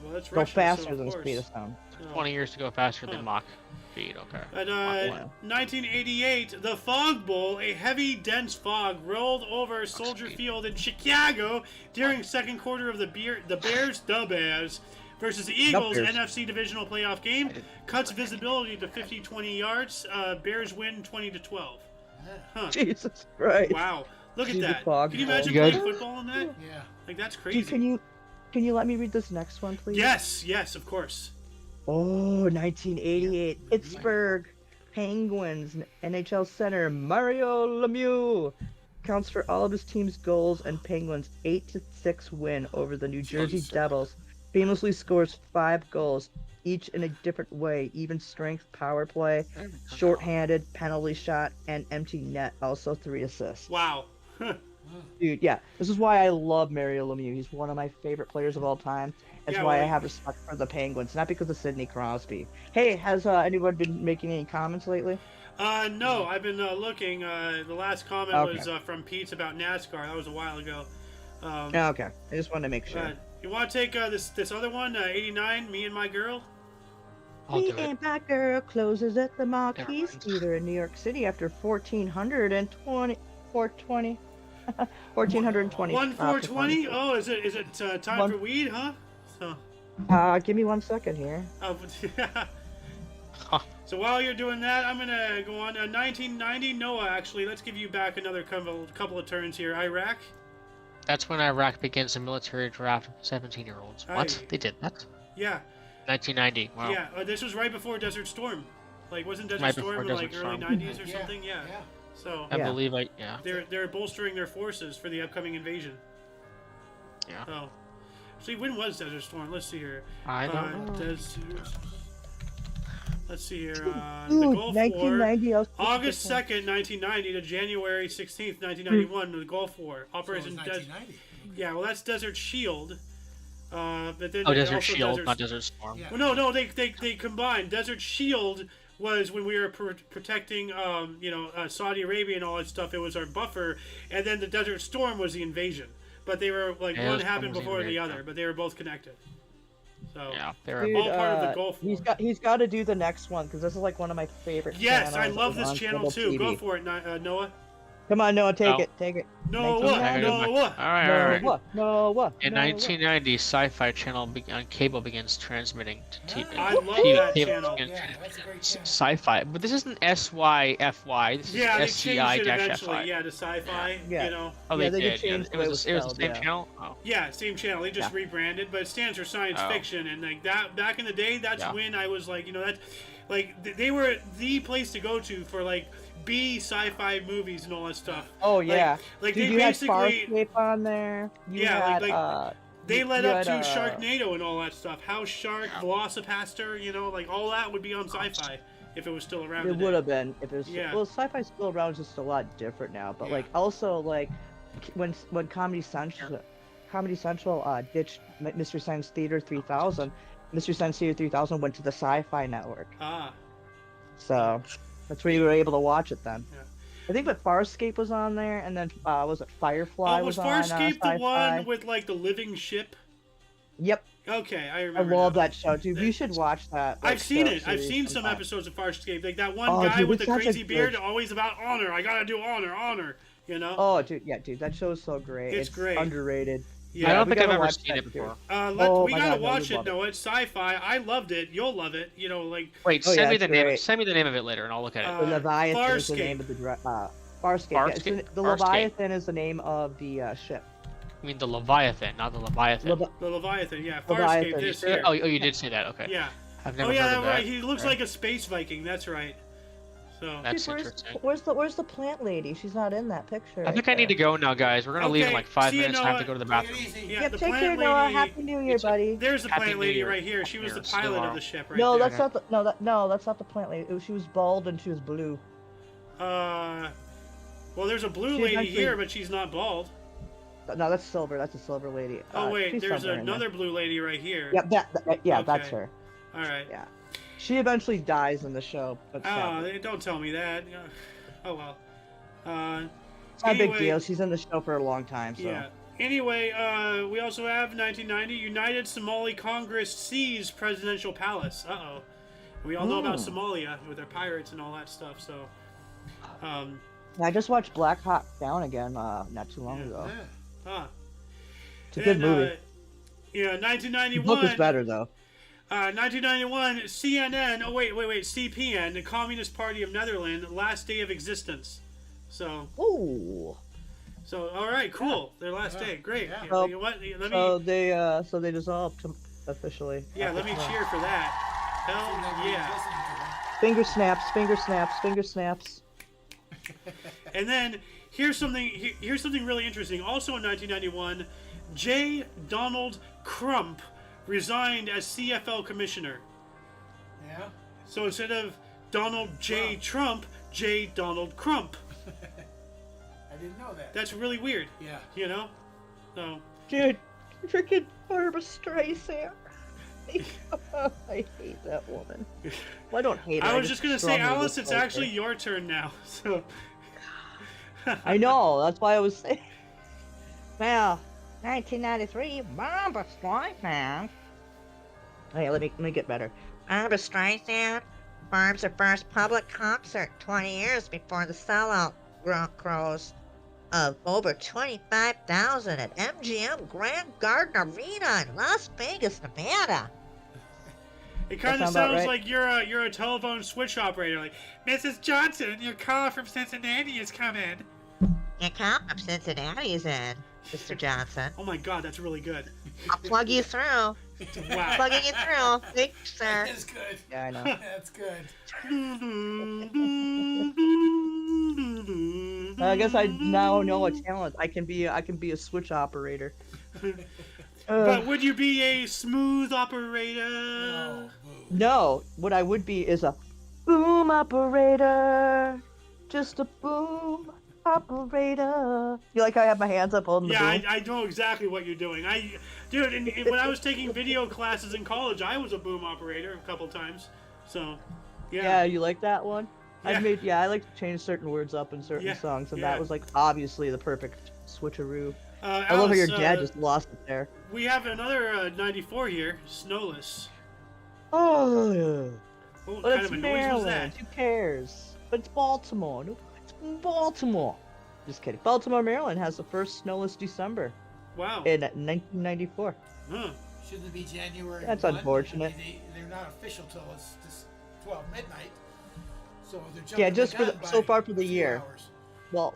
well, that's Go Russia, faster so of than the course. speed of sound. So- 20 years to go faster Huh. than Mach speed, okay. At Wow. 1988, the Fog Bowl, a heavy, dense fog, rolled over Soldier speed. Field in Chicago during second quarter of the Bears versus the Eagles Bears. NFC divisional playoff game. Cuts visibility to 50-20 yards. Bears win 20-12. Huh. Jesus Christ. Wow. Look at See the that. Fog Can you Bowl. imagine Good. playing football in that? Yeah. Like, that's Dude, crazy. can you let me read this next one, please? Yes, of course. Oh, 1988. Pittsburgh Penguins NHL center Mario Lemieux counts for all of his team's goals and Penguins' 8-6 win over the New Jersey Jeez. Devils. Famously scores 5 goals, each in a different way: even strength, power play, shorthanded, penalty shot, and empty net. Also 3 assists. Wow. Huh. Dude, yeah, this is why I love Mario Lemieux. He's one of my favorite players of all time. That's Yeah, why well, I have respect for the Penguins, not because of Sidney Crosby. Hey, has anyone been making any comments lately? No, I've been looking. The last comment Okay. was from Pete about NASCAR. That was a while ago. Oh, okay, I just wanted to make sure. You want to take this other one, 89, Me and My Girl? I'll Me do it. and my girl closes at the Marquis mind. Theater in New York City after 1420. 1420. 1/420? Oh, is it time One- for weed, huh? So, Give me 1 second here. so while you're doing that, I'm gonna go on 1990. Noah, actually, let's give you back another couple of turns here. Iraq. That's when Iraq begins a military draft of 17-year-olds. What? Aye. They did that? Yeah, 1990. Wow. yeah. This was right before Desert Storm. Like, wasn't Desert Right Storm before in Desert like early Storm. 90s or something? Yeah. So I Yeah. believe yeah. they're bolstering their forces for the upcoming invasion. Yeah. So, see, when was Desert Storm? Let's see here. I don't know. Let's see here. The Ooh, Gulf 1990. War, I was August 2nd, 1990 to January 16th, 1991. The Gulf War, So it was Operation Desert. 1990. Yeah, well, that's Desert Shield. But then Oh, there's Desert also Shield, not Desert Storm. Yeah. Well, no, they combined. Desert Shield was when we were protecting, Saudi Arabia and all that stuff. It was our buffer, and then the Desert Storm was the invasion. But they were like Yeah, one Desert happened Storm was the before the invasion. other, but they were both connected. So Yeah, they're Dude, all part of the Gulf War. He's got to do the next one because this is like one of my favorite. yes, I channels love this on channel cable too. TV. Go for it, Noah. Come on, Noah, take No. it, take it. No, Nineteen what? ninety. No, what? All right, No, all right. what? No, what? In No, what? 1990, Sci-Fi Channel on cable begins transmitting to TV. I love that channel. Yeah, that's a great channel. Sci-Fi, but this isn't SYFY. This Yeah, they is changed it eventually. SCI-FI. Yeah, to sci-fi. Yeah. You know. Oh, Yeah, they they did. changed It the way was it the was same spelled, yeah. channel. Oh. Yeah, same channel. They just Yeah. rebranded, but it stands for science Oh. fiction, and like that back in the day, that's Yeah. when I was like, you know, that's like they were the place to go to for like B sci-fi movies and all that stuff. Oh yeah. Like Dude, they you had basically Farscape on there. You Yeah, had, like, they you- led you up to had, Sharknado and all that stuff. House Shark, Velocipaster, you know, like all that would be on sci-fi if it was still around. It today. would have been if it was. Yeah. Well, sci-fi's still around, just a lot different now. But Yeah. like also like when Comedy Central ditched Mystery Science Theater 3000, Mystery Science Theater 3000 went to the Sci-Fi Network. Ah, So that's where you were able to watch it then. Yeah. I think that Farscape was on there, and then was it Firefly oh, was on Farscape the Sci-Fi? one with like the living ship? Yep, Okay, I I remember. love now. that show, dude. You should watch that. I've seen show it. I've series seen some sometime. episodes of Farscape. Like that one Oh, guy dude, with the it's such a crazy beard, good- always about honor. I gotta do honor. You know? Oh, dude, yeah, dude, that show's so great. It's great. Underrated. yeah. I don't we think I've gotta ever watch seen that it too. before. Oh We my gotta God, no, watch you'd it. love No, it's sci-fi. I loved it. You'll love it. You know, like Wait, Oh, send yeah, me it's the name. great. Send me the name of it later, and I'll look at it. The Leviathan is the Farscape. name of the Farscape. Farscape? The Farscape. Leviathan is the name of the ship. I mean the Leviathan, not the Leviathan. the Leviathan. Yeah, Leviathan. Farscape. This Oh, here. oh, you did say that. Okay. Yeah. I've Oh never yeah, heard of that. right. He looks Right. like a space Viking. That's right. So. That's Dude, interesting. where's the plant lady? She's not in that picture. I think I need to go now, guys. We're gonna leave in Okay, like 5 see you, minutes. I have to Noah. go to the Take it bathroom. easy. Yeah, Yep, the take plant care, lady. Noah. Happy New Year, buddy. There's the Happy plant New lady Year. right here. She was Yeah, the see you pilot of tomorrow. the ship right No, there. that's not the that's not the plant lady. She was bald and she was blue. Well, there's a blue She's lady actually- here, but she's not bald. No, that's silver. That's a silver lady. Oh wait, she's there's somewhere in there. another blue lady right here. Yep, yeah, that's Okay. her. All right. Yeah. She eventually dies in the show. But Oh, sadly. don't tell me that. Oh well. It's not a big anyway, deal. She's in the show for a long time, so. Yeah. Anyway, we also have 1990. United Somali Congress seized presidential palace. Uh-oh. We all know about Somalia with their pirates and all that stuff. So. I just watched Black Hawk Down again not too long ago. Huh. It's a good movie. Yeah, The 1991. book is better though. 1991, CNN. Oh wait. CPN, the Communist Party of Netherlands, last day of existence. So. Ooh. So all right, cool. Their last day, great. Yeah. Yeah, you know what? Let me. So they dissolved officially. Yeah, let me cheer for that. Hell yeah. Finger snaps, finger snaps, finger snaps. And then here's something really interesting. Also in 1991, J. Donald Crump resigned as CFL commissioner. Yeah. So instead of Donald J. Trump, J. Donald Crump. I didn't know that. That's really weird. Yeah. You know? So Dude, freaking Barbara Streisand. I hate that woman. Well, I don't hate her. I was just gonna say, strongly Alice, it's dislike her. actually your turn now. So I know. That's why I was saying. Well, 1993, Barbara Streisand. Hey, let me get better. Barbra Streisand performs her first public concert 20 years before the sellout grows of over 25,000 at MGM Grand Garden Arena in Las Vegas, Nevada. it kind of sound about sounds right. like you're a telephone switch operator. Like, Mrs. Johnson, your call from Cincinnati is coming. Your call from Cincinnati is in, Mr. Johnson. Oh my God, that's really good. I'll plug you through. Wow. Plugging you through. Thank you, sir. That's good. Yeah, I know. That's good. I guess I now know a talent. I can be a switch operator. But would you be a smooth operator? Oh, boo. No, what I would be is a boom operator. Just a boom operator. You like how I have my hands up holding the Yeah, boom? I know exactly what you're doing. Dude, and when I was taking video classes in college, I was a boom operator a couple times. So, Yeah, yeah. you like that one? Yeah. I like to change certain words up in certain Yeah, songs, and yeah. that was like obviously the perfect switcheroo. Alice, I love how your dad just lost it there. We have another 94 here, Snowless. Oh, yeah. What But kind it's of a noise was Maryland. that? Who cares? But it's Baltimore. No, it's Baltimore. Just kidding. Baltimore, Maryland has the first snowless December Wow. in 1994. Huh. Shouldn't it be January? That's 1? unfortunate. I mean, they're not official till it's just 12 midnight. So they're jumping Yeah, just the for gun the, so by far for a the few year. hours. Well,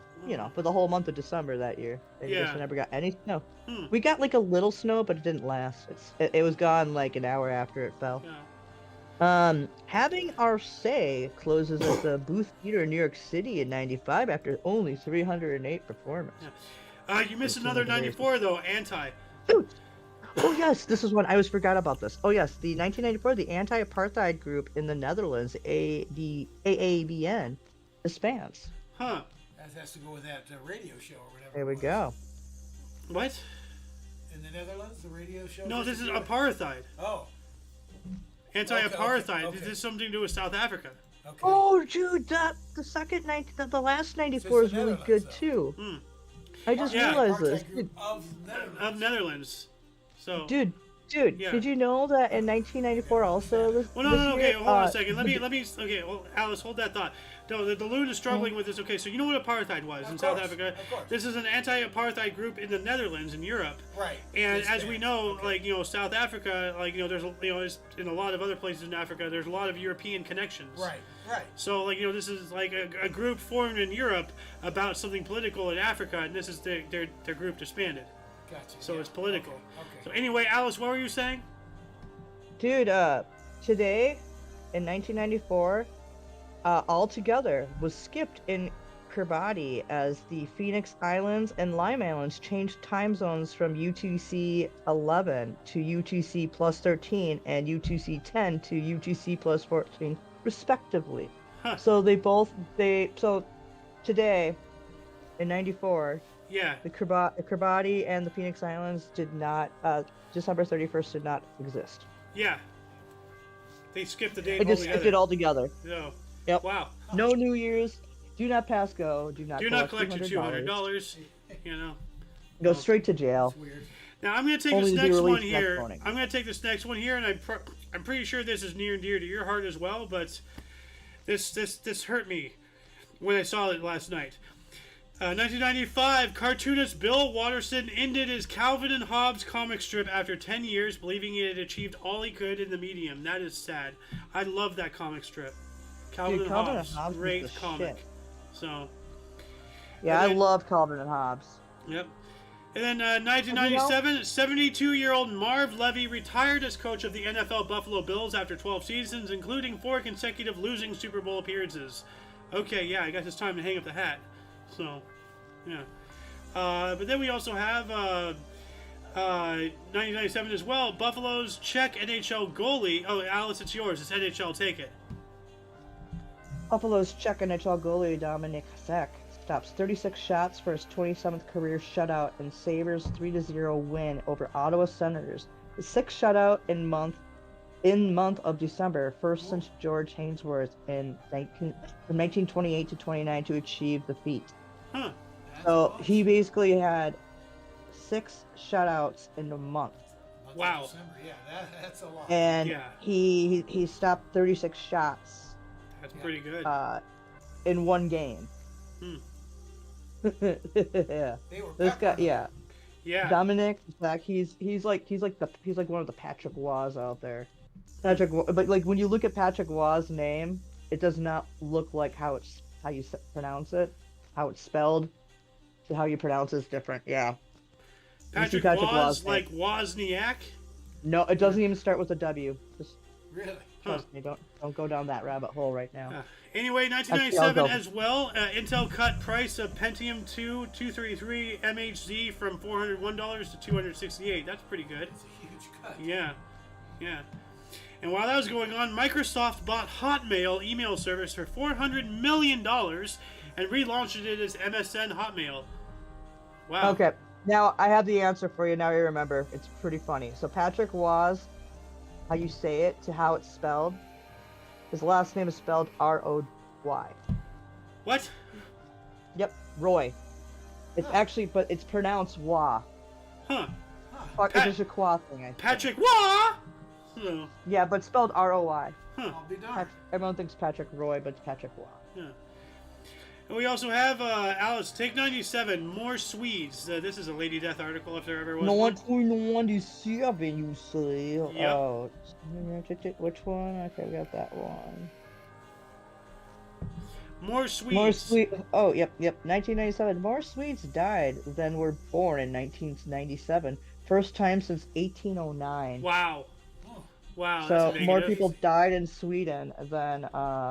for the whole month of December that year. They Yeah. just never got any snow. Hmm. We got like a little snow, but it didn't last. It was gone like an hour after it fell. Yeah. Having Our Say closes at the Booth Theater in New York City in '95 after only 308 performances. You missed another 94 though. Anti. Ooh. Oh yes, this is one I always forgot about this. Oh yes, the 1994 the anti-apartheid group in the Netherlands, AABN, disbands. Huh. That has to go with that radio show or whatever. There we it was. go. What? In the Netherlands, the radio show. No, this is disappeared? apartheid. Oh. Anti-apartheid. Okay. This is something to do with South Africa. Okay. Oh, dude, the last 94 is the really Netherlands, good though. too. Hmm. I just Yeah. realized Apartheid this. group of Netherlands. Of Netherlands. So. Dude, Yeah. did you know that in 1994 also this? Well, no, this no, no. year, Okay, hold on a second. Let me. Okay, well, Alice, hold that thought. No, the Loon is struggling with this. Okay, so you know what apartheid was in South course, Africa? of course. This is an anti-apartheid group in the Netherlands in Europe. Right. And It's as there. we know, Okay. like South Africa, like there's there's in a lot of other places in Africa, there's a lot of European connections. Right. Right. So like this is like a group formed in Europe about something political in Africa, and this is their group disbanded. Gotcha. So yeah. it's political. Okay. So anyway, Alice, what were you saying? Dude, today in 1994, All Together was skipped in Kiribati as the Phoenix Islands and Lime Islands changed time zones from UTC 11 to UTC plus 13 and UTC 10 to UTC plus 14, respectively. Huh. So so today in 94, Yeah. the Kiribati and the Phoenix Islands did not, December 31st did not exist. Yeah. They skipped the date They just altogether. skipped it all together. No. Yep. Wow. No New Year's. Do not pass go. Do not collect your $200. Go straight to jail. It's weird. Now I'm going to take Only this to be next one released next here. morning. I'm going to take this next one here, and I'm pretty sure this is near and dear to your heart as well. But this hurt me when I saw it last night. 1995, cartoonist Bill Watterson ended his Calvin and Hobbes comic strip after 10 years, believing he had achieved all he could in the medium. That is sad. I love that comic strip. Calvin and Calvin Hobbes, and Hobbes was great the comic. shit. So, Yeah, And I then- love Calvin and Hobbes. yep. And then 1997, 72-year-old Marv Levy retired as coach of the NFL Buffalo Bills after 12 seasons, including 4 consecutive losing Super Bowl appearances. Okay, yeah, I guess it's time to hang up the hat. So, yeah. But then we also have 1997 as well. Buffalo's Czech NHL goalie. Oh, Alice, it's yours. It's NHL. Take it. Buffalo's Czech NHL goalie Dominik Hasek stops 36 shots for his 27th career shutout in Sabres' 3-0 win over Ottawa Senators. The 6th shutout in month of December, first since George Hainsworth from 1928 to 29 to achieve the feat. Huh. So he basically had 6 shutouts in a month, Month of Wow. December. Yeah, that's a lot. and Yeah. he stopped 36 shots That's pretty good. in one game. Hmm. Yeah, They were this guy, peppered. yeah, Yeah. Dominic, like he's like one of the Patrick Waugh out there. Patrick, but like when you look at Patrick Waugh's name, it does not look like how you pronounce it, how it's spelled. So how you pronounce it is different. Yeah. Patrick Patrick Waz, Wozniak. like Wozniak. No, it doesn't even start with a W. Just Really? trust me. Don't go down that rabbit hole right now. Anyway, I'll 1997 go. as well. Intel cut price of Pentium 2 233 MHz from $401 to $268. That's pretty good. It's a huge cut. Yeah, yeah. And while that was going on, Microsoft bought Hotmail email service for $400 million and relaunched it as MSN Hotmail. Wow. Okay. Now I have the answer for you. Now you remember. It's pretty funny. So Patrick Waz, how you say it to how it's spelled. His last name is spelled R-O-Y. What? Yep, Roy. It's actually, but it's pronounced Wah. Huh. Fuck, Pat- it's just a Qua thing. I think. Patrick Wah! Oh, Yeah, but spelled R-O-Y. huh. I'll be darned. Everyone thinks Patrick Roy, but it's Patrick Wah. Yeah. And we also have Alice, take 97, more Swedes. This is a Lady Death article if there ever was one. 1997, you say? Yep. Oh, which one? Okay, we got that one. More Swedes. More Swedes. Oh, yep. 1997. More Swedes died than were born in 1997. First time since 1809. Wow. Wow. So that's more negative. people died in Sweden than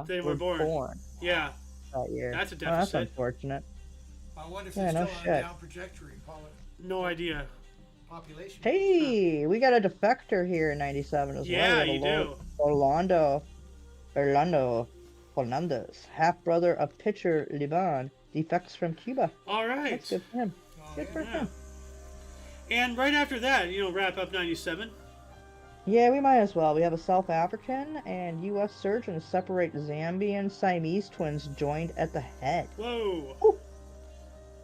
They were born. Yeah. That year. That's a Oh, that's deficit. unfortunate. I wonder if Yeah, they're no still on shit. a down trajectory, No idea. population. Hey, we got a defector here in 97 as Yeah, well. We you got a do. Orlando Fernandez, half brother of pitcher Liban, defects from Cuba. All right. That's good for him. Oh, Good for Yeah. him. And right after that, wrap up 97. Yeah, we might as well. We have a South African and U.S. surgeon separate Zambian Siamese twins joined at the head. Whoa. Woo.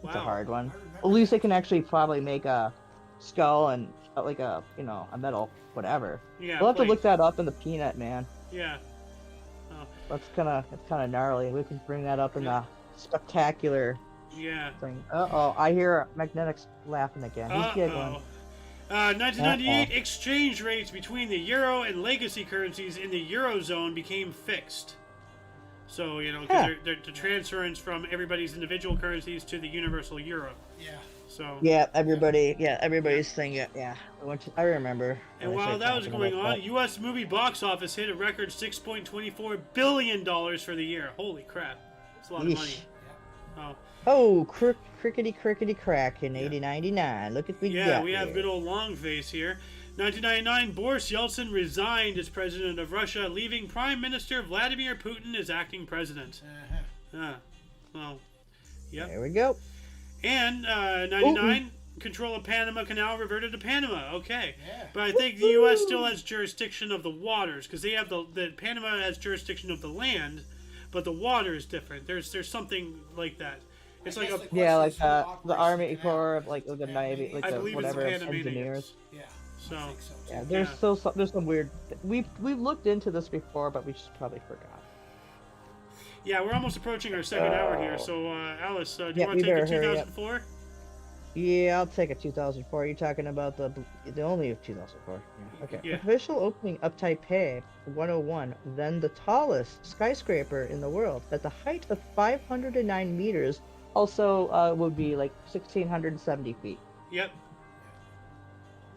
Wow. It's a hard one. I remember At least they can actually probably make a skull and like a metal whatever. Yeah. We'll have to plate. look that up in the peanut, man. Yeah. It's kind of gnarly. We can bring that up in the spectacular Yeah. thing. Uh-oh, I hear Magnetics laughing again. He's giggling. 1998 exchange rates between the euro and legacy currencies in the eurozone became fixed. So because Huh. they're the transference from everybody's individual currencies to the universal euro. Yeah. So. Yeah, everybody's thing. Yeah. I remember. And when I while started that was talking going about on, that. U.S. movie box office hit a record $6.24 billion for the year. Holy crap! That's a lot of money. Yeesh. Oh, Crickety crack in 8099. Look at we yeah, got we have here. good old long face here. 1999, Boris Yeltsin resigned as president of Russia, leaving Prime Minister Vladimir Putin as acting president. Uh-huh. Well, yep. There we go. And 99, control of Panama Canal reverted to Panama. Okay. Yeah. But I think the U.S. still has jurisdiction of the waters, because they have the Panama has jurisdiction of the land, but the water is different. There's something like that. It's I like guess a the Yeah, question like is who operates the Army canal. Corps, of, like the Navy, like I the believe whatever it's the Panamanians. engineers. Yeah. So. I think so too. Yeah, there's Yeah. still there's some weird. We've looked into this before, but we just probably forgot. Yeah, we're almost approaching our second hour here. So, Alice, do you Yeah, want we to take a better hurry up. 2004? Yeah, I'll take a 2004. You're talking about the only 2004. Yeah. Okay. Yeah. Official opening of Taipei 101, then the tallest skyscraper in the world at the height of 509 meters. Also, would be like 1,670 feet. Yep.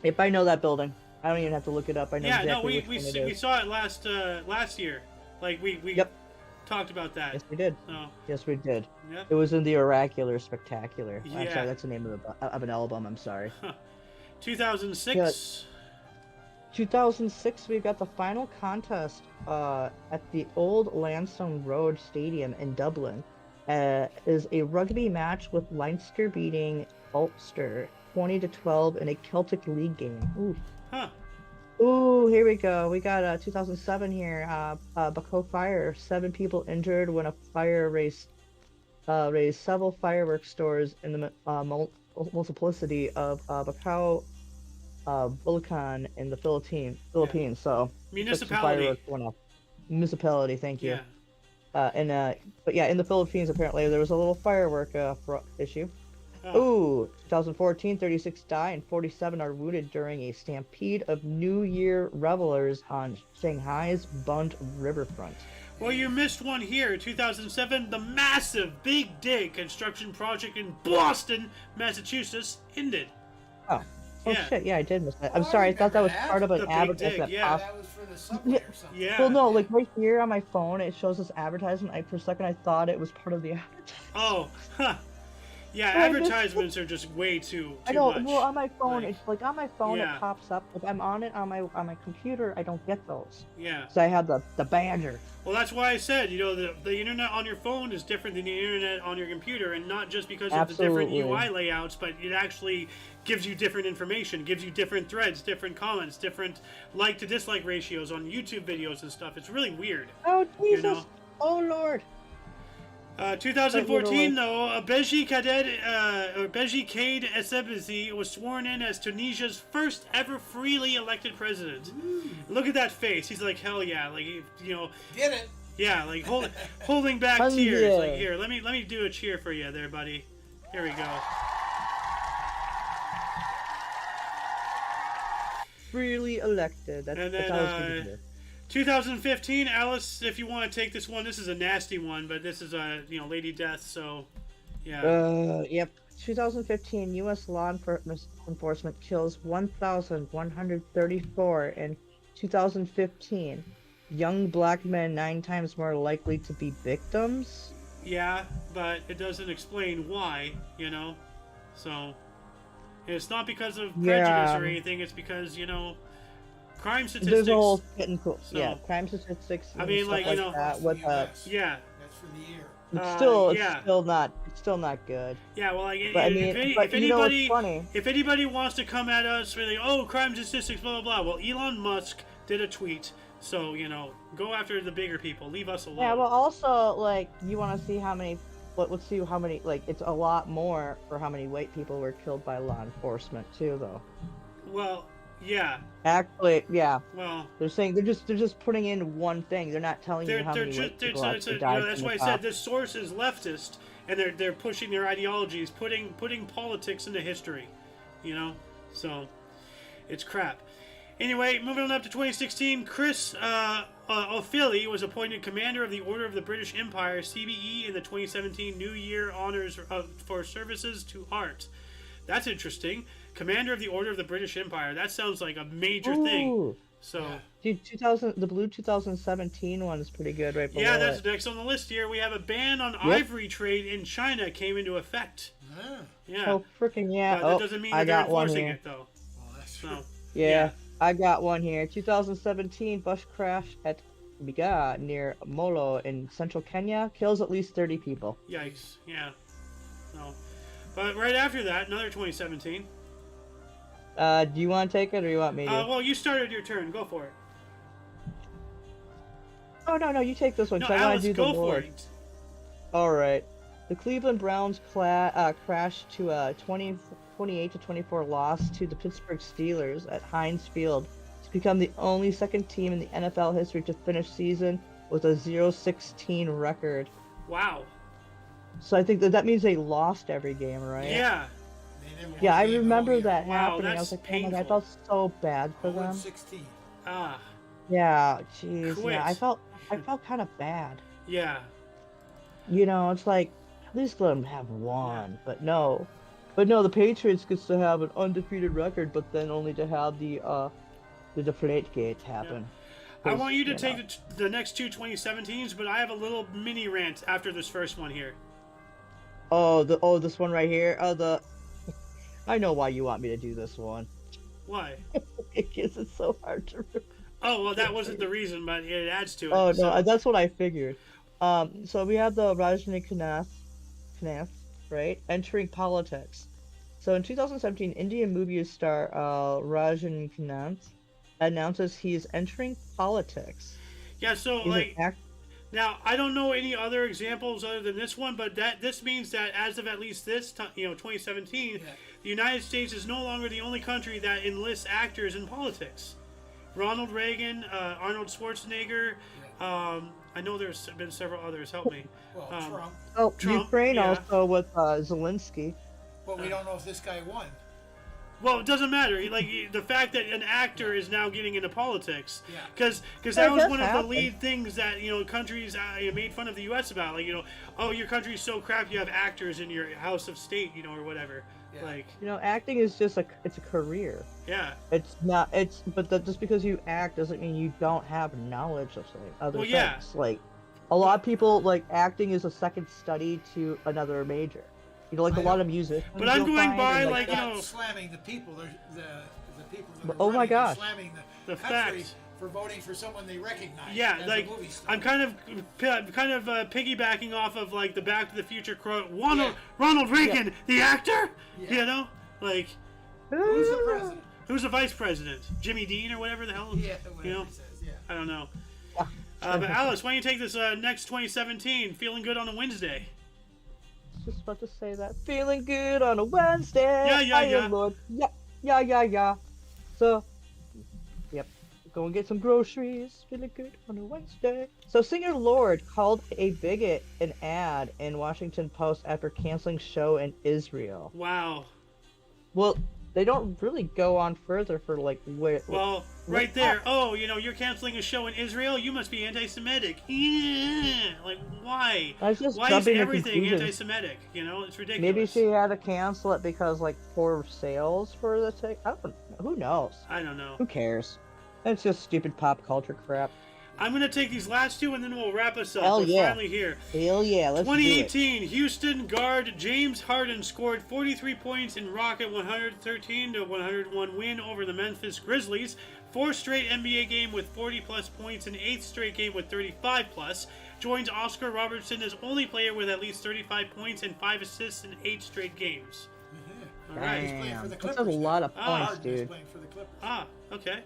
If I know that building, I don't even have to look it up. I know Yeah, exactly no, which one it we is. saw it last year. Like we Yep. talked about that. Yes, we did. So, Yes, we did. yeah. It was in the Oracular Spectacular. I'm Yeah. sorry, that's the name of an album. I'm sorry. 2006. 2006, we got the final contest at the old Lansdowne Road Stadium in Dublin. Is a rugby match with Leinster beating Ulster 20-12 in a Celtic League game. Ooh. Huh. Ooh, here we go. We got 2007 here. Baco Fire. 7 people injured when a fire raised several fireworks stores in the multiplicity of Baco Bulacan in the Philippines. So Municipality. fireworks went off. Municipality. Thank you. Yeah. But yeah, in the Philippines apparently there was a little firework issue. Oh. Ooh, 2014, 36 die and 47 are wounded during a stampede of New Year revelers on Shanghai's Bund riverfront. Well, you missed one here. 2007, the massive Big Dig construction project in Boston, Massachusetts, ended. Oh Yeah. shit, yeah, I did miss that. Oh, I'm I sorry, I thought that was remember part of that. an The Big advertisement. Dig, yeah. That was for the subway or something. Yeah. Well, no, like right here on my phone, it shows this advertisement. For a second, I thought it was part of the advertisement. Oh, huh. Yeah, I just- advertisements are just way too I know. much. Well, on my phone, Like, it's like on my phone yeah. it pops up. If I'm on it on my computer, I don't get those. Yeah. So I have the badger. Well, that's why I said, the internet on your phone is different than the internet on your computer, and not just because of the different Absolutely. UI layouts, but it actually gives you different information, gives you different threads, different comments, different like to dislike ratios on YouTube videos and stuff. It's really weird. Oh Jesus! know. Oh Lord! 2014, though, Beji Cade Essebsi was sworn in as Tunisia's first ever freely elected president. Look at that face. He's like, hell yeah. Like, Did it. Yeah, like holding back Hungry. tears. Like here, let me do a cheer for you there, buddy. Here we go. Freely elected. That's, And that's all I was then gonna do. 2015, Alice, if you want to take this one, this is a nasty one, but this is a Lady Death, so yeah. Yep. 2015, U.S. law enforcement kills 1,134 in 2015. Young black men 9 times more likely to be victims. Yeah, but it doesn't explain why, So it's not because of prejudice or anything. It's because crime statistics. There's a whole getting cool. So, yeah, crime statistics. I mean, stuff like, that. With yeah. That's for the year. It's still, yeah. it's still not good. Yeah, well, like, But, if you know what's anybody, funny? if anybody wants to come at us with, crime statistics, blah blah blah. Well, Elon Musk did a tweet, so go after the bigger people. Leave us alone. Yeah, well, also, like, you want to see how many. Let's see how many. Like, it's a lot more for how many white people were killed by law enforcement too, though. Well, yeah. Actually, yeah. Well, They're saying they're just putting in one thing. They're not telling you how many white people actually died. That's why I said this source is leftist, and they're pushing their ideologies, putting politics into history, So, it's crap. Anyway, moving on up to 2016, Chris O'Philly was appointed Commander of the Order of the British Empire (CBE) in the 2017 New Year honors for services to art. That's interesting. Commander of the Order of the British Empire. That sounds like a major thing. So, dude, the blue 2017 one is pretty good, right? Yeah, that's next on the list here. We have a ban on ivory trade in China came into effect. Yeah. Oh, freaking yeah. But that doesn't mean that they're enforcing it, though. Well, that's true. So, yeah, I got one here. 2017 bus crash at Biga near Molo in central Kenya kills at least 30 people. Yikes! Yeah. So, but right after that, another 2017. Do you want to take it or you want me to? Well, you started your turn. Go for it. Oh no, you take this one. No, I want Alice, to do go the for Lord. it. All right. The Cleveland Browns crashed to a 28-24 loss to the Pittsburgh Steelers at Heinz Field to become the only second team in the NFL history to finish season with a 0-16 record. Wow. So I think that means they lost every game, right? Yeah. Yeah, I remember that Wow, happening. I that's was like, painful. oh my God, I felt so bad for them. 16. Ah. Yeah, jeez. Quit. Yeah, I felt kind of bad. Yeah. It's like, at least let them have one. But no, the Patriots gets to have an undefeated record, but then only to have the deflate gate happen. I want you to take the next two 2017s, but I have a little mini rant after this first one here. This one right here. I know why you want me to do this one. Why? Because it's so hard to remember. Oh, well, that wasn't the reason, but it adds to it. Oh, no, so. that's what I figured. So we have the Rajani, right, entering politics. So in 2017, Indian movie star Rajan Khanna announces he is entering politics. Yeah, so, now, I don't know any other examples other than this one, but this means that as of at least this, 2017, the United States is no longer the only country that enlists actors in politics. Ronald Reagan, Arnold Schwarzenegger, I know there's been several others. Help me. Well, Trump. Oh, Trump, Ukraine yeah. also with Zelensky. But we don't know if this guy won. Well, it doesn't matter. Like the fact that an actor is now getting into politics, Yeah. because that was one of the lead things that countries made fun of the U.S. about. Like oh, your country's so crap, you have actors in your House of State, or whatever. Yeah. Like acting is just it's a career. yeah. It's not. Just because you act doesn't mean you don't have knowledge of other things. Yeah. Like a lot of people acting is a second study to another major. A lot of music. But I'm going by Not slamming the people. The people that are Oh my running, gosh. slamming the facts. country for voting for someone they recognize. Yeah, as like a movie star. I'm kind of piggybacking off of the Back to the Future quote. Ronald Reagan, the actor. Yeah. Like Who's the president? who's the vice president? Jimmy Dean or whatever the hell. Yeah, whatever he says. Yeah. I don't know. But Alice, why don't you take this next 2017? Feeling good on a Wednesday. Just about to say that. Feeling good on a Wednesday. Yeah. Lord. Yeah. So, yep. go and get some groceries. Feeling good on a Wednesday. So singer Lord called a bigot an ad in Washington Post after canceling show in Israel. Wow. Well, they don't really go on further for like where. Well, right there. Oh, you're canceling a show in Israel. You must be anti-Semitic. Yeah. Like, why? I was just Why is jumping to everything conclusions. anti-Semitic? It's ridiculous. Maybe she had to cancel it because like poor sales for the ticket. I don't know. Who knows? I don't know. Who cares? It's just stupid pop culture crap. I'm going to take these last two, and then we'll wrap us up. Hell We're yeah. finally here. Hell yeah, let's do it. 2018, Houston guard James Harden scored 43 points in Rocket 113-101 win over the Memphis Grizzlies. Fourth straight NBA game with 40-plus points and eighth straight game with 35-plus. Joins Oscar Robertson as only player with at least 35 points and 5 assists in 8 straight games. All right. He's playing for the That's Clippers. a lot of points, Harden is dude. playing for the Clippers. Ah, okay.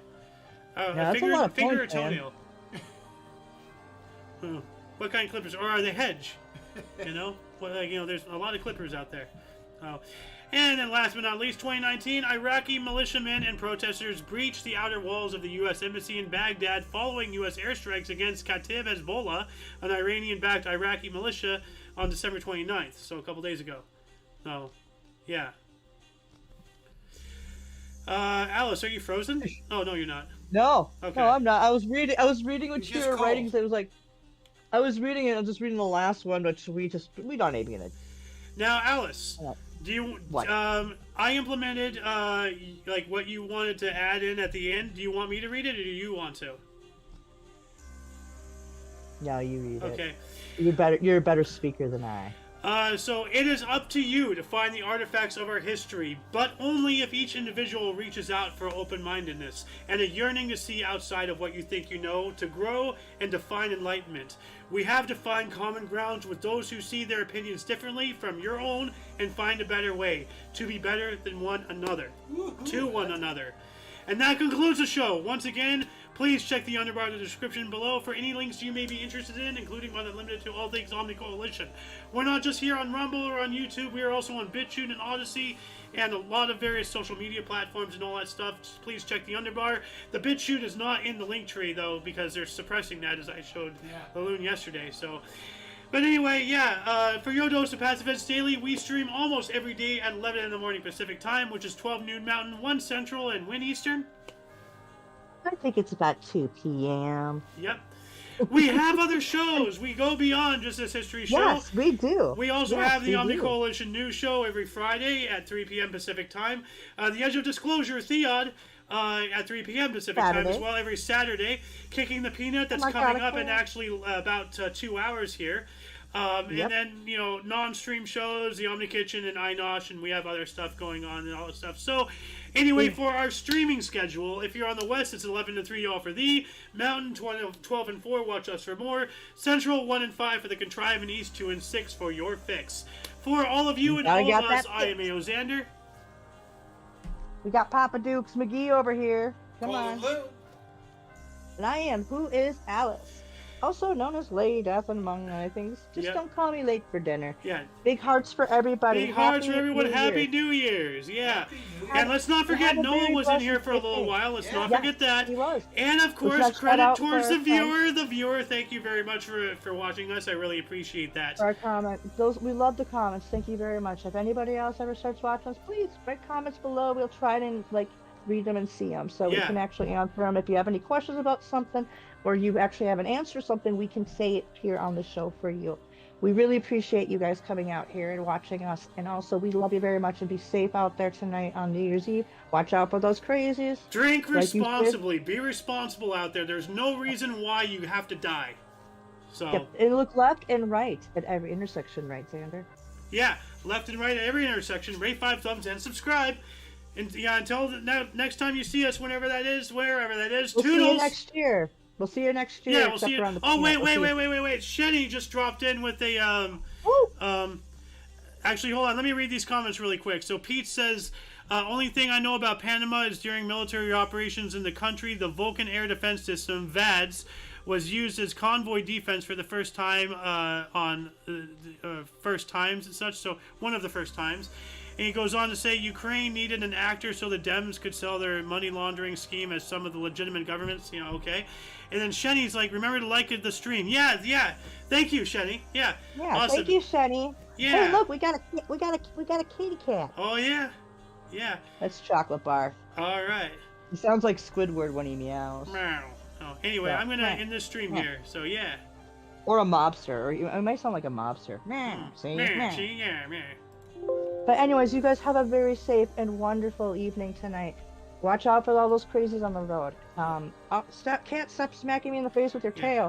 Yeah, that's a lot of finger or points, man. toenail? What kind of clippers? Or are they hedge? Well, there's a lot of clippers out there. Oh. And then last but not least, 2019, Iraqi militiamen and protesters breached the outer walls of the U.S. Embassy in Baghdad following U.S. airstrikes against Kataib Hezbollah, an Iranian-backed Iraqi militia, on December 29th, so a couple days ago. So, yeah. Alice, are you frozen? Oh, no, you're not. No, Okay. no, I'm not. I was reading what you just were writing. called. So it was like, I was reading it. I was just reading the last one, but we don't even get it. Now, Alice, What? do you? What? I implemented like what you wanted to add in at the end. Do you want me to read it, or do you want to? No, you read it. Okay. You're a better speaker than I. So it is up to you to find the artifacts of our history, but only if each individual reaches out for open-mindedness and a yearning to see outside of what you think you know, to grow and to find enlightenment. We have to find common grounds with those who see their opinions differently from your own and find a better way to be better than one another, to one another. And that concludes the show. Once again, please check the underbar in the description below for any links you may be interested in, including but not limited to all things Omni Coalition. We're not just here on Rumble or on YouTube. We are also on BitChute and Odyssey and a lot of various social media platforms and all that stuff. Just please check the underbar. The BitChute is not in the link tree, though, because they're suppressing that, as I showed Balloon yesterday. So, but anyway, for your dose of Passive Edge Daily, we stream almost every day at 11 in the morning Pacific Time, which is 12 noon Mountain, 1 Central, and 1 Eastern. I think it's about 2 p.m. Yep. We have other shows. We go beyond just this history show. Yes, we do. We also Yes, have the we Omni do. Coalition News Show every Friday at 3 p.m. Pacific Time. The Edge of Disclosure, ThEoD, at 3 p.m. Pacific Time as well every Saturday. Kicking the Peanut, that's coming up in actually about 2 hours here. And then, non-stream shows, the Omni Kitchen and iNosh, and we have other stuff going on and all that stuff. So, anyway, for our streaming schedule, if you're on the West, it's 11 to 3, all for thee. Mountain, 12 and 4, watch us for more. Central, 1 and 5 for the Contrive, and East, 2 and 6 for your fix. For all of you and all of us, I am A.O. Xander. We got Papa Dukes McGee over here. Come on. Lou. And I am Who is Alice? Also known as Lady Death, among other things. Just don't call me late for dinner. Yeah. Big hearts for everybody. Big hearts for everyone. New Happy Year. New Year's. Yeah. New And let's not forget, Have a Noah very was in here blessed for a little day. while. Let's not Yeah, forget that. he was. And of course, shout credit out towards for the our viewer. The viewer, thank you very much for watching us. I really appreciate that. For our comment. We love the comments. Thank you very much. If anybody else ever starts watching us, please write comments below. We'll try to read them and see them, so we can actually answer them. If you have any questions about something, or you actually have an answer to something, we can say it here on the show for you. We really appreciate you guys coming out here and watching us, and also we love you very much, and be safe out there tonight on New Year's Eve. Watch out for those crazies. Drink Like you responsibly. Be responsible out there. There's no reason why you have to die. So Yep. And look left and right at every intersection, right, Xander? yeah, left and right at every intersection. Rate 5 thumbs and subscribe. And until next time you see us, whenever that is, wherever that is, We'll see toodles. you next year. We'll see you next year. Yeah, we'll except see you. around the Oh, peanut. wait. We'll see you. Shenny just dropped in with a, Woo! actually, hold on. Let me read these comments really quick. So Pete says, only thing I know about Panama is during military operations in the country, the Vulcan Air Defense System, VADS, was used as convoy defense for the first time first times and such. So one of the first times. And he goes on to say Ukraine needed an actor so the Dems could sell their money laundering scheme as some of the legitimate governments. Okay. And then Shenny's like, remember to like the stream. Yeah. Thank you, Shenny. Yeah. Awesome. Thank you, Shenny. Yeah. Hey, look, we got a kitty cat. Oh yeah. That's Chocolate Bar. All right. He sounds like Squidward when he meows. Meow. Oh, anyway, I'm gonna end this stream here. So yeah. Or a mobster. Or it might sound like a mobster. See? Yeah. But anyways, you guys have a very safe and wonderful evening tonight. Watch out for all those crazies on the road. Can't stop smacking me in the face with your tail.